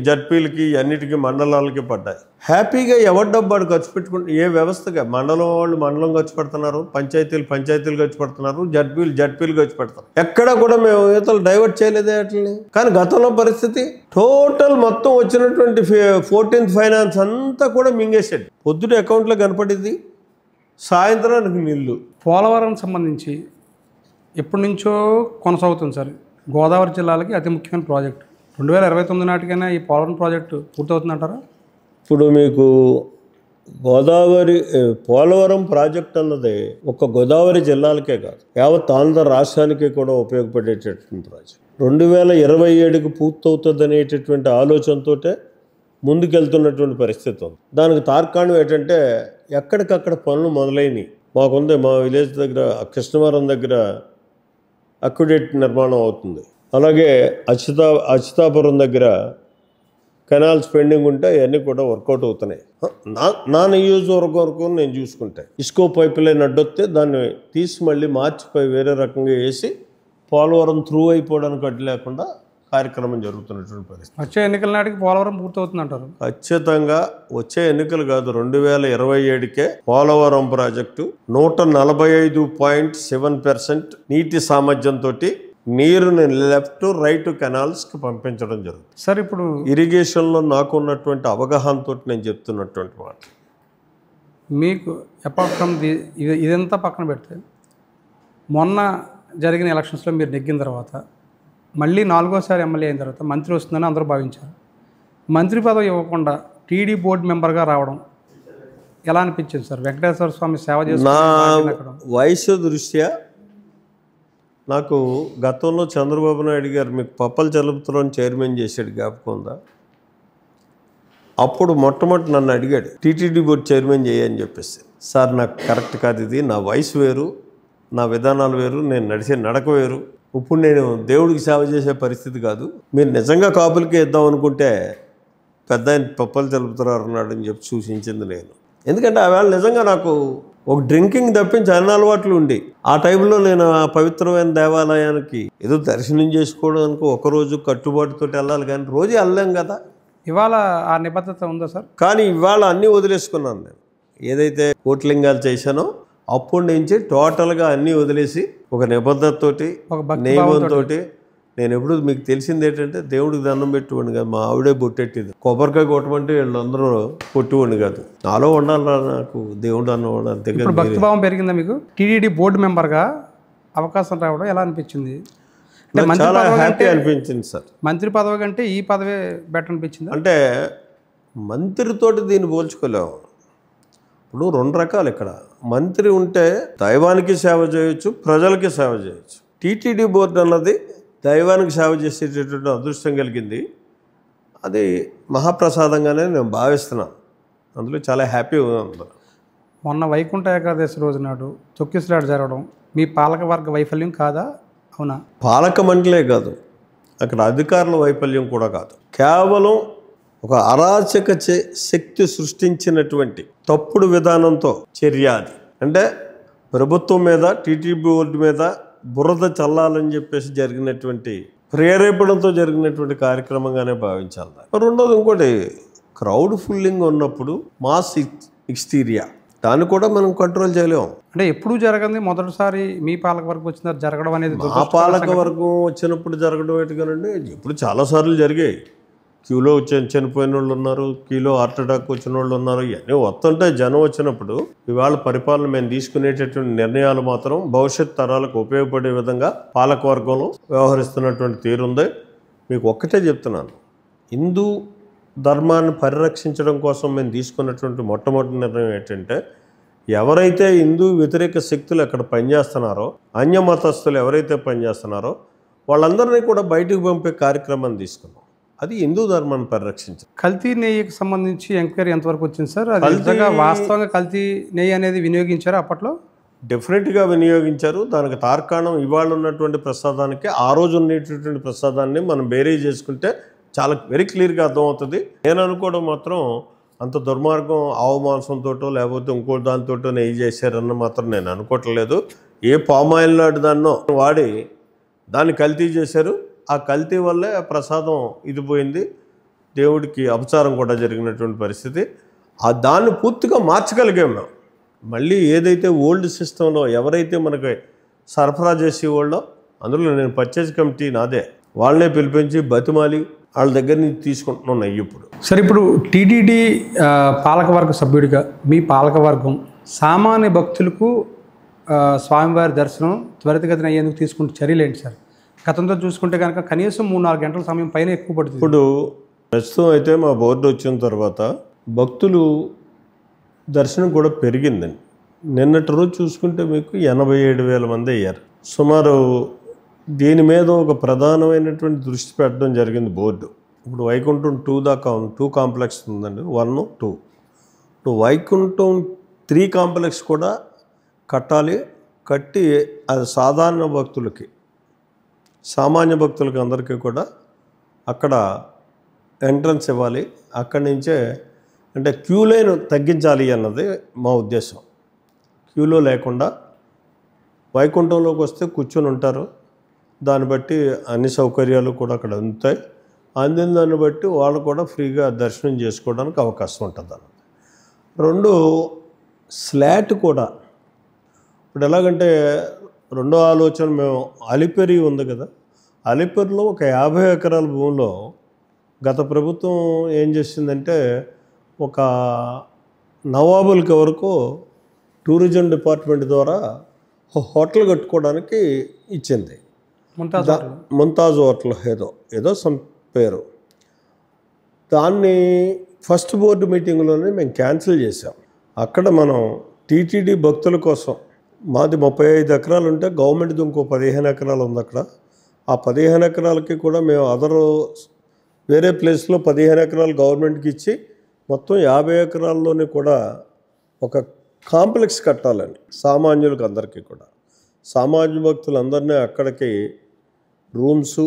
జడ్పీలకి, అన్నిటికీ, మండలాలకి పడ్డాయి. హ్యాపీగా ఎవరి డబ్బాడు ఖర్చు పెట్టుకుంటే ఏ వ్యవస్థగా మండలం వాళ్ళు మండలం ఖర్చు పెడుతున్నారు, పంచాయతీలు ఖర్చు పెడుతున్నారు, జడ్పీలు ఖర్చు పెడతారు. ఎక్కడా కూడా మేము ఈతలు డైవర్ట్ చేయలేదే అట్లని. కానీ గతంలో పరిస్థితి టోటల్ మొత్తం వచ్చినటువంటి 14th ఫైనాన్స్ అంతా కూడా మింగేసాడు. పొద్దుట అకౌంట్లో కనపడింది, సాయంత్రానికి నీళ్ళు. పోలవరం సంబంధించి ఎప్పటి నుంచో కొనసాగుతుంది సార్. గోదావరి జిల్లాలకి అతి ముఖ్యమైన ప్రాజెక్టు. 2029 నాటికైనా ఈ పోలవరం ప్రాజెక్టు పూర్తవుతుందంటారా? ఇప్పుడు మీకు పోలవరం ప్రాజెక్ట్ అన్నది ఒక గోదావరి జిల్లాలకే కాదు, యావత్ ఆంధ్ర రాష్ట్రానికి కూడా ఉపయోగపడేటటువంటి ప్రాజెక్ట్. 2027కి పూర్తవుతుంది అనేటటువంటి ఆలోచనతో ముందుకెళ్తున్నటువంటి పరిస్థితి ఉంది. దానికి తార్కాణం ఏంటంటే ఎక్కడికక్కడ పనులు మొదలైనవి. మాకుంది, మా విలేజ్ దగ్గర కృష్ణవరం దగ్గర అక్విడేట్ నిర్మాణం అవుతుంది. అలాగే అచ్యుతాపురం దగ్గర కెనాల్స్ పెండింగ్ ఉంటే అవన్నీ కూడా వర్కౌట్ అవుతున్నాయి. నా నియోజకవర్గం వరకు నేను చూసుకుంటే ఇస్కో పైప్ లైన్ అడ్డొస్తే దాన్ని తీసి మళ్ళీ మార్చిపోయి వేరే రకంగా వేసి పోలవరం త్రూ అయిపోవడానికి అడ్డు లేకుండా కార్యక్రమం జరుగుతున్నటువంటి పరిస్థితి. వచ్చే ఎన్నికల నాటికి పోలవరం పూర్తవుతుందంటారు? ఖచ్చితంగా వచ్చే ఎన్నికలు కాదు, 2027కే పోలవరం ప్రాజెక్టు 145.7% నీటి సామర్థ్యంతో నీరుని లెఫ్ట్ రైట్ కెనాల్స్కి పంపించడం జరుగుతుంది. సార్ ఇప్పుడు ఇరిగేషన్లో నాకు ఉన్నటువంటి అవగాహనతో నేను చెప్తున్నటువంటి మాట. మీకు అపార్ట్ ఫ్రమ్ ఇదంతా పక్కన పెడితే మొన్న జరిగిన ఎలక్షన్స్లో మీరు నెగ్గిన తర్వాత మళ్ళీ 4వ సారి ఎమ్మెల్యే అయిన తర్వాత మంత్రి వస్తుందని అందరూ భావించారు. మంత్రి పదవి ఇవ్వకుండా టీడీ బోర్డు మెంబర్గా రావడం ఎలా అనిపించింది సార్? వెంకటేశ్వర స్వామి సేవ చేసి నా వయసు దృష్ట్యా నాకు గతంలో చంద్రబాబు నాయుడు గారు మీకు పప్పల చలుపుతులను చైర్మన్ చేశాడు, జ్ఞాపకం ఉందా? అప్పుడు మొట్టమొదటి నన్ను అడిగాడు టీటీడీ బోర్డు చైర్మన్ చేయని చెప్పేసి. సార్ నాకు కరెక్ట్ కాదు, ఇది నా వయసు వేరు, నా విధానాలు వేరు, నేను నడిచే నడక వేరు, ఇప్పుడు నేను దేవుడికి సేవ చేసే పరిస్థితి కాదు, మీరు నిజంగా కాపులకి ఇద్దాం అనుకుంటే పెద్ద ఆయన పప్పలు తెలుపుతున్నారు అన్నాడని చెప్పి సూచించింది నేను. ఎందుకంటే ఆవేళ నిజంగా నాకు ఒక డ్రింకింగ్ తప్పించి అన్ని అలవాట్లు ఉండి ఆ టైంలో నేను ఆ పవిత్రమైన దేవాలయానికి ఏదో దర్శనం చేసుకోవడానికి ఒకరోజు కట్టుబాటుతో వెళ్ళాలి, కానీ రోజు వెళ్ళలేం కదా. ఇవాళ ఆ నిబద్ధత ఉందా సార్? కానీ ఇవాళ అన్నీ వదిలేసుకున్నాను నేను. ఏదైతే కోట్లింగాలు చేశానో అప్పటి నుంచి టోటల్గా అన్నీ వదిలేసి ఒక నిబద్ధతతోటి, నియమంతో. నేను ఎప్పుడు మీకు తెలిసింది ఏంటంటే దేవుడికి దండం పెట్టుకోండి కాదు, మా ఆవిడే బొట్టెట్టింది. కొబ్బరికాయ కొట్టమంటే వీళ్ళందరూ కొట్టుకోండి కాదు, నాలో ఉండాలి నాకు దేవుడు అన్నవాడు. అంతే. భక్తిభావం పెరిగిందా మీకు? టీటీడీ బోర్డు మెంబర్గా అవకాశం రావడం ఎలా అనిపించింది? నాకు చాలా హ్యాపీ అనిపించింది సార్. మంత్రి పదవి కంటే ఈ పదవి బెటర్ అనిపించింది. అంటే మంత్రితోటి దీన్ని పోల్చుకోలేము. ఇప్పుడు 2 రకాలు ఇక్కడ. మంత్రి ఉంటే దైవానికి సేవ చేయొచ్చు, ప్రజలకి సేవ చేయొచ్చు. టీటీడీ బోర్డు అన్నది దైవానికి సేవ చేసేటటువంటి అదృష్టం కలిగింది. అది మహాప్రసాదంగానే నేను భావిస్తున్నాను. అందులో చాలా హ్యాపీగా ఉంది. మొన్న వైకుంఠ ఏకాదశి రోజు నాడు తొక్కిసలాట జరగడం మీ పాలకవర్గ వైఫల్యం కాదా? అవునా? పాలక మండలే కాదు, అక్కడ అధికారుల వైఫల్యం కూడా కాదు. కేవలం ఒక అరాచక శక్తి సృష్టించినటువంటి తప్పుడు విధానంతో చర్య అది. అంటే ప్రభుత్వం మీద, టీటీడీ బోర్డు మీద బురద చల్లాలని చెప్పేసి జరిగినటువంటి ప్రేరేపణతో జరిగినటువంటి కార్యక్రమంగానే భావించాలి. రెండోది ఇంకోటి, క్రౌడ్ ఫుల్లింగ్ ఉన్నప్పుడు మాస్ ఎక్స్టీరియా దాన్ని కూడా మనం కంట్రోల్ చేయలేము. అంటే ఎప్పుడు జరగంది, మొదటిసారి మీ పాలకవర్గం వచ్చిన జరగడం అనేది మా పాలకవర్గం వచ్చినప్పుడు జరగడం ఏంటంటే ఇప్పుడు చాలాసార్లు జరిగాయి. క్యూలో చనిపోయిన వాళ్ళు ఉన్నారు, క్యూలో హార్ట్ అటాక్ వచ్చిన వాళ్ళు ఉన్నారు. ఇవన్నీ వస్తుంటే జనం వచ్చినప్పుడు ఇవాళ పరిపాలన మేము తీసుకునేటటువంటి నిర్ణయాలు మాత్రం భవిష్యత్ తరాలకు ఉపయోగపడే విధంగా పాలకవర్గంలో వ్యవహరిస్తున్నటువంటి తీరుంది. మీకు ఒక్కటే చెప్తున్నాను, హిందూ ధర్మాన్ని పరిరక్షించడం కోసం మేము తీసుకున్నటువంటి మొట్టమొదటి నిర్ణయం ఏంటంటే, ఎవరైతే హిందూ వ్యతిరేక శక్తులు అక్కడ పనిచేస్తున్నారో, అన్య మతస్థులు ఎవరైతే పనిచేస్తున్నారో వాళ్ళందరినీ కూడా బయటకు పంపే కార్యక్రమాన్ని తీసుకున్నాం. అది హిందూ ధర్మాన్ని పరిరక్షించారు. కల్తీ నెయ్యికి సంబంధించి ఎంక్వైరీ ఎంతవరకు వచ్చింది సార్? అది నిజంగా వాస్తవంగా కల్తీ నెయ్యి అనేది వినియోగించారు అప్పట్లో? డెఫినెట్గా వినియోగించారు. దానికి తార్కాణం ఇవాళ ఉన్నటువంటి ప్రసాదానికి ఆ రోజు ఉండేటటువంటి ప్రసాదాన్ని మనం బేరీ చేసుకుంటే చాలా వెరీ క్లియర్గా అర్థమవుతుంది. నేను అనుకోవడం మాత్రం అంత దుర్మార్గం ఆవు మాంసంతో లేకపోతే ఇంకో దానితో నెయ్యి చేశారన్న మాత్రం నేను అనుకోవట్లేదు. ఏ పామాయిల్ లాంటి దాన్నో వాడి దాన్ని కల్తీ చేశారు. ఆ కల్తీ వల్లే ప్రసాదం ఇది పోయింది, దేవుడికి అపచారం కూడా జరిగినటువంటి పరిస్థితి. ఆ దాన్ని పూర్తిగా మార్చగలిగాం మేము. మళ్ళీ ఏదైతే ఓల్డ్ సిస్టంలో ఎవరైతే మనకి సరఫరా చేసేవాళ్ళో అందులో నేను పర్చేజ్ కమిటీ నాదే, వాళ్ళనే పిలిపించి బతిమాలి వాళ్ళ దగ్గర నుంచి తీసుకుంటున్నాం నెయ్యి. ఇప్పుడు సరే, ఇప్పుడు టీటీడీ పాలకవర్గ సభ్యుడిగా మీ పాలకవర్గం సామాన్య భక్తులకు స్వామివారి దర్శనం త్వరితగతిన అయ్యేందుకు తీసుకుంటే చర్యలు ఏంటి సార్? గతంతో చూసుకుంటే కనుక కనీసం 3-4 గంటల సమయం పైన ఎక్కువ పడుతుంది. ఇప్పుడు ప్రస్తుతం అయితే మా బోర్డు వచ్చిన తర్వాత భక్తులు దర్శనం కూడా పెరిగిందండి. నిన్నటి రోజు చూసుకుంటే మీకు 87,000 మంది అయ్యారు సుమారు. దీని మీద ఒక ప్రధానమైనటువంటి దృష్టి పెట్టడం జరిగింది బోర్డు. ఇప్పుడు వైకుంఠం 2 దాకా 2 కాంప్లెక్స్ ఉందండి, 1, 2. ఇప్పుడు వైకుంఠం 3 కాంప్లెక్స్ కూడా కట్టాలి. కట్టి అది సాధారణ భక్తులకి, సామాన్య భక్తులకి అందరికీ కూడా అక్కడ ఎంట్రన్స్ ఇవ్వాలి. అక్కడి నుంచే అంటే క్యూ లైన్ తగ్గించాలి అన్నది మా ఉద్దేశం. క్యూలో లేకుండా వైకుంఠంలోకి వస్తే కూర్చొని ఉంటారు. దాన్ని బట్టి అన్ని సౌకర్యాలు కూడా అక్కడ ఉంటాయి. అందిన దాన్ని బట్టి వాళ్ళు కూడా ఫ్రీగా దర్శనం చేసుకోవడానికి అవకాశం ఉంటుంది అన్నది. 2 స్లాట్ కూడా ఇప్పుడు ఎలాగంటే రెండో ఆలోచన, మేము అలిపిరి ఉంది కదా, అలిపిరిలో ఒక 50 ఎకరాల భూమిలో గత ప్రభుత్వం ఏం చేసిందంటే ఒక నవాబులకి వరకు టూరిజం డిపార్ట్మెంట్ ద్వారా హోటల్ కట్టుకోవడానికి ఇచ్చింది. ముంతాజ్ హోటల్ ఏదో సమ్ పేరు. దాన్ని ఫస్ట్ బోర్డు మీటింగ్లోనే మేము క్యాన్సిల్ చేసాం. అక్కడ మనం టీటీడీ భక్తుల కోసం మాది 35 ఎకరాలు ఉంటే గవర్నమెంట్ది ఇంకో 15 ఎకరాలు ఉంది అక్కడ. ఆ 15 ఎకరాలకి కూడా మేము వేరే ప్లేస్లో 15 ఎకరాలు గవర్నమెంట్కి ఇచ్చి మొత్తం 50 ఎకరాల్లోనే కూడా ఒక కాంప్లెక్స్ కట్టాలని సామాన్యులకు అందరికీ కూడా, సామాన్య భక్తులందరినీ అక్కడికి రూమ్సు,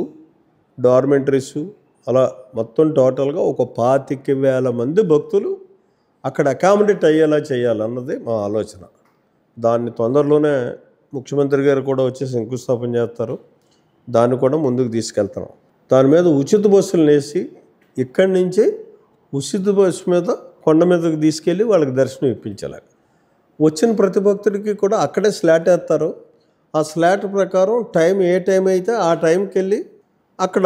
డార్మెంటరీసు అలా మొత్తం టోటల్గా ఒక 25,000 మంది భక్తులు అక్కడ అకామిడేట్ అయ్యేలా చేయాలన్నది మా ఆలోచన. దాన్ని తొందరలోనే ముఖ్యమంత్రి గారు కూడా వచ్చి శంకుస్థాపన చేస్తారు. దాన్ని కూడా ముందుకు తీసుకెళ్తున్నాం. దాని మీద ఉచిత బస్సులు వేసి ఇక్కడి నుంచి ఉచిత బస్సు మీద కొండ మీదకి తీసుకెళ్ళి వాళ్ళకి దర్శనం ఇప్పించాలి. వచ్చిన ప్రతి భక్తుడికి కూడా అక్కడే స్లాట్ వేస్తారు. ఆ స్లాట్ ప్రకారం ఏ టైం అయితే ఆ టైంకి వెళ్ళి అక్కడ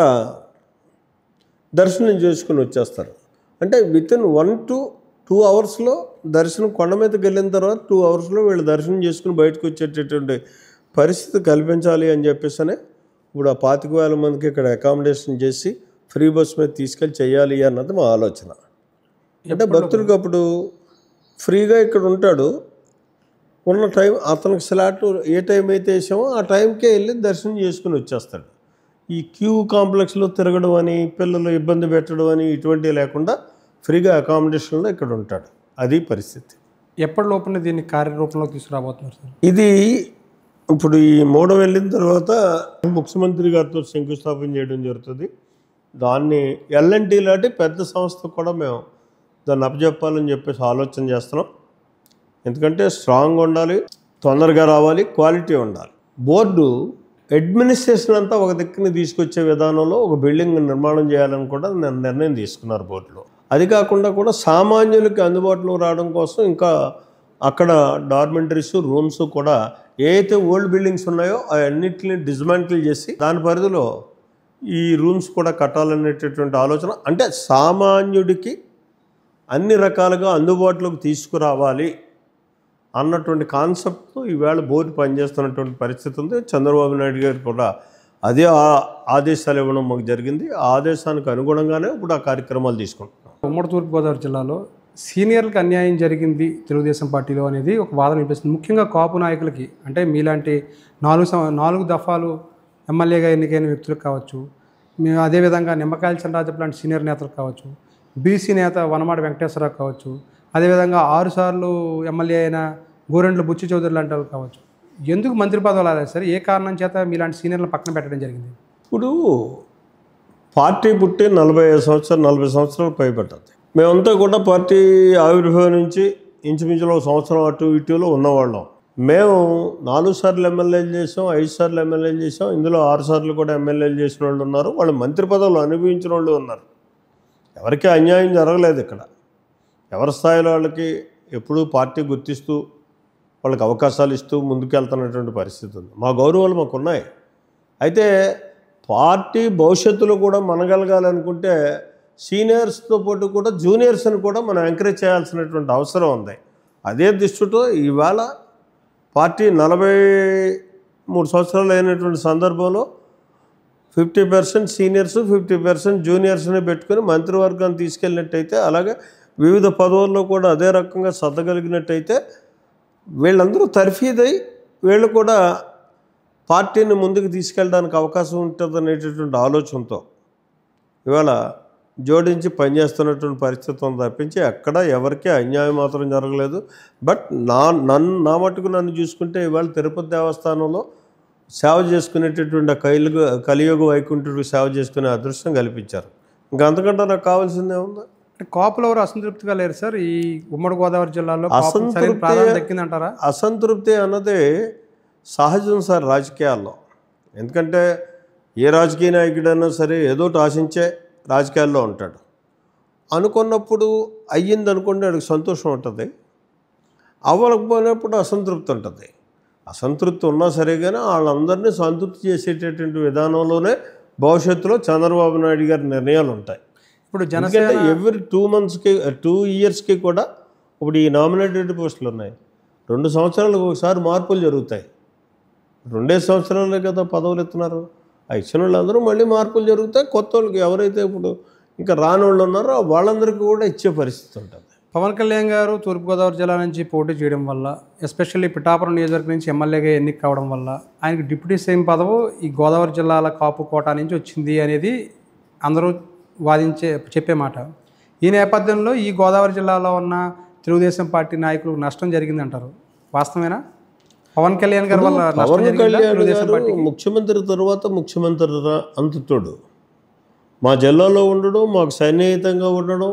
దర్శనం చేసుకుని వచ్చేస్తారు. అంటే వితిన్ 1 to 2 అవర్స్లో దర్శనం, కొండ మీదకి వెళ్ళిన తర్వాత 2 అవర్స్లో వీళ్ళు దర్శనం చేసుకుని బయటకు వచ్చేటటువంటి పరిస్థితి కల్పించాలి అని చెప్పేసి ఇప్పుడు ఆ 25,000 మందికి ఇక్కడ అకామిడేషన్ చేసి ఫ్రీ బస్ మీద తీసుకెళ్ళి చేయాలి అన్నది మా ఆలోచన. అంటే భక్తుడికి అప్పుడు ఫ్రీగా ఇక్కడ ఉంటాడు, ఉన్న టైం అతనికి స్లాట్ ఏ టైం అయితే వేసామో ఆ టైంకే వెళ్ళి దర్శనం చేసుకుని వచ్చేస్తాడు. ఈ క్యూ కాంప్లెక్స్లో తిరగడం అని, పిల్లలు ఇబ్బంది పెట్టడం అని ఇటువంటివి లేకుండా ఫ్రీగా అకామిడేషన్లో ఇక్కడ ఉంటాడు. అది పరిస్థితి. ఎప్పటి లోపల దీన్ని కార్యరూపంలోకి తీసుకురాబోతున్నారు సార్? ఇది ఇప్పుడు ఈ మోడం వెళ్ళిన తర్వాత ముఖ్యమంత్రి గారితో శంకుస్థాపన చేయడం జరుగుతుంది. దాన్ని ఎల్ఎన్టీ లాంటి పెద్ద సంస్థ కూడా మేము దాన్ని అప్పచెప్పాలని చెప్పేసి ఆలోచన చేస్తున్నాం. ఎందుకంటే స్ట్రాంగ్ ఉండాలి, తొందరగా రావాలి, క్వాలిటీ ఉండాలి. బోర్డు అడ్మినిస్ట్రేషన్ అంతా ఒక దిక్కుని తీసుకొచ్చే విధానంలో ఒక బిల్డింగ్ నిర్మాణం చేయాలని కూడా నిర్ణయం తీసుకున్నారు బోర్డులో. అది కాకుండా కూడా సామాన్యులకి అందుబాటులో రావడం కోసం ఇంకా అక్కడ డార్మెంటరీస్, రూమ్స్ కూడా ఏ అయితే ఓల్డ్ బిల్డింగ్స్ ఉన్నాయో అవన్నిటిని డిస్మాంటిల్ చేసి దాని పరిధిలో ఈ రూమ్స్ కూడా కట్టాలనేటటువంటి ఆలోచన. అంటే సామాన్యుడికి అన్ని రకాలుగా అందుబాటులోకి తీసుకురావాలి అన్నటువంటి కాన్సెప్ట్తో ఈవేళ బోర్డు పనిచేస్తున్నటువంటి పరిస్థితి ఉంది. చంద్రబాబు నాయుడు గారు కూడా అదే ఆదేశాలు ఇవ్వడం మాకు జరిగింది. ఆ ఆదేశానికి అనుగుణంగానే ఇప్పుడు ఆ కార్యక్రమాలు తీసుకుంటున్నాం. ఉమ్మడి తూర్పుగోదావరి జిల్లాలో సీనియర్లకు అన్యాయం జరిగింది తెలుగుదేశం పార్టీలో అనేది ఒక వాదన వినిపిస్తుంది. ముఖ్యంగా కాపు నాయకులకి, అంటే మీలాంటి 4 దఫాలు ఎమ్మెల్యేగా ఎన్నికైన వ్యక్తులకు కావచ్చు, మేము అదేవిధంగా నిమ్మకాయల చంద్రరాజప్ప లాంటి సీనియర్ నేతలకు కావచ్చు, బీసీ నేత వనమాడి వెంకటేశ్వరరావు కావచ్చు, అదేవిధంగా 6 సార్లు ఎమ్మెల్యే అయిన గోరెంట్ల బుచ్చి చౌదరి లాంటి వాళ్ళు కావచ్చు, ఎందుకు మంత్రి పదవులు రాలేదు సార్? ఏ కారణం చేత మీలాంటి సీనియర్లను పక్కన పెట్టడం జరిగింది? ఇప్పుడు పార్టీ పుట్టి 40 సంవత్సరాలు పైబడ్డది. మేమంతా కూడా పార్టీ ఆవిర్భావం నుంచి ఇంచుమించులో సంవత్సరం అటు ఇటులో ఉన్నవాళ్ళం. మేము 4 సార్లు ఎమ్మెల్యేలు చేసాం, 5 సార్లు ఎమ్మెల్యేలు చేసాం. ఇందులో 6 సార్లు కూడా ఎమ్మెల్యేలు చేసిన వాళ్ళు ఉన్నారు. వాళ్ళు మంత్రి పదవులు అనుభవించిన వాళ్ళు ఉన్నారు. ఎవరికీ అన్యాయం జరగలేదు ఇక్కడ. ఎవరి స్థాయిలో వాళ్ళకి ఎప్పుడూ పార్టీ గుర్తిస్తూ వాళ్ళకి అవకాశాలు ఇస్తూ ముందుకెళ్తున్నటువంటి పరిస్థితి ఉంది. మా గౌరవాలు మాకు ఉన్నాయి. అయితే పార్టీ భవిష్యత్తులో కూడా మనగలగాలనుకుంటే సీనియర్స్తో పాటు కూడా జూనియర్స్ని కూడా మనం ఎంకరేజ్ చేయాల్సినటువంటి అవసరం ఉంది. అదే దృష్టితో ఇవాళ పార్టీ 43 సంవత్సరాలు అయినటువంటి సందర్భంలో 50% సీనియర్స్, 50% జూనియర్స్ని పెట్టుకొని మంత్రివర్గాన్ని తీసుకెళ్ళినట్టయితే, అలాగే వివిధ పదవుల్లో కూడా అదే రకంగా సర్దగలిగినట్టయితే వీళ్ళందరూ తర్ఫీదై వీళ్ళు కూడా పార్టీని ముందుకు తీసుకెళ్ళడానికి అవకాశం ఉంటుంది అనేటటువంటి ఆలోచనతో ఇవాళ జోడించి పనిచేస్తున్నటువంటి పరిస్థితి ఉంది తప్పించి ఎక్కడ ఎవరికీ అన్యాయం మాత్రం జరగలేదు. బట్ నా మటుకు నన్ను చూసుకుంటే ఇవాళ తిరుపతి దేవస్థానంలో సేవ చేసుకునేటటువంటి కలియుగ వైకుంఠుడికి సేవ చేసుకునే అదృష్టం కల్పించారు. ఇంకా అంతకంటే నాకు కావాల్సిందే ఉందా? కాపులు ఎవరు అసంతృప్తిగా లేరు సార్ ఈ ఉమ్మడి గోదావరి జిల్లాలో? అసంతృప్తి అన్నది సహజం సార్ రాజకీయాల్లో. ఎందుకంటే ఏ రాజకీయ నాయకుడైనా సరే ఏదోటి ఆశించే రాజకీయాల్లో ఉంటాడు. అనుకున్నప్పుడు అయ్యింది అనుకుంటే వాడికి సంతోషం ఉంటుంది, అవ్వకపోయినప్పుడు అసంతృప్తి ఉంటుంది. అసంతృప్తి ఉన్నా సరే కానీ వాళ్ళందరినీ సంతృప్తి చేసేటటువంటి విధానంలోనే భవిష్యత్తులో చంద్రబాబు నాయుడు గారి నిర్ణయాలు ఉంటాయి. ఇప్పుడు జనసేన ఎవ్రీ 2 ఇయర్స్కి కూడా ఇప్పుడు ఈ నామినేటెడ్ పోస్టులు ఉన్నాయి. 2 సంవత్సరాలకు ఒకసారి మార్పులు జరుగుతాయి. 2 సంవత్సరాలే కదా పదవులు ఎత్తున్నారు. ఆ ఇచ్చిన వాళ్ళందరూ మళ్ళీ మార్పులు జరుగుతాయి. కొత్త వాళ్ళకి ఎవరైతే ఇప్పుడు ఇంకా రాని వాళ్ళు ఉన్నారో వాళ్ళందరికీ కూడా ఇచ్చే పరిస్థితి ఉంటుంది. పవన్ కళ్యాణ్ గారు తూర్పుగోదావరి జిల్లా నుంచి పోటీ చేయడం వల్ల, ఎస్పెషల్లీ పిఠాపురం నియోజకవర్గం నుంచి ఎమ్మెల్యేగా ఎన్నిక కావడం వల్ల ఆయనకు డిప్యూటీ సీఎం పదవి ఈ గోదావరి జిల్లాల కాపు కోటా నుంచి వచ్చింది అనేది అందరూ చెప్పే మాట. ఈ నేపథ్యంలో ఈ గోదావరి జిల్లాలో ఉన్న తెలుగుదేశం పార్టీ నాయకులకు నష్టం జరిగిందంటారు, వాస్తవేనా? పవన్ కళ్యాణ్ గారి వల్ల పవన్ కళ్యాణ్ గారు ముఖ్యమంత్రి తర్వాత ముఖ్యమంత్రి అంతటోడు మా జిల్లాలో ఉండడం, మాకు సన్నిహితంగా ఉండడం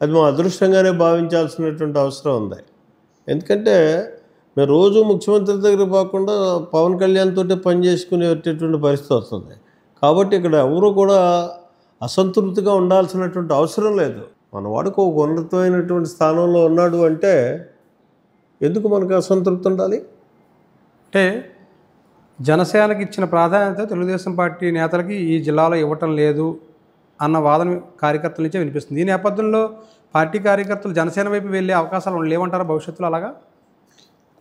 అది మా అదృష్టంగానే భావించాల్సినటువంటి అవసరం ఉంది. ఎందుకంటే మేము రోజు ముఖ్యమంత్రి దగ్గర పోకుండా పవన్ కళ్యాణ్ తోటే పనిచేసుకునేటటువంటి పరిస్థితి వస్తుంది. కాబట్టి ఇక్కడ ఎవరు కూడా అసంతృప్తిగా ఉండాల్సినటువంటి అవసరం లేదు. మనవాడికి ఒక ఉన్నతమైనటువంటి స్థానంలో ఉన్నాడు అంటే ఎందుకు మనకు అసంతృప్తి ఉండాలి? అంటే జనసేనకి ఇచ్చిన ప్రాధాన్యత తెలుగుదేశం పార్టీ నేతలకి ఈ జిల్లాలో ఇవ్వటం లేదు అన్న వాదన కార్యకర్తల నుంచే వినిపిస్తుంది. ఈ నేపథ్యంలో పార్టీ కార్యకర్తలు జనసేన వైపు వెళ్ళే అవకాశాలు లేవంటారా భవిష్యత్తులో? అలాగా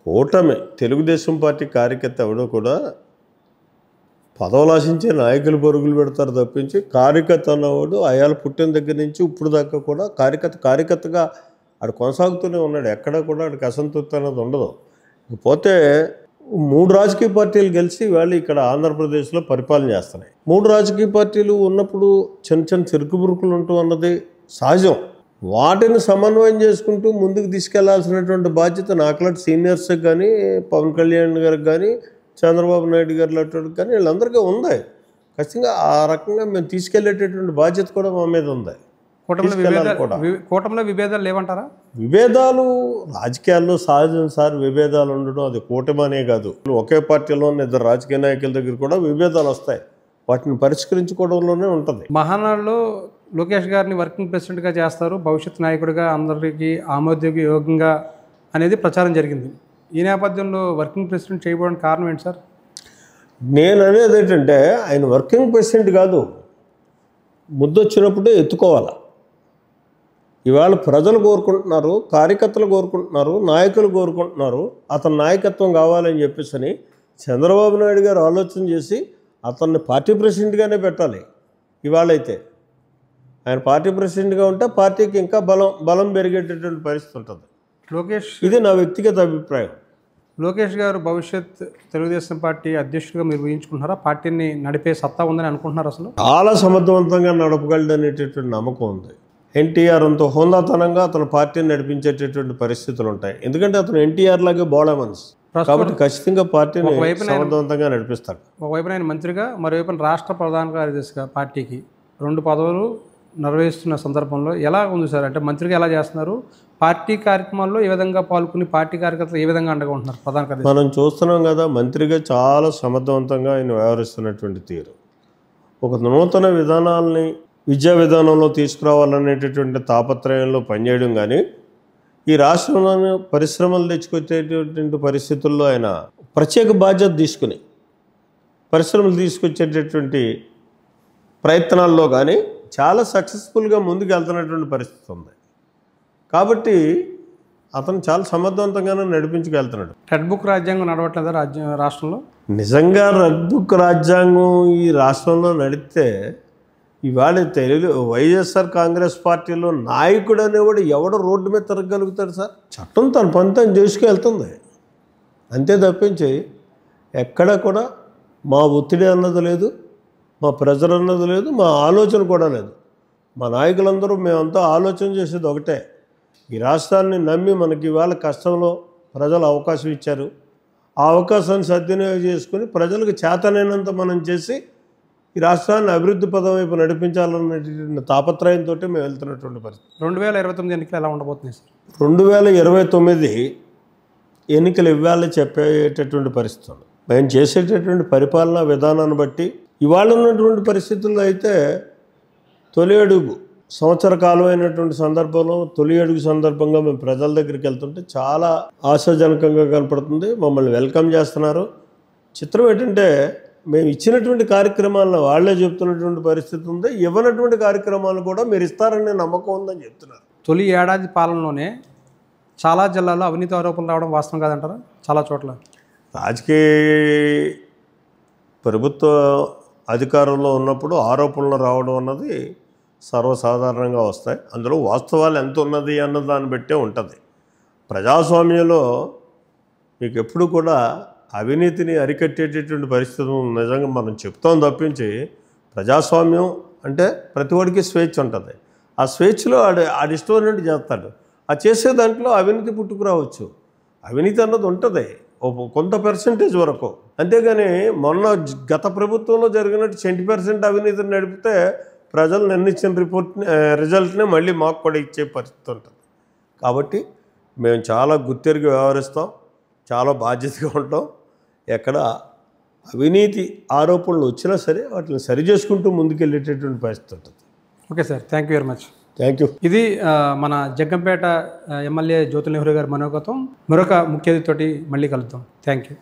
కూటమి తెలుగుదేశం పార్టీ కార్యకర్త ఎవడో కూడా పదవులు ఆశించే నాయకులు పరుగులు పెడతారు తప్పించి కార్యకర్త అన్నవాడు అయాల పుట్టిన దగ్గర నుంచి ఇప్పుడు దాకా కూడా కార్యకర్తగా ఆడు కొనసాగుతూనే ఉన్నాడు. ఎక్కడ కూడా ఆడికి అసంతృప్తి అనేది ఉండదు. పోతే 3 రాజకీయ పార్టీలు గెలిచి వాళ్ళు ఇక్కడ ఆంధ్రప్రదేశ్లో పరిపాలన చేస్తున్నాయి. 3 రాజకీయ పార్టీలు ఉన్నప్పుడు చిన్న చిరుకుబురుకులు ఉంటూ అన్నది సహజం. వాటిని సమన్వయం చేసుకుంటూ ముందుకు తీసుకెళ్లాల్సినటువంటి బాధ్యత నాకులాంటి సీనియర్స్కి కానీ, పవన్ కళ్యాణ్ గారికి కానీ, చంద్రబాబు నాయుడు గారు లాంటి కానీ వీళ్ళందరికీ ఉంది. ఖచ్చితంగా ఆ రకంగా మేము తీసుకెళ్లేటటువంటి బాధ్యత కూడా మా మీద ఉంది. కూటమిలో విభేదాలు లేవంటారా? విభేదాలు రాజకీయాల్లో సహజం సార్. విభేదాలు ఉండడం అది కూటమనే కాదు. ఒకే పార్టీలో ఉన్న 2 రాజకీయ నాయకుల దగ్గర కూడా విభేదాలు వస్తాయి. వాటిని పరిష్కరించుకోవడంలోనే ఉంటుంది. మహానాడులో లోకేష్ గారిని వర్కింగ్ ప్రెసిడెంట్గా చేస్తారు, భవిష్యత్ నాయకుడిగా అందరికీ ఆమోదయోగ్యంగా అనేది ప్రచారం జరిగింది. ఈ నేపథ్యంలో వర్కింగ్ ప్రెసిడెంట్ చేయబోవడానికి కారణం ఏంటి సార్? నేను అనేది ఏంటంటే ఆయన వర్కింగ్ ప్రెసిడెంట్ కాదు, ముద్దొచ్చినప్పుడే ఎత్తుకోవాలి. ఇవాళ ప్రజలు కోరుకుంటున్నారు, కార్యకర్తలు కోరుకుంటున్నారు, నాయకులు కోరుకుంటున్నారు. అతని నాయకత్వం కావాలని చెప్పేసి చంద్రబాబు నాయుడు గారు ఆలోచన చేసి అతన్ని పార్టీ ప్రెసిడెంట్గానే పెట్టాలి. ఇవాళైతే ఆయన పార్టీ ప్రెసిడెంట్గా ఉంటే పార్టీకి ఇంకా బలం పెరిగేటటువంటి పరిస్థితి ఉంటుంది. ఇది నా వ్యక్తిగత అభిప్రాయం. లోకేష్ గారు భవిష్యత్ తెలుగుదేశం పార్టీ అధ్యక్షుడిగా మీరు ఊహించుకుంటున్నారా? పార్టీని నడిపే సత్తా ఉందని అనుకుంటున్నారు? అసలు చాలా సమర్థవంతంగా నడపగలడు అనేటటువంటి నమ్మకం ఉంది. ఎన్టీఆర్ అంత హోందాతనంగా అతను పార్టీని నడిపించేటటువంటి పరిస్థితులు ఉంటాయి. ఎందుకంటే అతను ఎన్టీఆర్ లాగే బోళ మనసు కాబట్టి ఖచ్చితంగా పార్టీని సమర్థవంతంగా నడిపిస్తాడు. ఒకవైపున ఆయన మంత్రిగా, మరోవైపున రాష్ట్ర ప్రధాన కార్యదర్శిగా పార్టీకి 2 పదవులు నిర్వహిస్తున్న సందర్భంలో ఎలా ఉంది సార్? అంటే మంత్రిగా ఎలా చేస్తున్నారు? పార్టీ కార్యక్రమాల్లో ఏ విధంగా పాల్గొని పార్టీ కార్యకర్తలు ఏ విధంగా అండగా ఉంటున్నారు? ప్రధాన కార్యదర్శి మనం చూస్తున్నాం కదా, మంత్రిగా చాలా సమర్థవంతంగా ఆయన వ్యవహరిస్తున్నటువంటి తీరు. ఒక నూతన విధానాలని విద్యా విధానంలో తీసుకురావాలనేటటువంటి తాపత్రయంలో పనిచేయడం కానీ, ఈ రాష్ట్రంలోని పరిశ్రమలు తెచ్చుకొచ్చేటటువంటి పరిస్థితుల్లో ఆయన ప్రత్యేక బాధ్యత తీసుకుని పరిశ్రమలు తీసుకొచ్చేటటువంటి ప్రయత్నాల్లో కానీ చాలా సక్సెస్ఫుల్గా ముందుకు వెళ్తున్నటువంటి పరిస్థితి ఉంది. కాబట్టి అతను చాలా సమర్థవంతంగానే నడిపించుకెళ్తున్నాడు. రెడ్ బుక్ రాజ్యాంగం నడవట్లేదా రాష్ట్రంలో? నిజంగా రెడ్ బుక్ రాజ్యాంగం ఈ రాష్ట్రంలో నడిస్తే ఇవాళ వైఎస్ఆర్ కాంగ్రెస్ పార్టీలో నాయకుడు అనేవాడు ఎవడో రోడ్డు మీద తిరగలుగుతాడు సార్? చట్టం తన పని తను చేసుకెళ్తుంది అంతే తప్పించి ఎక్కడ కూడా మా ఒత్తిడి అన్నది లేదు, మా ప్రెజర్ అన్నది లేదు, మా ఆలోచన కూడా లేదు. మా నాయకులందరూ మేమంతా ఆలోచన చేసేది ఒకటే, ఈ రాష్ట్రాన్ని నమ్మి మనకి ఇవాళ కష్టంలో ప్రజలు అవకాశం ఇచ్చారు. ఆ అవకాశాన్ని సద్వినియోగం చేసుకుని ప్రజలకు చేతనైనంత మనం చేసి ఈ రాష్ట్రాన్ని అభివృద్ధి పదం వైపు నడిపించాలన్నటువంటి తాపత్రయంతో మేము వెళ్తున్నటువంటి పరిస్థితి. 2029 ఎన్నికలు ఎలా ఉండబోతున్నాయి సార్? 2029 ఎన్నికలు ఇవ్వాలి చెప్పేటటువంటి పరిస్థితి ఉంది. మేము చేసేటటువంటి పరిపాలనా విధానాన్ని బట్టి ఇవాళ ఉన్నటువంటి పరిస్థితుల్లో అయితే తొలి అడుగు సంవత్సర కాలం అయినటువంటి సందర్భంలో తొలి అడుగు సందర్భంగా మేము ప్రజల దగ్గరికి వెళ్తుంటే చాలా ఆశాజనకంగా కనపడుతుంది. మమ్మల్ని వెల్కమ్ చేస్తున్నారు. చిత్రం ఏంటంటే మేము ఇచ్చినటువంటి కార్యక్రమాలను వాళ్ళే చెప్తున్నటువంటి పరిస్థితి ఉంది. ఇవ్వనటువంటి కార్యక్రమాలు కూడా మీరు ఇస్తారనే నమ్మకం ఉందని చెప్తున్నారు. తొలి ఏడాది పాలనలోనే చాలా జిల్లాల్లో అవినీతి ఆరోపణలు రావడం వాస్తవం కాదంటారా? చాలా చోట్ల రాజకీయ ప్రభుత్వ అధికారంలో ఉన్నప్పుడు ఆరోపణలు రావడం అన్నది సర్వసాధారణంగా వస్తాయి. అందులో వాస్తవాలు ఎంత ఉన్నది అన్న దాన్ని బట్టే ఉంటుంది. ప్రజాస్వామ్యంలో మీకు ఎప్పుడు కూడా అవినీతిని అరికట్టేటటువంటి పరిస్థితులు నిజంగా మనం చెప్తాం తప్పించి, ప్రజాస్వామ్యం అంటే ప్రతి వాడికి స్వేచ్ఛ ఉంటుంది. ఆ స్వేచ్ఛలో ఆడిష్టం ఉన్నట్టు చేస్తాడు. ఆ చేసే దాంట్లో అవినీతి పుట్టుకురావచ్చు. అవినీతి అన్నది ఉంటుంది కొంత పర్సెంటేజ్ వరకు. అంతేగాని మొన్న గత ప్రభుత్వంలో జరిగినట్టు 20% అవినీతిని నడిపితే ప్రజలు నిర్ణయించిన రిజల్ట్ని మళ్ళీ మాకు కూడా ఇచ్చే పరిస్థితి ఉంటుంది. కాబట్టి మేము చాలా గుర్తెరిగి వ్యవహరిస్తాం, చాలా బాధ్యతగా ఉంటాం. ఎక్కడ అవినీతి ఆరోపణలు వచ్చినా సరే వాటిని సరి చేసుకుంటూ ముందుకెళ్ళేటటువంటి పరిస్థితి ఉంటుంది. Okay sir, thank you very much. Thank you. ఇది మన జగ్గంపేట ఎమ్మెల్యే జ్యోతుల నెహ్రూ గారి మనోగతం. మరొక ముఖ్య అతిథితోటి మళ్ళీ కలుద్దాం. Thank you.